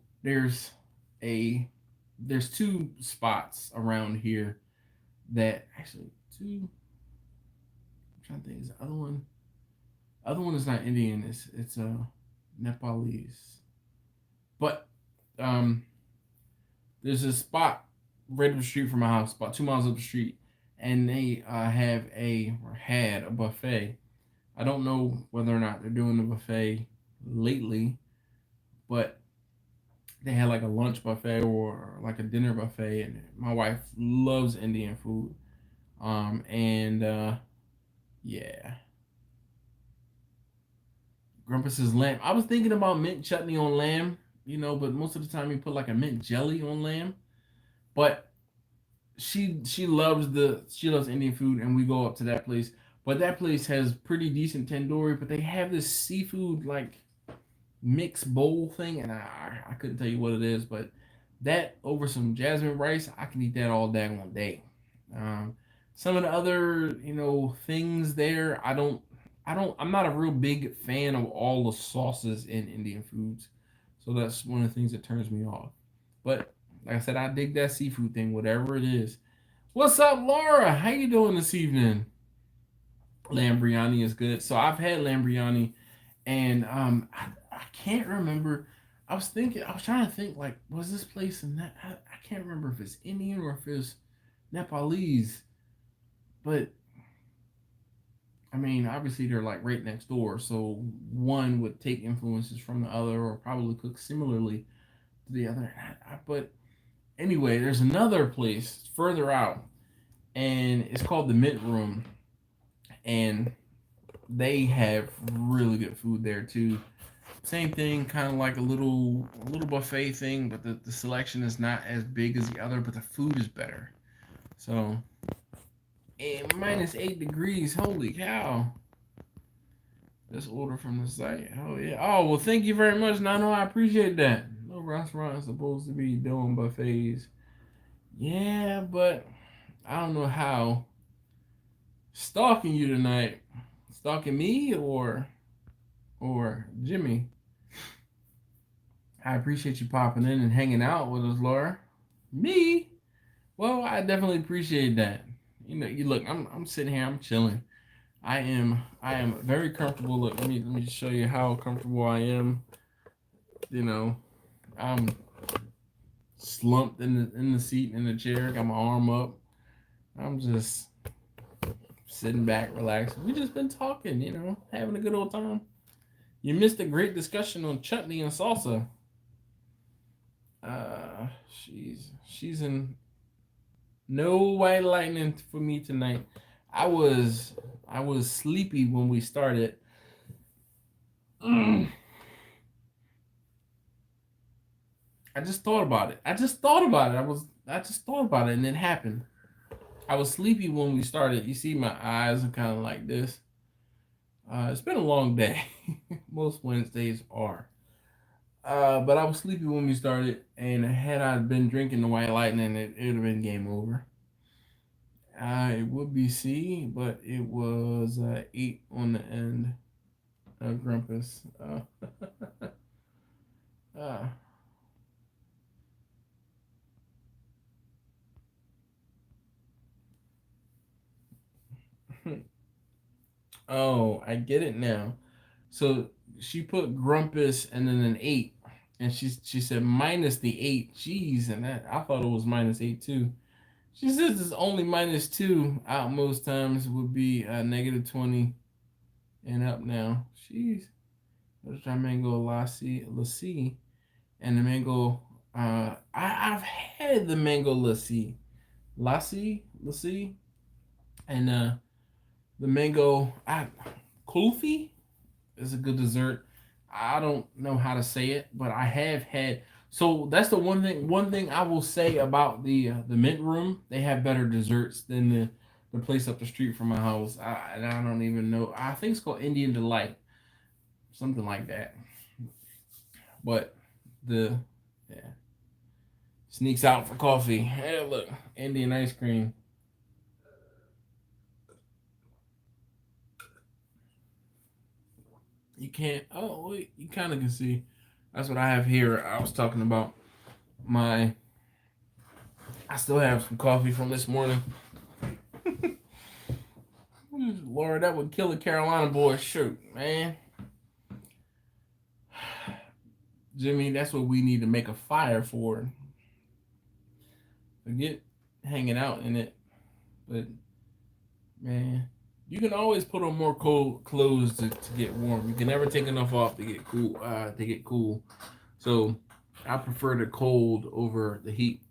a there's two spots around here that actually two. I'm trying to think. Is the other one? Other one is not Indian. It's Nepalese. But um, there's a spot right up the street from my house, about 2 miles up the street, and they have or had a buffet. I don't know whether or not they're doing the buffet lately, but they had like a lunch buffet or like a dinner buffet, and my wife loves Indian food. And yeah, Grandpa says lamb. I was thinking about mint chutney on lamb, but most of the time you put like a mint jelly on lamb. But she loves Indian food, and we go up to that place. But that place has pretty decent tandoori, but they have this seafood like mixed bowl thing, and I couldn't tell you what it is, but that over some jasmine rice, I can eat that all day one day. Um, some of the other things there, I'm not a real big fan of all the sauces in Indian foods, so that's one of the things that turns me off. But like I said, I dig that seafood thing, whatever it is. What's up, Laura? How you doing this evening? Lamb biryani is good. So I've had lamb biryani, and I can't remember. I was trying to think, like, was this place in that? I can't remember if it's Indian or if it's Nepalese, but I mean, obviously they're like right next door, so one would take influences from the other, or probably cook similarly to the other. But anyway, there's another place further out, and it's called the Mint Room, and they have really good food there too. Same thing, kind of like a little buffet thing, but the selection is not as big as the other, but the food is better. So, and -8 degrees, holy cow! Let's order from the site. Oh yeah. Oh well, thank you very much, Nano. I appreciate that. No restaurant is supposed to be doing buffets. Yeah, but I don't know how. Stalking you tonight. Stalking me or Jimmy. I appreciate you popping in and hanging out with us, Laura. Me? Well, I definitely appreciate that. You look. I'm sitting here. I'm chilling. I am very comfortable. Look, let me just show you how comfortable I am. You know, I'm slumped in the seat in the chair. Got my arm up. I'm just sitting back, relaxing. We just been talking. Having a good old time. You missed a great discussion on chutney and salsa. She's in no white lightning for me tonight. I was sleepy when we started. I I just thought about it. I just thought about it. I just thought about it, and it happened. I was sleepy when we started. You see, my eyes are kind of like this. It's been a long day. Most Wednesdays are. But I was sleepy when we started, and had I been drinking the White Lightning, it would have been game over. It would be C, but it was 8 on the end of Grumpus. Uh, oh, I get it now. So she put Grumpus and then an 8, and she said minus the 8. Jeez, and that I thought it was minus 8 too. She says it's only minus 2 out most times would be negative 20 and up now. Jeez. Let's try mango lassi and the mango. I've had the mango lassi, and the mango kulfi is a good dessert. I don't know how to say it, but I have had. So that's the one thing. One thing I will say about the mint room, they have better desserts than the place up the street from my house. And I don't even know. I think it's called Indian Delight, something like that. But the yeah sneaks out for coffee. Hey, look, Indian ice cream. You can't. Oh, wait, you kind of can see. That's what I have here. I was talking about my. I still have some coffee from this morning. Lord, that would kill a Carolina boy shirt, man. Jimmy, that's what we need to make a fire for. Forget hanging out in it. But man, you can always put on more cold clothes to get warm. You can never take enough off to get cool. So I prefer the cold over the heat.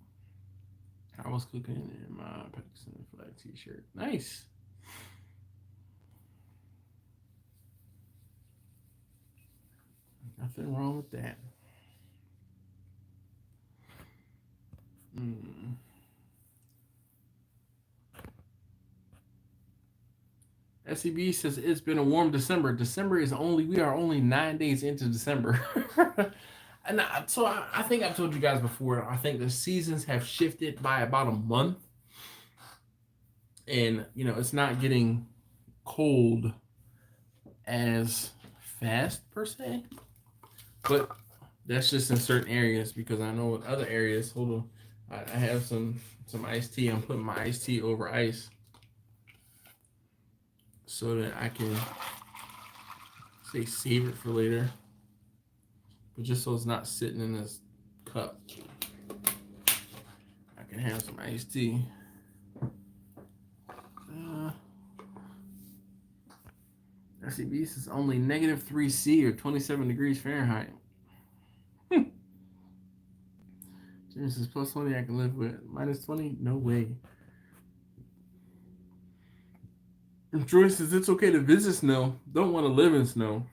I was cooking in my Pakistan flag t-shirt. Nice. Nothing wrong with that. Mm. SCB says it's been a warm December. We are only 9 days into December. And I think I've told you guys before, I think the seasons have shifted by about a month. And, it's not getting cold as fast per se. But that's just in certain areas because I know in other areas, hold on, I have some iced tea. I'm putting my iced tea over ice so that I can save it for later. But just so it's not sitting in this cup, I can have some iced tea. RCB is only negative 3C or 27 degrees Fahrenheit. James says plus 20 I can live with. Minus 20? No way. And Joy says it's okay to visit snow. Don't want to live in snow.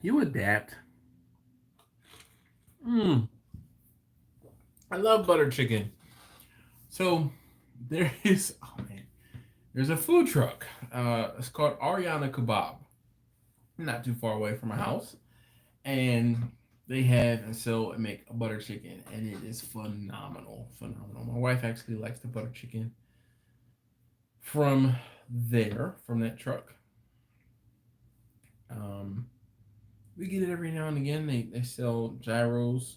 You adapt. I love butter chicken. So there's a food truck. It's called Ariana Kebab. Not too far away from my house, and they have and sell and make a butter chicken, and it is phenomenal. My wife actually likes the butter chicken from that truck. We get it every now and again. They sell gyros,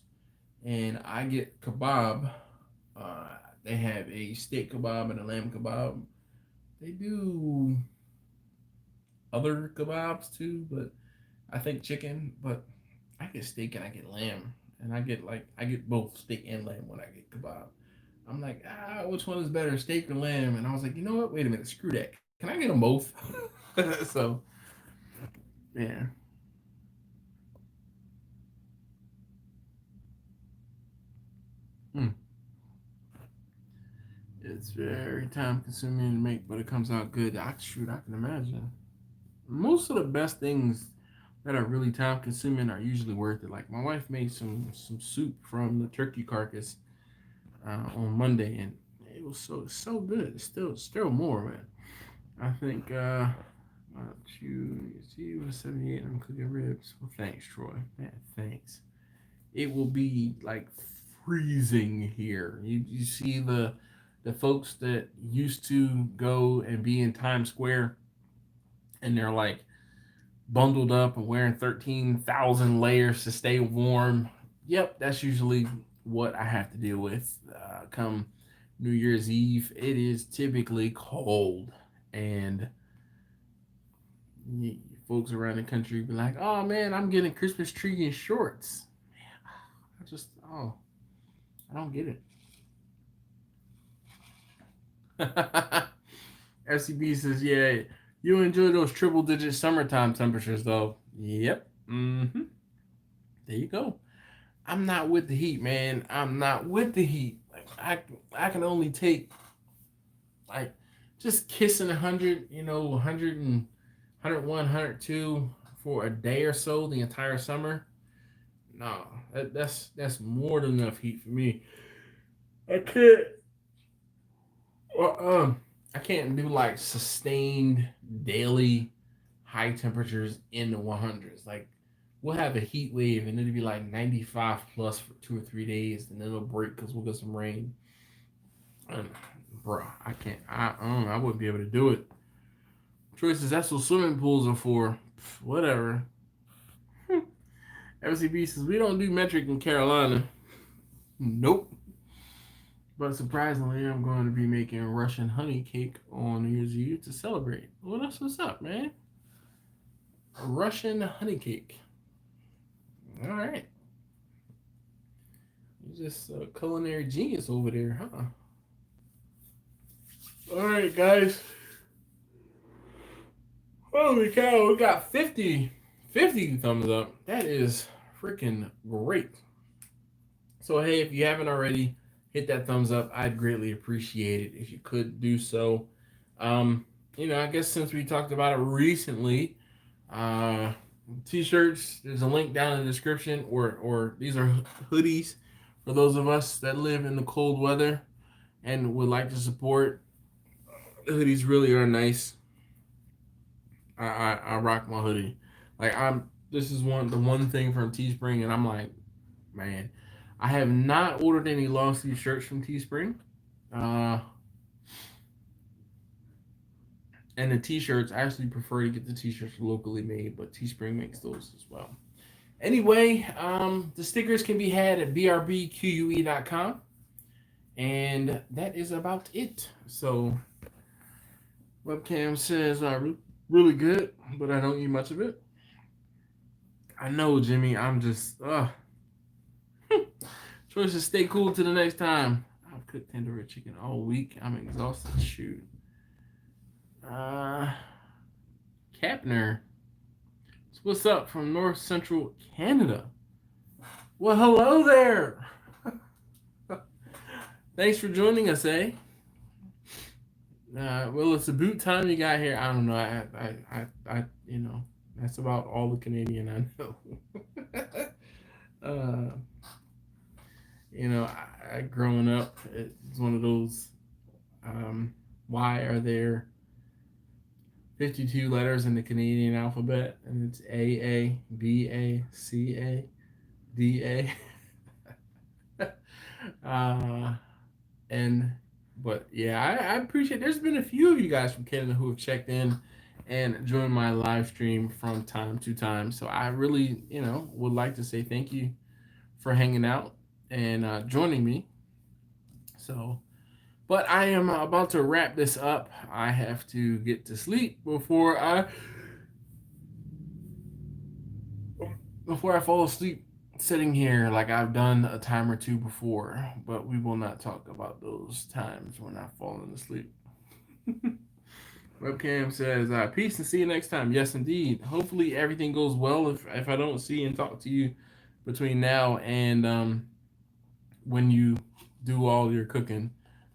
and I get kebab. They have a steak kebab and a lamb kebab. They do other kebabs too, but I think chicken. But I get steak and I get lamb, and I get both steak and lamb when I get kebab. I'm like, which one is better, steak or lamb? And I was like, you know what? Wait a minute, screw that. Can I get them both? So, yeah. Hmm. It's very time consuming to make, but it comes out good. I can imagine. Most of the best things that are really time consuming are usually worth it. Like my wife made some soup from the turkey carcass on Monday, and it was so good. Still more, man. I think see, it was 78. I'm cooking ribs. Well, thanks, Troy. Man, thanks. It will be like freezing here. You see the folks that used to go and be in Times Square, and they're like bundled up and wearing 13,000 layers to stay warm. Yep, that's usually what I have to deal with come New Year's Eve. It is typically cold, and folks around the country be like, "Oh man, I'm getting Christmas tree in shorts." I just, I don't get it. FCB says, "Yeah, you enjoy those triple digit summertime temperatures, though." Yep. Mm-hmm. There you go. I'm not with the heat, man. I'm not with the heat. Like I can only take like just kissing 100, 100 and 101, 102 for a day or so the entire summer. No, that's more than enough heat for me. I can't. Well, I can't do like sustained daily high temperatures in the 100s. Like we'll have a heat wave and it'll be like 95 plus for 2 or 3 days, and then it'll break because we'll get some rain. And, bro, I can't. I wouldn't be able to do it. Choices. That's what swimming pools are for. Whatever. FCB says we don't do metric in Carolina. Nope. But surprisingly, I'm going to be making Russian honey cake on New Year's Eve to celebrate. Well, that's what's up, man. A Russian honey cake. All right. You're just a culinary genius over there, huh? All right, guys. Holy cow, we got 50 thumbs up. That is freaking great. So, hey, if you haven't already, hit that thumbs up. I'd greatly appreciate it if you could do so. I guess since we talked about it recently, uh, t-shirts, there's a link down in the description, or these are hoodies for those of us that live in the cold weather and would like to support. The hoodies really are nice. I rock my hoodie. Like this is the one thing from Teespring, and I'm like, man, I have not ordered any long sleeve shirts from Teespring. Uh, and the t-shirts, I actually prefer to get the t-shirts locally made, but Teespring makes those as well. Anyway, the stickers can be had at brbque.com, and that is about it. So, webcam says really good, but I don't eat much of it. I know, Jimmy. I'm just choice to stay cool to the next time. I've cooked tandoori chicken all week. I'm exhausted. Shoot. Kapner. So what's up from North Central Canada? Well, hello there. Thanks for joining us, eh? Well, it's about time you got here. I don't know. That's about all the Canadian I know. Growing up, it's one of those. Why are there 52 letters in the Canadian alphabet? And it's A, B, A, C, A, D, A. But yeah, I appreciate. There's been a few of you guys from Canada who have checked in and joined my live stream from time to time. So I really, would like to say thank you for hanging out and joining me. So, but I am about to wrap this up. I have to get to sleep before I fall asleep sitting here like I've done a time or two before, but we will not talk about those times when I've fallen asleep. Webcam says, peace and see you next time. Yes, indeed. Hopefully everything goes well. If I don't see and talk to you between now and when you do all your cooking,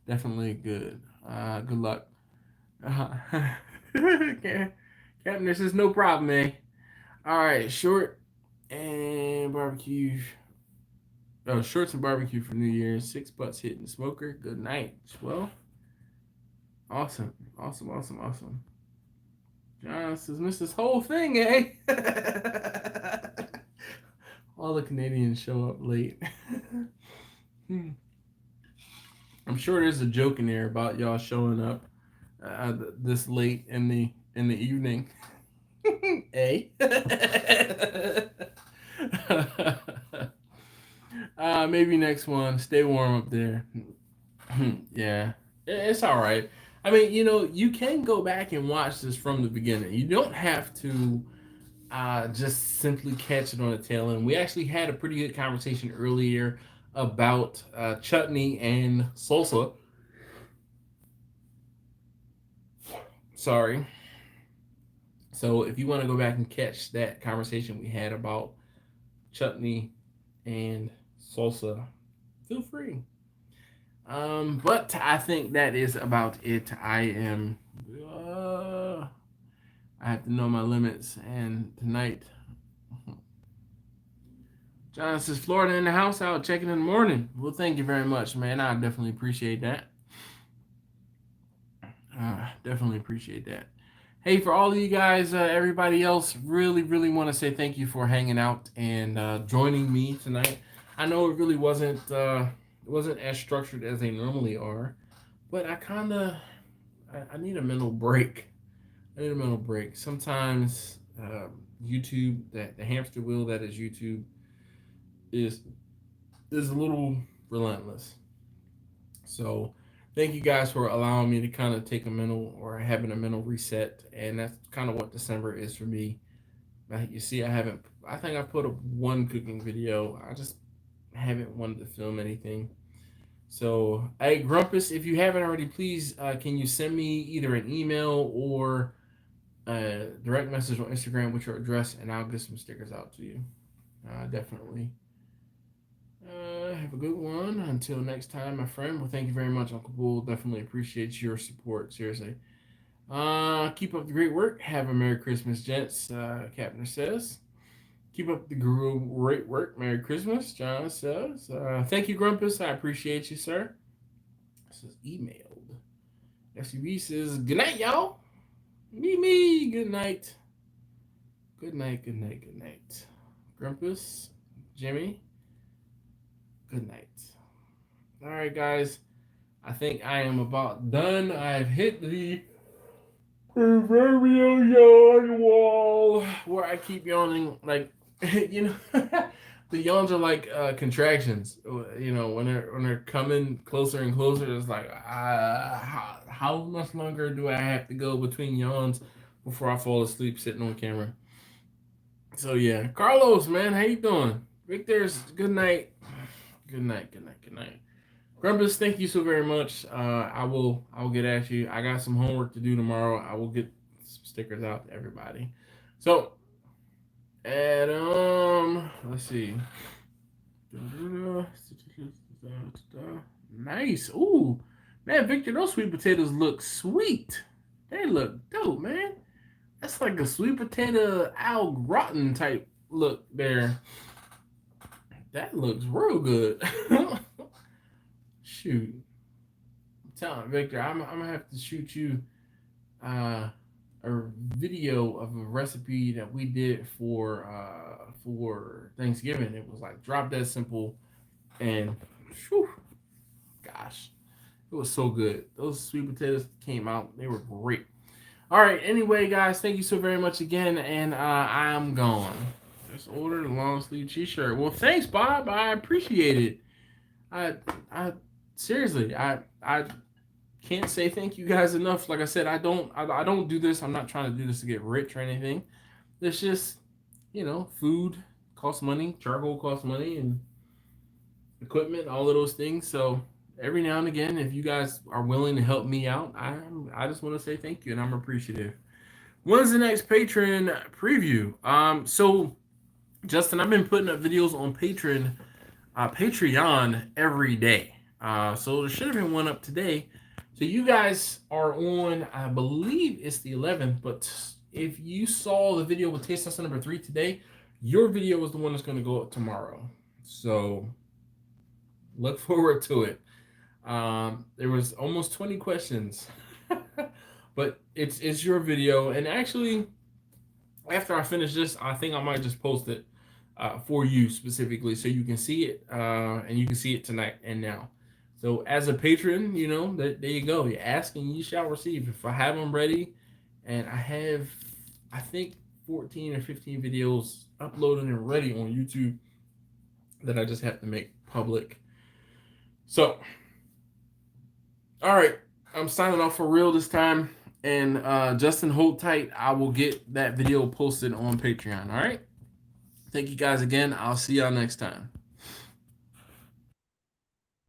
definitely good. Good luck. Captain, this is no problem, eh? All right, short and barbecue. Oh, shorts and barbecue for New Year's. 6 butts hitting the smoker. Good night. Well, awesome. John says, missed this whole thing, eh? All the Canadians show up late. I'm sure there's a joke in there about y'all showing up this late in the evening. Eh? Maybe next one. Stay warm up there. Yeah, it's all right. I mean, you can go back and watch this from the beginning. You don't have to just simply catch it on the tail end. We actually had a pretty good conversation earlier about Chutney and Salsa. Sorry. So if you want to go back and catch that conversation we had about Chutney and Salsa, feel free. But I think that is about it. I have to know my limits, and tonight, John says, Florida in the house, I'll check it in the morning. Well, thank you very much, man. I definitely appreciate that. Definitely appreciate that. Hey, for all of you guys, everybody else, really, really want to say thank you for hanging out and joining me tonight. I know it really wasn't as structured as they normally are, but I need a mental break. Sometimes YouTube, the hamster wheel that is YouTube, is a little relentless. So thank you guys for allowing me to kind of take having a mental reset, and that's kind of what December is for me. You see, I think I put up one cooking video. I just haven't wanted to film anything. So, hey, Grumpus, if you haven't already, please, can you send me either an email or a direct message on Instagram with your address, and I'll get some stickers out to you. Definitely. Have a good one. Until next time, my friend. Well, thank you very much, Uncle Bull. Definitely appreciate your support. Seriously. Keep up the great work. Have a Merry Christmas, gents. Captain says. Keep up the great work. Merry Christmas, John says. Thank you, Grumpus. I appreciate you, sir. This is emailed. SUV says, good night, y'all. Me. Good night. Good night. Grumpus, Jimmy, good night. All right, guys. I think I am about done. I've hit the very yawn wall where I keep yawning. Like, the yawns are like contractions. When they're coming closer and closer, it's like, how much longer do I have to go between yawns before I fall asleep sitting on camera? So yeah, Carlos, man, how you doing? Victor's good night. Good night. Grumpus, thank you so very much. I will get at you. I got some homework to do tomorrow. I will get some stickers out to everybody. So, Adam, let's see. Nice. Ooh, man, Victor, those sweet potatoes look sweet. They look dope, man. That's like a sweet potato Al Groton type look there. That looks real good. Shoot. I'm telling Victor, I'm gonna have to shoot you a video of a recipe that we did for Thanksgiving. It was like drop dead simple, and whew, gosh, it was so good. Those sweet potatoes came out, they were great. All right, anyway, guys, thank you so very much again, and I'm gone. Just ordered a long sleeve t-shirt. Well, thanks, Bob. I appreciate it. I seriously, I can't say thank you guys enough. Like I said, I don't do this. I'm not trying to do this to get rich or anything. It's just, food costs money, charcoal costs money, and equipment, all of those things. So every now and again, if you guys are willing to help me out, I just want to say thank you, and I'm appreciative. When's the next Patreon preview? So Justin, I've been putting up videos on Patreon every day. So there should have been one up today. So you guys are on, I believe it's the 11th, but if you saw the video with taste tester number 3 today, your video is the one that's going to go up tomorrow. So look forward to it. There was almost 20 questions, but it's your video. And actually, after I finish this, I think I might just post it for you specifically, so you can see it, and you can see it tonight and now. So as a patron, you know, there you go. You ask and you shall receive. If I have them ready, and I have, I think 14 or 15 videos uploaded and ready on YouTube that I just have to make public. So, all right, I'm signing off for real this time. And Justin, hold tight. I will get that video posted on Patreon. All right. Thank you guys again. I'll see y'all next time.